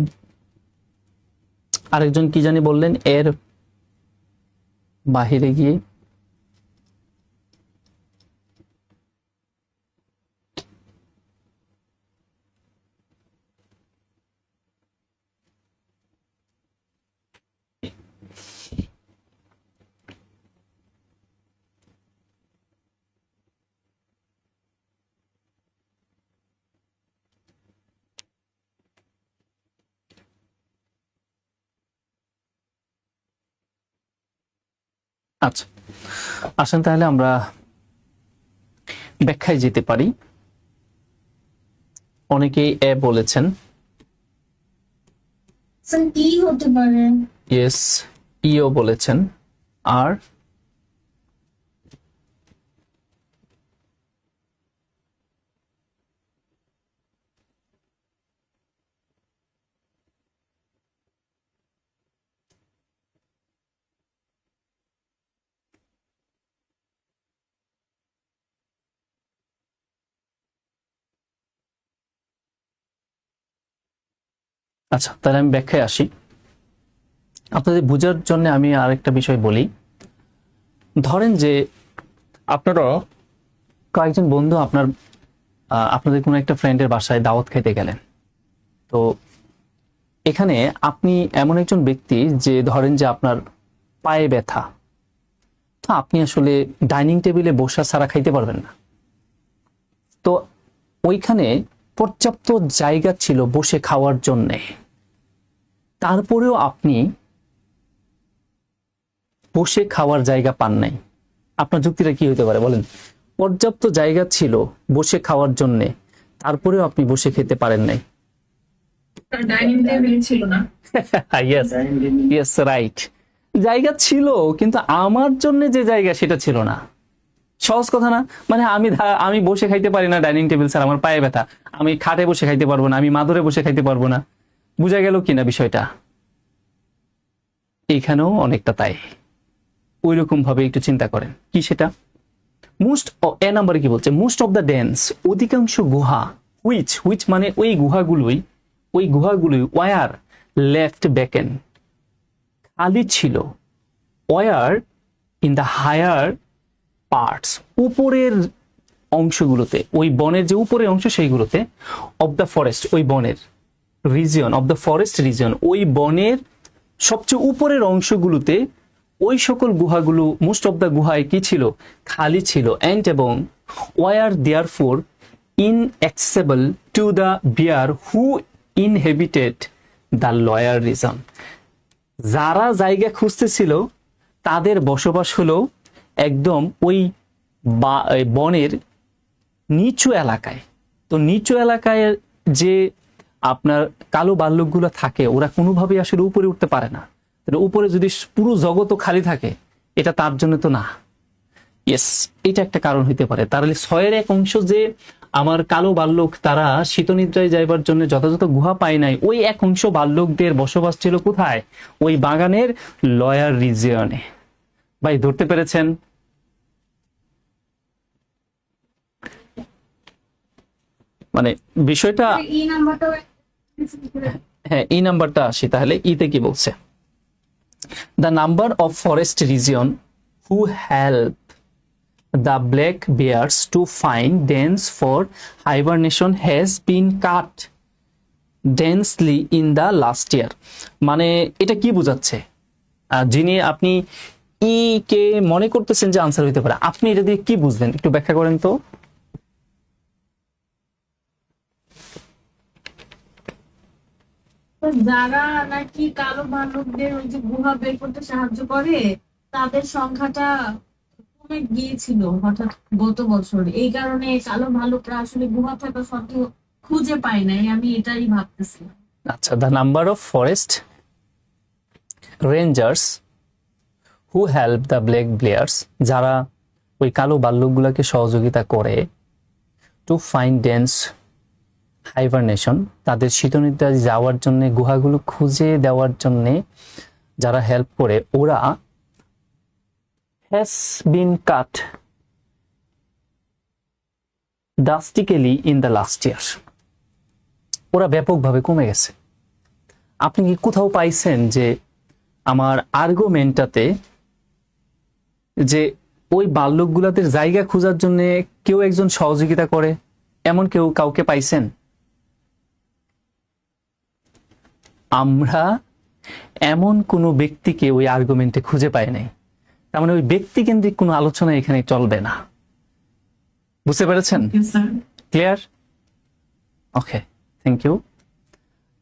আরেকজন কি জানি বললেন এর বাহিরে গিয়ে, আচ্ছা আসেন তাহলে আমরা ব্যাখ্যায় যেতে পারি। অনেকেই এ বলেছেন,
স্যার কি হতে পারে?
ইয়েস, ইও বলেছেন। আর আচ্ছা, তাহলে আমি ব্যাখ্যায় আসি। আপনাদের বোঝার জন্য আমি আরেকটা বিষয় বলি। ধরেন যে আপনারা কয়েকজন বন্ধু আপনাদের কোনো একটা ফ্রেন্ডের বাসায় দাওয়াত খেতে গেলেন। তো এখানে আপনি এমন একজন ব্যক্তি যে ধরেন যে আপনার পায়ে ব্যথা, তো আপনি আসলে ডাইনিং টেবিলে বসা ছাড়া খাইতে পারবেন না। তো ওইখানে পর্যাপ্ত জায়গা ছিল বসে খাওয়ার জন্যে, তারপরেও আপনি বসে খাওয়ার জায়গা পান নাই। আপনার যুক্তিটা কি হতে পারে বলেন? পর্যাপ্ত জায়গা ছিল বসে খাওয়ার জন্যে, তারপরেও আপনি বসে খেতে পারেন নাই।
ডাইনিং টেবিল ছিল না।
Yes, yes, right. জায়গা ছিল, কিন্তু আমার জন্য যে জায়গা সেটা ছিল না। সহজ কথা না? মানে আমি বসে খাইতে পারি না ডাইনিং টেবিল স্যার, আমার পায়ে ব্যথা, আমি খাটে বসে খাইতে পারবো না, আমি মাদুরে বসে খাইতে পারবো না। বুঝা গেল কিনা বিষয়টা? এখানেও অনেকটা তাই। ওই রকম ভাবে একটু চিন্তা করেন, কি সেটা মোস্ট এ নাম্বারে কি বলছে, মোস্ট অফ দ্য ডেন্স, অধিকাংশ গুহা, হুইচ মানে ওই গুহাগুলোই ওয়ার লেফট ব্যাকেন, খালি ছিল, were in the higher parts, উপরের অংশগুলোতে, ওই বনের যে উপরের অংশ সেইগুলোতে, অফ দ্য ফরেস্ট, ওই বনের region, of the forest region, ওই বনের সবচেয়ে উপরের অংশগুলোতে ওই সকল গুহাগুলো, মোস্ট অফ দ্য গুহায় কি ছিল, খালি ছিল, অ্যান্ড এবং were therefore inaccessible to the bear who inhabited the lower region, যারা জায়গা খুঁজতেছিল তাদের বসবাস হলো একদম ওই বনের নিচু এলাকায়। তো নিচু এলাকায় যে আপনার কালো ভাল্লুকগুলো থাকে, ওরা কোনোভাবেই আসলে উপরে উঠতে পারে না। উপরে যদি পুরো জগৎ খালি থাকে, এটা তার জন্য তো না। ইয়েস, এটা একটা কারণ হইতে পারে। তাহলে 6-এর 1 অংশ যে আমার কালো ভাল্লুক তারা শীতনিদ্রায় যাইবার জন্য যথাযথ গুহা পায় নাই, ওই 1 অংশ ভাল্লুকদের বসবাস ছিল কোথায়, ওই বাগানের লয়ার রিজিয়নে। ভাই ধরতে পেরেছেন? মানে বিষয়টা,
এই নাম্বারটাও
হ্যাঁ এই নাম্বারটা আসি, তাহলে ইতে কি বলছে, the number of forest region who help the black bears to find dens for hibernation has been cut densely in the last year। মানে এটা কি বোঝাচ্ছে, যিনি আপনি ই কে মনে করতেছেন যে আনসার হইতে পারে, আপনি এটা দিয়ে কি বুঝলেন একটু ব্যাখ্যা করেন তো।
তো যারা নাকি কালো ভাল্লুকদের ওই যে গুহা বের করতে সাহায্য করে, তাদের সংখ্যাটা কমে গিয়েছিল হঠাৎ গত বছর। এই কারণে কালো ভাল্লুকরা আসলে গুহা থাকা সত্ত্বেও খুঁজে পায় নাই, আমি এটাই ভাবতেছিলাম।
আচ্ছা, the number of forest rangers who help the black Beers, যারা ওই কালো ভাল্লুকগুলোকে সহযোগিতা করে, টু ফাইন্ড ডেন্স হাইবারনেশন, তাদের শীতনিদ্রায় যাওয়ার জন্য, গুহাগুলো খুঁজে দেওয়ার জন্য যারা হেল্প করে, ওরা has been cut drastically in the last year, ওরা ব্যাপকভাবে কমে গেছে। আপনি কি কোথাও পাইছেন যে আমার আর্গুমেন্টটাতে যে ওই ভাল্লুকগুলাদের জায়গা খোঁজার জন্য কেউ একজন সহযোগিতা করে, এমন কাউকে পাইছেন? আমরা এমন কোনো ব্যক্তিকে ওই আর্গুমেন্টে খুঁজে পাই নাই। তার মানে ওই ব্যক্তিকেন্দ্রিক কোনো আলোচনা এখানে চলবে না। বুঝতে পেরেছেন? ক্লিয়ার? Okay, thank you.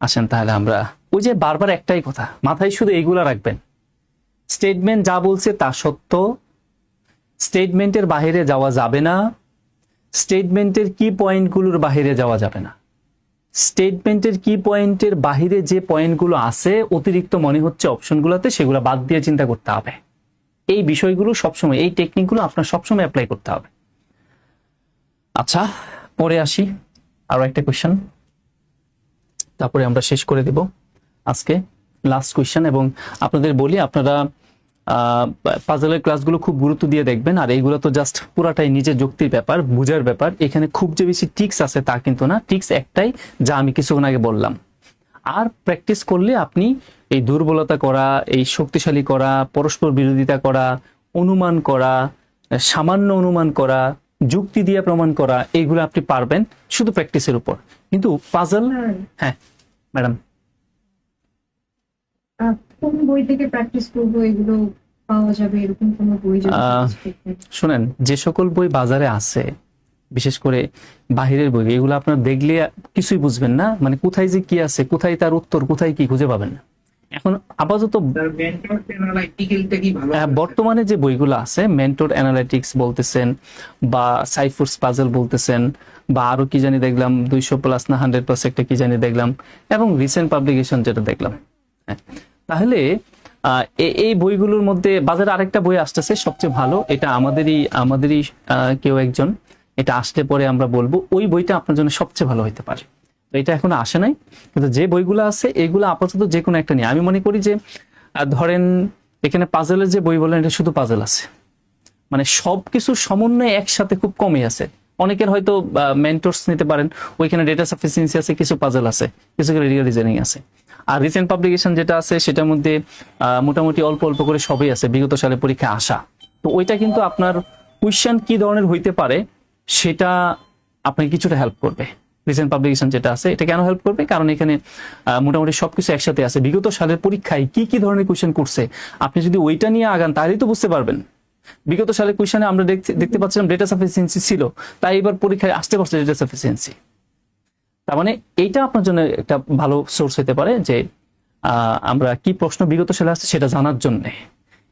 আসেন তাহলে আমরা ওই যে বারবার একটাই কথা মাথায় শুধু এইগুলা রাখবেন, স্টেটমেন্ট যা বলছে তা সত্য, স্টেটমেন্টের বাইরে যাওয়া যাবে না, স্টেটমেন্টের কি পয়েন্টগুলোর বাইরে যাওয়া যাবে না, স্টেটমেন্টের কি পয়েন্টের বাহিরে যে পয়েন্টগুলো আছে অতিরিক্ত মনে হচ্ছে অপশনগুলোতে, সেগুলো বাদ দিয়ে চিন্তা করতে হবে। এই বিষয়গুলো সবসময়, এই টেকনিকগুলো আপনার সবসময় অ্যাপ্লাই করতে হবে। আচ্ছা, পরে আসি আরো একটা কোয়েশ্চেন, তারপরে আমরা শেষ করে দেব আজকে লাস্ট কোয়েশ্চেন। এবং আপনাদের বলি, আপনারা পাজলের ক্লাসগুলো খুব গুরুত্ব দিয়ে দেখবেন। আর এইগুলো তো জাস্ট পুরাটাই নিজের যুক্তির ব্যাপার, বুঝার ব্যাপার। এখানে খুব যে বেশি ট্রিক্স আছে তা কিন্তু না, ট্রিক্স একটাই যা আমি কিছুক্ষণ আগে বললাম। আর প্র্যাকটিস করলে আপনি এই দুর্বলতা করা, এই শক্তিশালী করা, পরস্পর বিরোধিতা করা, অনুমান করা, সামান্য অনুমান করা, যুক্তি দিয়ে প্রমাণ করা, এইগুলো আপনি পারবেন শুধু প্র্যাকটিসের উপর। কিন্তু পাজল, হ্যাঁ ম্যাডাম,
কোন বই থেকে প্র্যাকটিস করবো, এগুলো পাওয়া যাবে এরকম কোনো বই?
শুনেন, যে সকল বই বাজারে আছে, বিশেষ করে বাহিরের বই, এগুলো আপনার দেখলে কিছুই বুঝবেন না, মানে কোথায় যে কি আছে, কোথায় তার উত্তর, কোথায় কি খুঁজে পাবেন না। এখন আপাতত বর্তমানে যে বইগুলো আছে, মেন্টর অ্যানালাইটিক্স বলতেছেন, বা সাইফুরস পাজল বলতেছেন, বা আরো কি জানি দেখলাম 200+ না 100+ একটা কি জানি দেখলাম, এবং রিসেন্ট পাবলিকেশন যেটা দেখলাম। তাহলে এই বইগুলোর মধ্যে বাজারে আরেকটা বই আসতেছে সবচেয়ে ভালো, এটা আমাদেরই কেউ একজন, এটা আসলে পরে আমরা বলবো, ওই বইটা আপনার জন্য সবচেয়ে ভালো হইতে পারে। এটা এখনো আসে নাই, কিন্তু যে বইগুলো আছে এগুলো আপাতত যে কোনো একটা নিয়ে, আমি মনে করি যে আর ধরেন এখানে পাজেলের যে বই বলেন এটা শুধু পাজেল আছে, মানে সবকিছুর সমন্বয় একসাথে খুব কমই আছে। অনেকের হয়তো মেন্টরস নিতে পারেন, ওইখানে ডেটা সাফিসিয়েন্সি আছে, কিছু পাজেল আছে, কিছু ক্রিটিক্যাল রিজনিং আছে। আর রিসেন্ট পাবলিকেশন যেটা আছে সেটার মধ্যে মোটামুটি অল্প অল্প করে সবই আছে, বিগত সালে পরীক্ষায় আসা। তো ওইটা কিন্তু আপনার কোয়েশ্চেন কি ধরনের হইতে পারে সেটা আপনাকে কিছুটা হেল্প করবে। রিসেন্ট পাবলিকেশন যেটা আছে এটা কেন হেল্প করবে, কারণ এখানে মোটামুটি সবকিছু একসাথে আছে। বিগত সালের পরীক্ষায় কি কি ধরনের কোয়েশ্চেন করছে আপনি যদি ওইটা নিয়ে আগান তাহলেই তো বুঝতে পারবেন। বিগত সালের কোয়েশ্চেনে আমরা দেখতে পাচ্ছিলাম ডেটা সাফিসিয়েন্সি ছিল, তাই এবার পরীক্ষায় আসতে পারছে ডেটা সাফিসিয়েন্সি। তার মানে এইটা আপনার জন্য একটা ভালো সোর্স হতে পারে যে আমরা কি প্রশ্ন বিগত সালে আসছে সেটা জানার জন্য।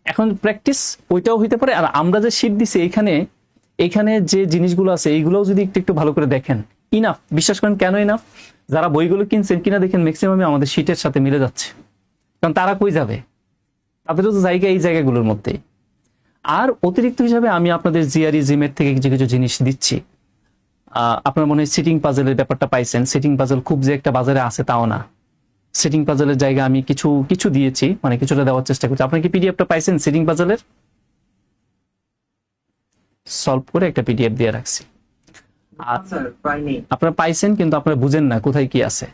এখন প্র্যাকটিস ওইটাও হইতে পারে। আর আমরা যে শীট দিছি এইখানে যে জিনিসগুলো আছে এইগুলোও যদি একটু একটু ভালো করে দেখেন, ইনাফ। বিশ্বাস করেন কেন ইনাফ, যারা বইগুলো কিনছেন কিনা দেখেন ম্যাক্সিমামই আমাদের শীটের সাথে মিলে যাচ্ছে। কারণ তারা কই যাবে, তাদেরও তো জায়গা এই জায়গাগুলোর মধ্যেই। আর অতিরিক্ত হিসাবে আমি আপনাদের জিআরই জিমের থেকে কিছু কিছু জিনিস দিচ্ছি। আপনার মনে হয় সিটিং পাজলের ব্যাপারটা পাইছেন। সিটিং পাজল খুব যে একটা বাজারে আছে তাও না। সিটিং পাজলের জায়গা আমি কিছু কিছু দিয়েছি, মানে কিছুটা দেওয়ার চেষ্টা করছি। আপনার কি পিডিএফটা পাইছেন সিটিং পাজলের? সলভ করে একটা পিডিএফ দিয়ে রাখছি। আর
স্যার পাইনি।
আপনারা পাইছেন কিন্তু আপনারা বুঝেন না কোথায় কি আছে।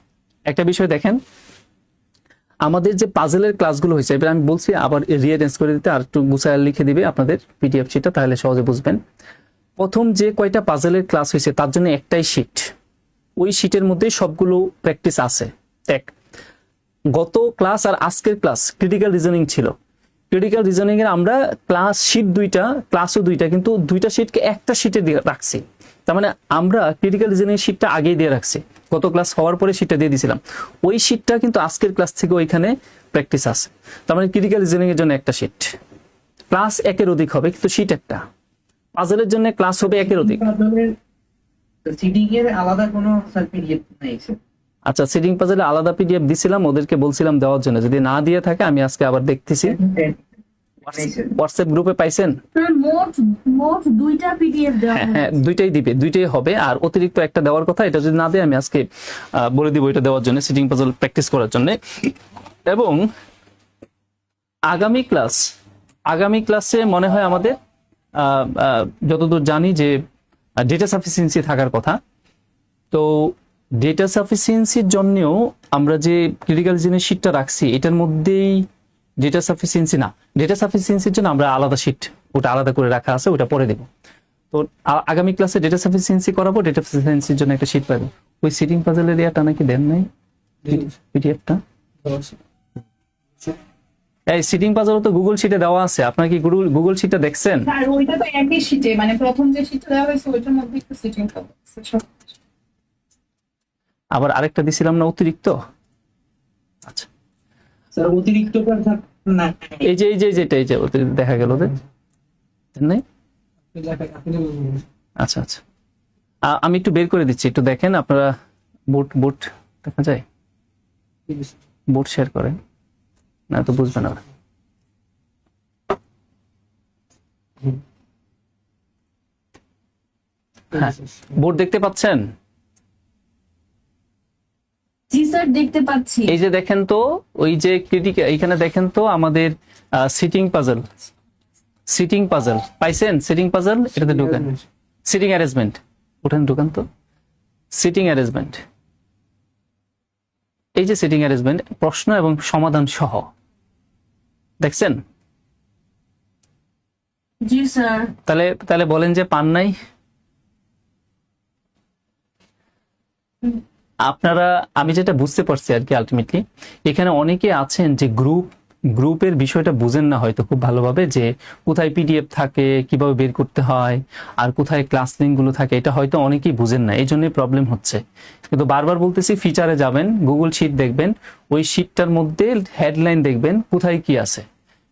একটা বিষয় দেখেন, আমাদের যে পাজলের ক্লাসগুলো হয়েছে, এবার আমি বলছি আবার রিঅ্যারেঞ্জ করে দিতে, আর একটু গুছায় লিখে দিবে আপনাদের পিডিএফ শিটটা, তাহলে সহজে বুঝবেন। প্রথম যে কয়টা পাজলের ক্লাস হয়েছে তার জন্য একটাই শিট, ওই শিটের মধ্যে সবগুলো প্র্যাকটিস আছে। এক, গত ক্লাস আর আজকের ক্লাস ক্রিটিক্যাল রিজনিং ছিল। ক্রিটিক্যাল রিজনিং এর আমরা ক্লাস শিট দুইটা, ক্লাসও দুইটা, কিন্তু দুইটা শিটকে একটা শিটে দিয়ে রাখছি। তার মানে আমরা ক্রিটিক্যাল রিজনিং শিটটা আগেই দিয়ে রাখছি, গত ক্লাস হওয়ার পরে শিটটা দিয়ে দিয়েছিলাম। ওই শিটটা কিন্তু আজকের ক্লাস থেকে ওইখানে প্র্যাকটিস আছে। তার মানে ক্রিটিক্যাল রিজনিং এর জন্য একটা শিট, ক্লাস একের অধিক হবে কিন্তু শিট একটা। পাজলের জন্য ক্লাস হবে একের অধিক।
সিডিং এর আলাদা কোনো স্যার পিডিএফ নাই স্যার?
আচ্ছা, সিটিং পাজলে আলাদা পিডিএফ দিছিলাম, ওদেরকে বলছিলাম দেওয়ার জন্য। যদি না দিয়ে থাকে আমি আজকে আবার দেখতেছি। হোয়াটসঅ্যাপ গ্রুপে পাইছেন?
স্যার মোট দুইটা পিডিএফ দেওয়া
হ্যাঁ হ্যাঁ, দুইটাই দিবে, দুইটাই হবে। আর অতিরিক্ত একটা দেওয়ার কথা, এটা যদি না দেয় আমি আজকে বলে দিব এটা দেওয়ার জন্য, সিটিং পাজল প্র্যাকটিস করার জন্য। এবং আগামী ক্লাসে মনে হয় আমাদের যতদূর জানি যে ডেটা সাফিসিয়েন্সি থাকার কথা। তো ডেটা সাফিসিয়েন্সির জন্যও আমরা যে ক্রিটিক্যাল রিজনিং শিটটা রাখছি এটার মধ্যেই ডেটা সাফিসিয়েন্সি না, ডেটা সাফিসিয়েন্সির জন্য আমরা আলাদা শিট, ওটা আলাদা করে রাখা আছে, ওটা পরে দেব। তো আগামী ক্লাসে ডেটা সাফিসিয়েন্সি করাবো, ডেটা সাফিসিয়েন্সির জন্য একটা শিট পাবো। ওই সিটিং পাজলের এরিয়াটা নাকি দেন নাই পিডিএফটা? এই সিটিং পাজল তো গুগল শিটে দেওয়া আছে, আপনার কি গুগল শিটটা দেখছেন?
আর ওইটা তো একই শীটে, মানে প্রথম যে শীটটা দেওয়া হয়েছে ওইটার মধ্যে একটু সিটিং আছে।
আবার আরেকটা দিছিলাম না অতিরিক্ত? আচ্ছা,
স্যার অতিরিক্ত করে না,
এই যে যেটা এই যে অতিরিক্ত দেখা গেল ওদের নাই। আচ্ছা আচ্ছা, আমি একটু বের করে দিচ্ছি, একটু দেখেন আপনারা। বোর্ড দেখা যায়? বোর্ড শেয়ার করেন, না তো বুঝবে না। হ্যাঁ, বোর্ড দেখতে পাচ্ছেন?
জি স্যার, দেখতে পাচ্ছি।
এই যে দেখেন তো, ওই যে ক্রিটিক্যাল, এইখানে দেখেন তো আমাদের সিটিং পাজল পাইছেন? সিটিং পাজল, এটাতে ঢুকেন। সিটিং অ্যারেঞ্জমেন্ট, ওখানে ঢুকান তো। সিটিং অ্যারেঞ্জমেন্ট, এই যে সিটিং অ্যারেঞ্জমেন্ট, প্রশ্ন এবং সমাধান সহ, দেখছেন?
জি স্যার।
তাহলে বলেন যে পান নাই আপনারা। আমি যেটা বুঝতে পারছি আর কি, আলটিমেটলি এখানে অনেকে আছেন যে গ্রুপের বিষয়টা বুঝেন না হয়তো খুব ভালোভাবে, যে কোথায় পিডিএফ থাকে, কিভাবে বের করতে হয়, আর কোথায় ক্লাস লিঙ্ক গুলো থাকে, এটা হয়তো অনেকেই বুঝেন না, এই জন্যই প্রবলেম হচ্ছে। কিন্তু বারবার বলতেছি, ফিচারে যাবেন, গুগল শিট দেখবেন, ওই শিটটার মধ্যে হেডলাইন দেখবেন কোথায় কি আছে।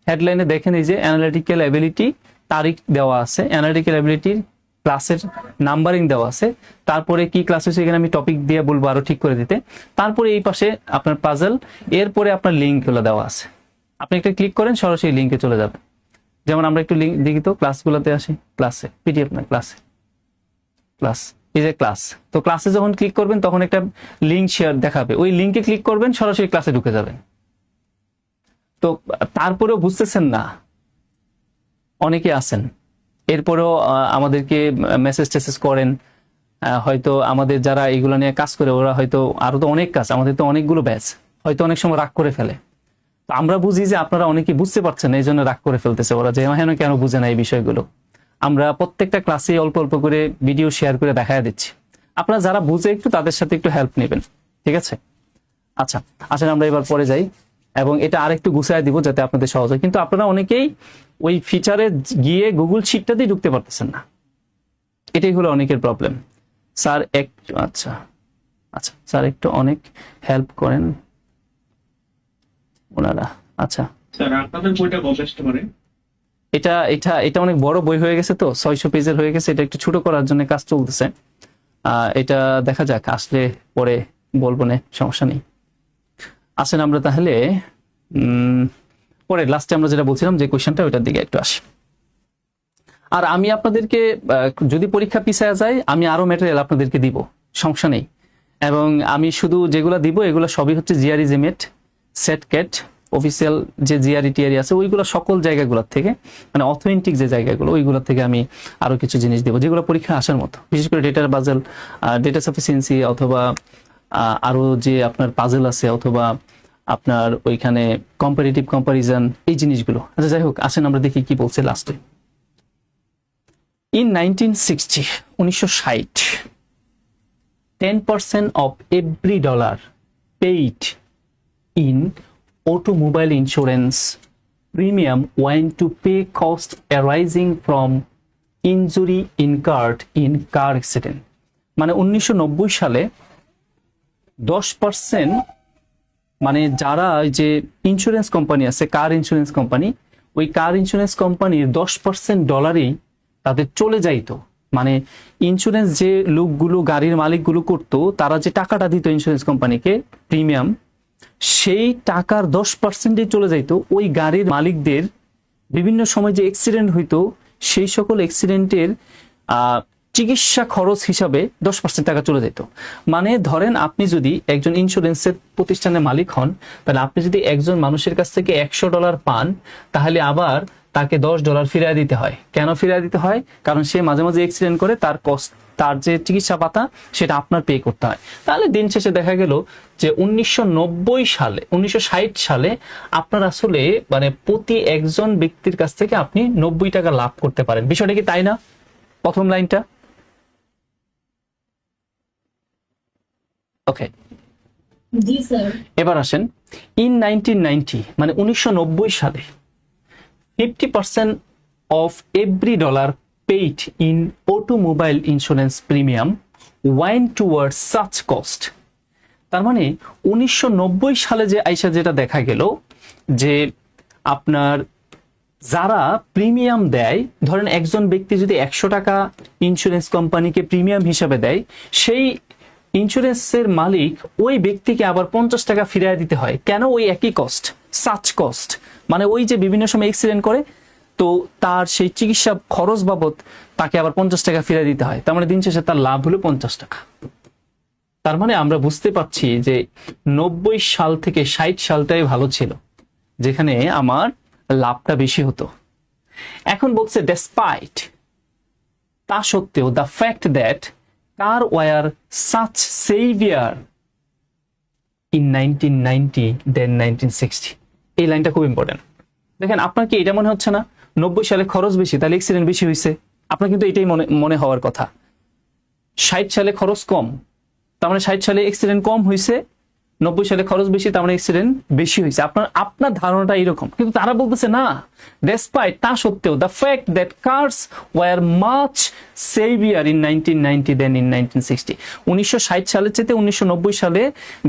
হেডলাইনে দেখেন এই যে অ্যানালিটিক্যাল অ্যাবিলিটি, তারিখ দেওয়া আছে, অ্যানালিটিক্যাল অ্যাবিলিটির ক্লাসের নাম্বারিং দেওয়া আছে, তারপরে কি ক্লাস হয়েছে এখানে আমি টপিক দিয়ে বলবো আরো ঠিক করে দিতে, তারপরে এই পাশে আপনার পাজল, এরপরে আপনার লিঙ্ক গুলো দেওয়া আছে। আপনি একটা ক্লিক করেন, সরাসরি লিঙ্কে চলে যাবে। যেমন আমরা একটু লিঙ্ক দেখি তো, ক্লাসগুলোতে আসি, ক্লাসে, পিডিএফ না, ক্লাসে, ক্লাস, এই যে ক্লাস। তো ক্লাসে যখন ক্লিক করবেন তখন একটা লিঙ্ক শেয়ার দেখাবে, ওই লিঙ্কে ক্লিক করবেন, সরাসরি ক্লাসে ঢুকে যাবেন। তো তারপরেও বুঝতেছেন না, অনেকে আছেন। এরপরেও আমাদেরকে মেসেজ টেসেজ করেন। হয়তো আমাদের যারা এগুলো নিয়ে কাজ করে ওরা হয়তো আরো তো অনেক কাজ, আমাদের তো অনেকগুলো ব্যাচ, হয়তো অনেক সময় রাগ করে ফেলে। তো আমরা বুঝি যে আপনারা অনেকে বুঝতে পারছেন না, এই জন্য রাগ করে ফেলতেছে ওরা, যে কেন বুঝে না এই বিষয়গুলো। আমরা প্রত্যেকটা ক্লাসে অল্প অল্প করে ভিডিও শেয়ার করে দেখায় দিচ্ছি। আপনারা যারা বুঝে একটু তাদের সাথে একটু হেল্প নেবেন, ঠিক আছে? আচ্ছা, আসেন আমরা এবার পরে যাই, এবং এটা আরেকটু গুছায় দিব যাতে আপনাদের সহজ হয়। কিন্তু আপনারা অনেকেই ওই ফিচারে গিয়ে গুগল শিটটাতেই ঢুকতে পারতেছেন না, এটাই হলো অনেকের প্রবলেম। স্যার একটু আচ্ছা স্যার একটু অনেক হেল্প করেন ওনারা। আচ্ছা
স্যার আপনাদের বইটা কবে আসতে পারে?
এটা এটা এটা অনেক বড় বই হয়ে গেছে, তো 600 পেজের হয়ে গেছে, এটা একটু ছোট করার জন্য কাজ চলতেছে। এটা দেখা যাক, আসলে পরে বলবো না, সমস্যা নেই। আসেন আমরা তাহলে পরে লাস্টে আমরা যেটা বলছিলাম যে কোয়েশ্চেনটা, ওইটার দিকে একটু আসি। আর আমি আপনাদেরকে যদি পরীক্ষা পিছায়া যায়, আমি আরো ম্যাটেরিয়াল আপনাদেরকে দিব, সমস্যা নেই। এবং আমি শুধু যেগুলো দিব এগুলো সবই হচ্ছে জিআরই জেমেট সেটকেট অফিসিয়াল যে জিআরই টিআরই আছে ওইগুলো সকল জায়গাগুলোর থেকে, মানে অথেন্টিক যে জায়গাগুলো ওইগুলো থেকে আমি আরো কিছু জিনিস দেবো যেগুলো পরীক্ষা আসার মতো, বিশেষ করে ডেটার পাজল, ডেটা সাফিসিয়েন্সি, অথবা আরো যে আপনার পাজল আছে, অথবা আপনার ওইখানে কম্পারেটিভ কম্পারিজন, এই জিনিসগুলো। আচ্ছা যাই হোক, আসেন আমরা দেখি কি বলছে লাস্টে। In 1960, 1960, 10% of every dollar paid in automobile insurance premium went to pay costs arising from injury incurred in car accident. মানে 1990 সালে 10%, মানে যারা যে ইন্স্যুরেন্স কোম্পানি আছে, কার ইন্স্যুরেন্স কোম্পানি, ওই কার ইন্স্যুরেন্স কোম্পানির 10% ডলারই তাদের চলে যাইতো। মানে ইন্স্যুরেন্স যে লোকগুলো, গাড়ির মালিকগুলো করতো, তারা যে টাকাটা দিত ইন্স্যুরেন্স কোম্পানিকে প্রিমিয়াম, সেই টাকার 10%ই চলে যাইতো ওই গাড়ির মালিকদের বিভিন্ন সময় যে অ্যাক্সিডেন্ট হইতো সেই সকল অ্যাক্সিডেন্টের চিকিৎসা খরচ হিসাবে 10% টাকা চলে যেত। মানে ধরেন আপনি যদি একজন ইন্স্যুরেন্সের প্রতিষ্ঠানের মালিক হন, তাহলে আপনি যদি একজন মানুষের কাছ থেকে $100 পান, তাহলে আবার তাকে $10 ফিরিয়ে দিতে হয়। কেন ফিরিয়ে দিতে হয়? কারণ সে মাঝে মাঝে অ্যাক্সিডেন্ট করে, তার কস্ট, তার যে চিকিৎসা পাতা সেটা আপনার পে করতে হয়। তাহলে দিন শেষে দেখা গেল যে 1960 সালে আপনার আসলে মানে প্রতি একজন ব্যক্তির কাছ থেকে আপনি $90 লাভ করতে পারেন। বিষয়টা কি তাই না? প্রথম লাইনটা ওকে।
জি স্যার।
এবার আসেন, ইন 1990, মানে 1990 সালে 50% of every dollar paid in automobile insurance premium went towards such cost. তার মানে 1990 সালে যে আইসা যেটা দেখা গেল যে আপনার যারা প্রিমিয়াম দেয়, ধরেন একজন ব্যক্তি যদি $100 ইন্স্যুরেন্স কোম্পানিকে প্রিমিয়াম হিসাবে দেয়, সেই ইন্স্যুরেন্সের মালিক ওই ব্যক্তিকে আবার $50 ফিরিয়ে দিতে হয়। কেন? ওই একই কস্ট, সাচ কস্ট, মানে ওই যে বিভিন্ন সময় অ্যাক্সিডেন্ট করে, তো তার সেই চিকিৎসা খরচ বাবদ তাকে আবার $50 ফিরিয়ে দিতে হয়। তার মানে দিন শেষে তার লাভ হলো $50। তার মানে আমরা বুঝতে পারছি যে 90 সাল থেকে 60 সালটাই ভালো ছিল, যেখানে আমার লাভটা বেশি হতো। এখন বলছে ডেসপাইট, তা সত্ত্বেও, the fact that car were such severe in 1990 than 1960। এই লাইনটা খুব ইম্পর্টেন্ট। দেখেন, আপনার কি এটা মনে হচ্ছে না 90 সালে খরচ বেশি, তাহলে অ্যাক্সিডেন্ট বেশি হয়েছে? আপনার কিন্তু এটাই মনে হওয়ার কথা। 60 সালে খরচ কম, তার মানে 60 সালে অ্যাক্সিডেন্ট কম হয়েছে, 90 সালে খরচ বেশি, তার মানে অ্যাক্সিডেন্ট বেশি হয়েছে। আপনার ধারণাটা এরকম, কিন্তু তারা বলতেছে না, ডেসপাইট, তা সত্ত্বেও, the fact that cars were much severe in 1990 than in 1960। 1960 সালের চেয়ে 1990 সালে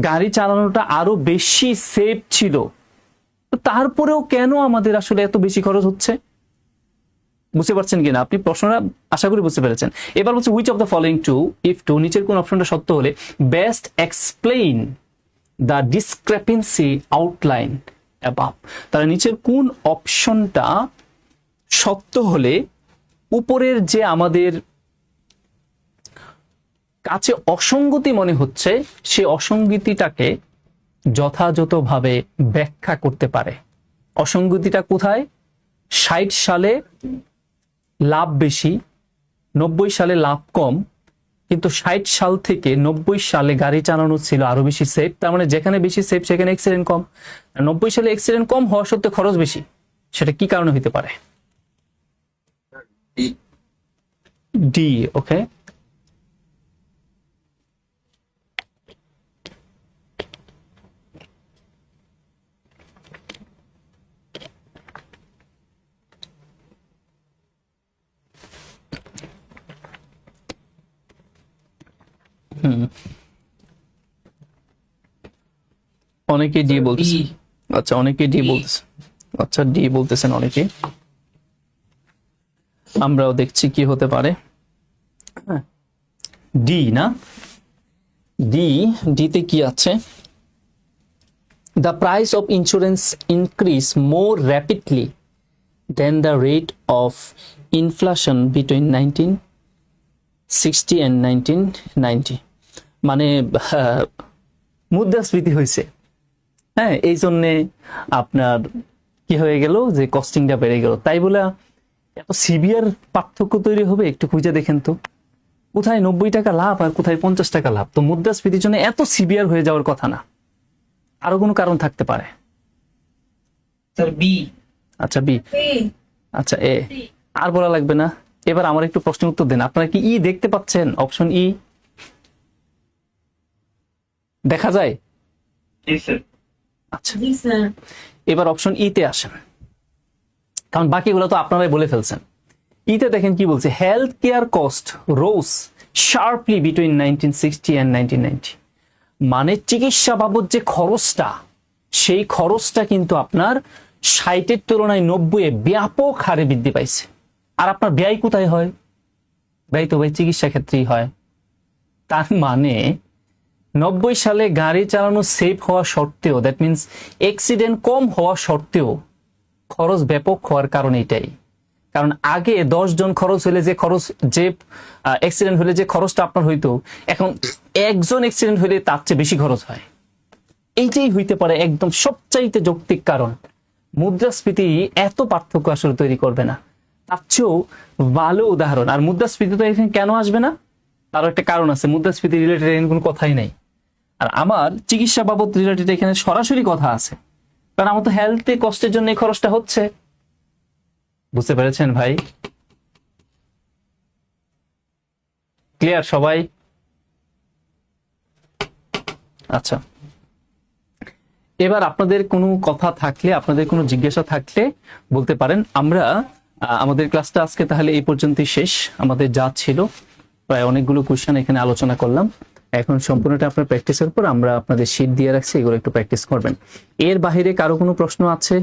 গাড়ি চালানোটা আরো বেশি সেফ ছিল। তারপরেও কেন আমাদের আসলে এত বেশি খরচ হচ্ছে? বুঝতে পারছেন কিনা আপনি? প্রশ্নটা আশা করি বুঝতে পেরেছেন। এবার বলছে which of the following true, if true, নিচের কোন অপশনটা সত্য হলে best explain the discrepancy outline above. তাহলে নিচের কোন অপশনটা সত্য হলে উপরের যে আমাদের কাছে অসঙ্গতি মনে হচ্ছে সে অসঙ্গতিটাকে যথাযথভাবে ব্যাখ্যা করতে পারে। অসঙ্গতিটা কোথায়? 60 সালে লাভ বেশি, 90 সালে লাভ কম, কিন্তু 60 সাল থেকে 90 সালে গাড়ি চালানো ছিল আরো বেশি সেফ। তার মানে যেখানে বেশি সেফ সেখানে অ্যাক্সিডেন্ট কম। 90 সালে অ্যাক্সিডেন্ট কম হওয়া সত্ত্বেও খরচ বেশি, সেটা কি কারণে হতে পারে? ডি। ওকে, অনেকে ডি বলতেছে। আচ্ছা, অনেকে ডি বলতেছে। আচ্ছা, ডি বলতেছেন অনেকে, আমরাও দেখছি কি হতে পারে। ডি না, ডিতে কি আছে? The price of insurance increase more rapidly than the rate of inflation between 1960 and 1990। মানে মুদ্রাস্ফীতি হয়েছে, হ্যাঁ, এই জন্যে আপনার কি হয়ে গেল যে কস্টিংটা বেড়ে গেল। তাই বলে এত সিভিয়ার পার্থক্য তৈরি হবে? একটু খুঁজে দেখেন তো, কোথায় 90 টাকা লাভ আর কোথায় 50 টাকা লাভ। তো মুদ্রাস্ফীতির জন্য এত সিভিয়ার হয়ে যাওয়ার কথা না, আরো কোনো কারণ থাকতে পারে।
Sir B.
আচ্ছা, বি। আচ্ছা, এ আর বলা লাগবে না। এবার আমার একটু প্রশ্নের উত্তর দেন। আপনারা কি ই দেখতে পাচ্ছেন? অপশন ই দেখা যায়?
জি স্যার।
আচ্ছা,
জি স্যার।
এবার অপশন ইতে আসেন, কারণ বাকিগুলো তো আপনারাই বলে ফেলছেন। ইতে দেখেন কি বলছে, health care cost rose sharply between 1960 and 1990। মানে চিকিৎসা বাবদ যে খরচটা, সেই খরচটা কিন্তু আপনার 60-এর তুলনায় 90-এ ব্যাপক হারে বৃদ্ধি পাইছে। আর আপনার ব্যয় কোথায় হয়? ব্যয় তো ভাই চিকিৎসা ক্ষেত্রেই হয়। তার মানে 90 সালে গাড়ি চালানো সেফ হওয়া সত্ত্বেও, দ্যাট মিনস অ্যাক্সিডেন্ট কম হওয়া সত্ত্বেও খরচ ব্যাপক হওয়ার কারণ এটাই। কারণ আগে 10 জন খরচ হলে যে খরচ, যে অ্যাক্সিডেন্ট হলে যে খরচটা আপনার হইতো, এখন একজন অ্যাক্সিডেন্ট হলে তার চেয়ে বেশি খরচ হয়। এইটাই হইতে পারে একদম সবচাইতে যৌক্তিক কারণ। মুদ্রাস্ফীতি এত পার্থক্য আসলে তৈরি করবে না, তার চেয়েও ভালো উদাহরণ। আর মুদ্রাস্ফীতি তো এখানে কেন আসবে না, তারও একটা কারণ আছে। মুদ্রাস্ফীতি রিলেটেড এখানে কোনো কথাই নাই। আর আমার চিকিৎসা বাবদ রিলেটেড এখানে সরাসরি কথা আছে, কারণ আমার তো হেলথে কষ্টের জন্য এই খরচটা হচ্ছে। বুঝতে পেরেছেন ভাই? ক্লিয়ার সবাই? আচ্ছা, এবার আপনাদের কোনো কথা থাকলে, আপনাদের কোনো জিজ্ঞাসা থাকলে বলতে পারেন। আমরা আমাদের ক্লাসটা আজকে তাহলে এই পর্যন্তই শেষ। আমাদের যা ছিল প্রায় অনেকগুলো কোশ্চেন এখানে আলোচনা করলাম। এখন সম্পূর্ণটা আপনার প্র্যাকটিসের উপর। আমরা আপনাদের শীট দিয়ে রাখছি, এগুলো একটু প্র্যাকটিস করবেন। এর বাইরে কারো কোনো প্রশ্ন আছে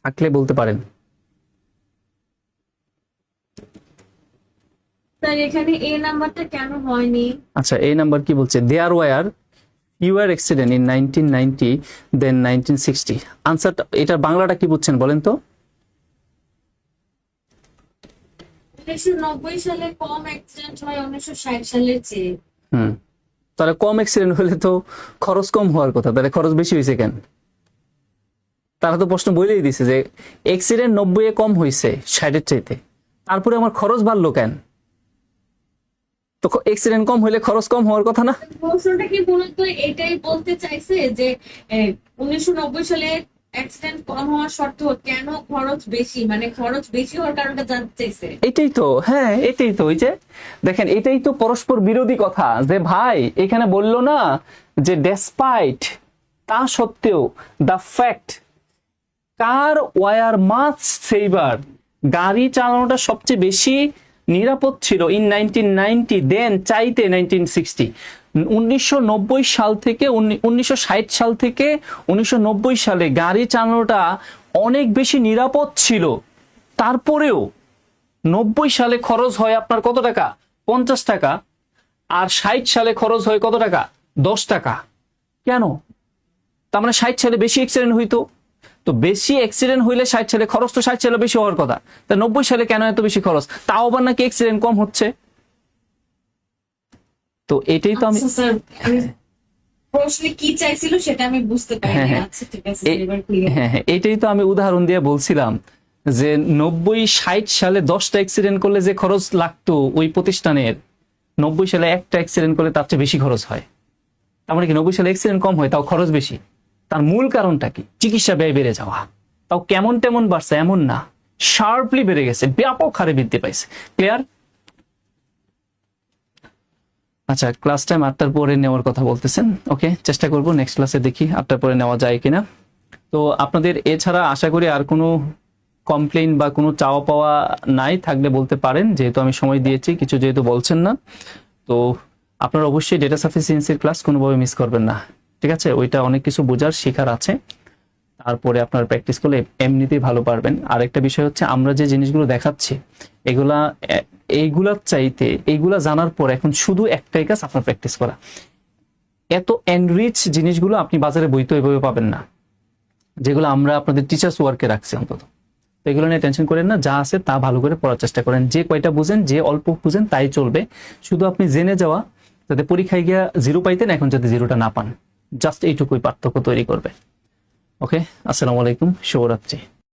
থাকলে বলতে পারেন।
স্যার এখানে এ নাম্বারটা কেন হয়নি?
আচ্ছা, এই নাম্বার কি বলছে? There were fewer accident in 1990 than 1960। আনসারটা, এটার বাংলাটা কি বুঝছেন বলেন তো?
1990 সালে কম অ্যাক্সিডেন্ট হয় 1960 সালের চেয়ে।
তাহলে কম অ্যাক্সিডেন্ট হলে তো খরচ কম হওয়ার কথা, তাহলে খরচ বেশি হয়েছে কেন? তারা তো প্রশ্ন বলেই দিছে যে অ্যাক্সিডেন্ট 90-এ কম হয়েছে 60-এর চাইতে, তারপরে আমার খরচ বাড়লো কেন? তো অ্যাক্সিডেন্ট কম হলে খরচ কম হওয়ার কথা না?
প্রশ্নটা কি মূলত এটাই বলতে চাইছে যে 1990 সালে অ্যাক্সিডেন্ট কম হওয়ার সত্ত্বেও কেন খরচ বেশি, মানে খরচ বেশি হওয়ার কারণটা জানতে চাইছে?
এটাই তো, হ্যাঁ এটাই তো। ওই যে দেখেন, এটাই তো পরস্পর বিরোধী কথা। যে ভাই এখানে বললো না যে ডেসপাইট, তা সত্ত্বেও, the fact car were much safer, গাড়ি চালানোটা সবচেয়ে বেশি নিরাপদ ছিল ইন 1990 দেন চাইতে 1960। 1990 সাল থেকে 1960 সাল থেকে 1990 সালে গাড়ি চালানোটা অনেক বেশি নিরাপদ ছিল। তারপরেও 90 সালে খরচ হয় আপনার কত টাকা? 50 টাকা। আর 60 সালে খরচ হয় কত টাকা? 10 টাকা। কেন? তার মানে 60 সালে বেশি অ্যাক্সিডেন্ট হইতো। তো বেশি অ্যাক্সিডেন্ট হইলে 60 সালে খরচ তো 60 সালে বেশি হওয়ার কথা। তা 90 সালে কেন এত বেশি খরচ? তাও আবার নাকি অ্যাক্সিডেন্ট কম হচ্ছে। তো এটাই তো আমি,
আচ্ছা স্যার,
প্রশ্নে কি চাইছিল সেটা আমি বুঝতে পারিনি।
হ্যাঁ।
আচ্ছা ঠিক আছে,
এ-
এবার ক্লিয়ার।
হ্যাঁ, এটাই তো আমি উদাহরণ দিয়ে বলছিলাম যে 90-60 সালে 10টা অ্যাক্সিডেন্ট করলে যে খরচ লাগতো ওই প্রতিষ্ঠানের, 90 সালে একটা অ্যাক্সিডেন্ট করলে তার চেয়ে বেশি খরচ হয়। তার মানে কি 90 সালে অ্যাক্সিডেন্ট কম হয় তাও খরচ বেশি? তার মূল কারণটা কি? চিকিৎসা ব্যয় বেড়ে যাওয়া। তাও কেমন তেমন বাড়ছে এমন না, শার্পলি বেড়ে গেছে, ব্যাপক হারে বৃদ্ধি পাইছে। ক্লিয়ার? আচ্ছা, ক্লাস টাইম 8টার পরে নেওয়ার কথা বলতেছেন। ওকে, চেষ্টা করব নেক্সট ক্লাসে, দেখি 8টার পরে নেওয়া যায় কিনা। তো আপনাদের এছাড়া আশা করি আর কোনো কমপ্লেইন বা কোনো চাওয়া পাওয়া নাই, থাকলে বলতে পারেন, যেহেতু আমি সময় দিয়েছি, কিছু যেহেতু বলছেন না। তো আপনারা অবশ্যই ডেটা সাফিসিয়েন্সির ক্লাস কোনোভাবে মিস করবেন না, ঠিক আছে? ওইটা অনেক কিছু বোঝার শেখার আছে, তারপরে আপনার প্র্যাকটিস করলে এমনিতেই ভালো পারবেন। আর একটা বিষয় হচ্ছে, আমরা যে জিনিসগুলো দেখাচ্ছি এইগুলার চাইতে এইগুলা জানার পর এখন শুধু একটাই কাজ, আপনার প্র্যাকটিস করা। এত এনরিচ জিনিসগুলো আপনি বাজারে বইতে এভাবে পাবেন না, যেগুলো আমরা আপনাদের টিচার্স ওয়ার্কে রাখছি অন্তত। তো এগুলো নিয়ে টেনশন করেন না, যা আছে তা ভালো করে পড়ার চেষ্টা করেন। যে কয়টা বুঝেন, যে অল্প বুঝেন তাই চলবে। শুধু আপনি জেনে যাওয়া, যাতে পরীক্ষায় গিয়া 0 পাইতেন, এখন যাতে 0টা না পান, জাস্ট এইটুকুই পার্থক্য তৈরি করবে। ওকে, আসসালামু আলাইকুম, শুভরাত্রি।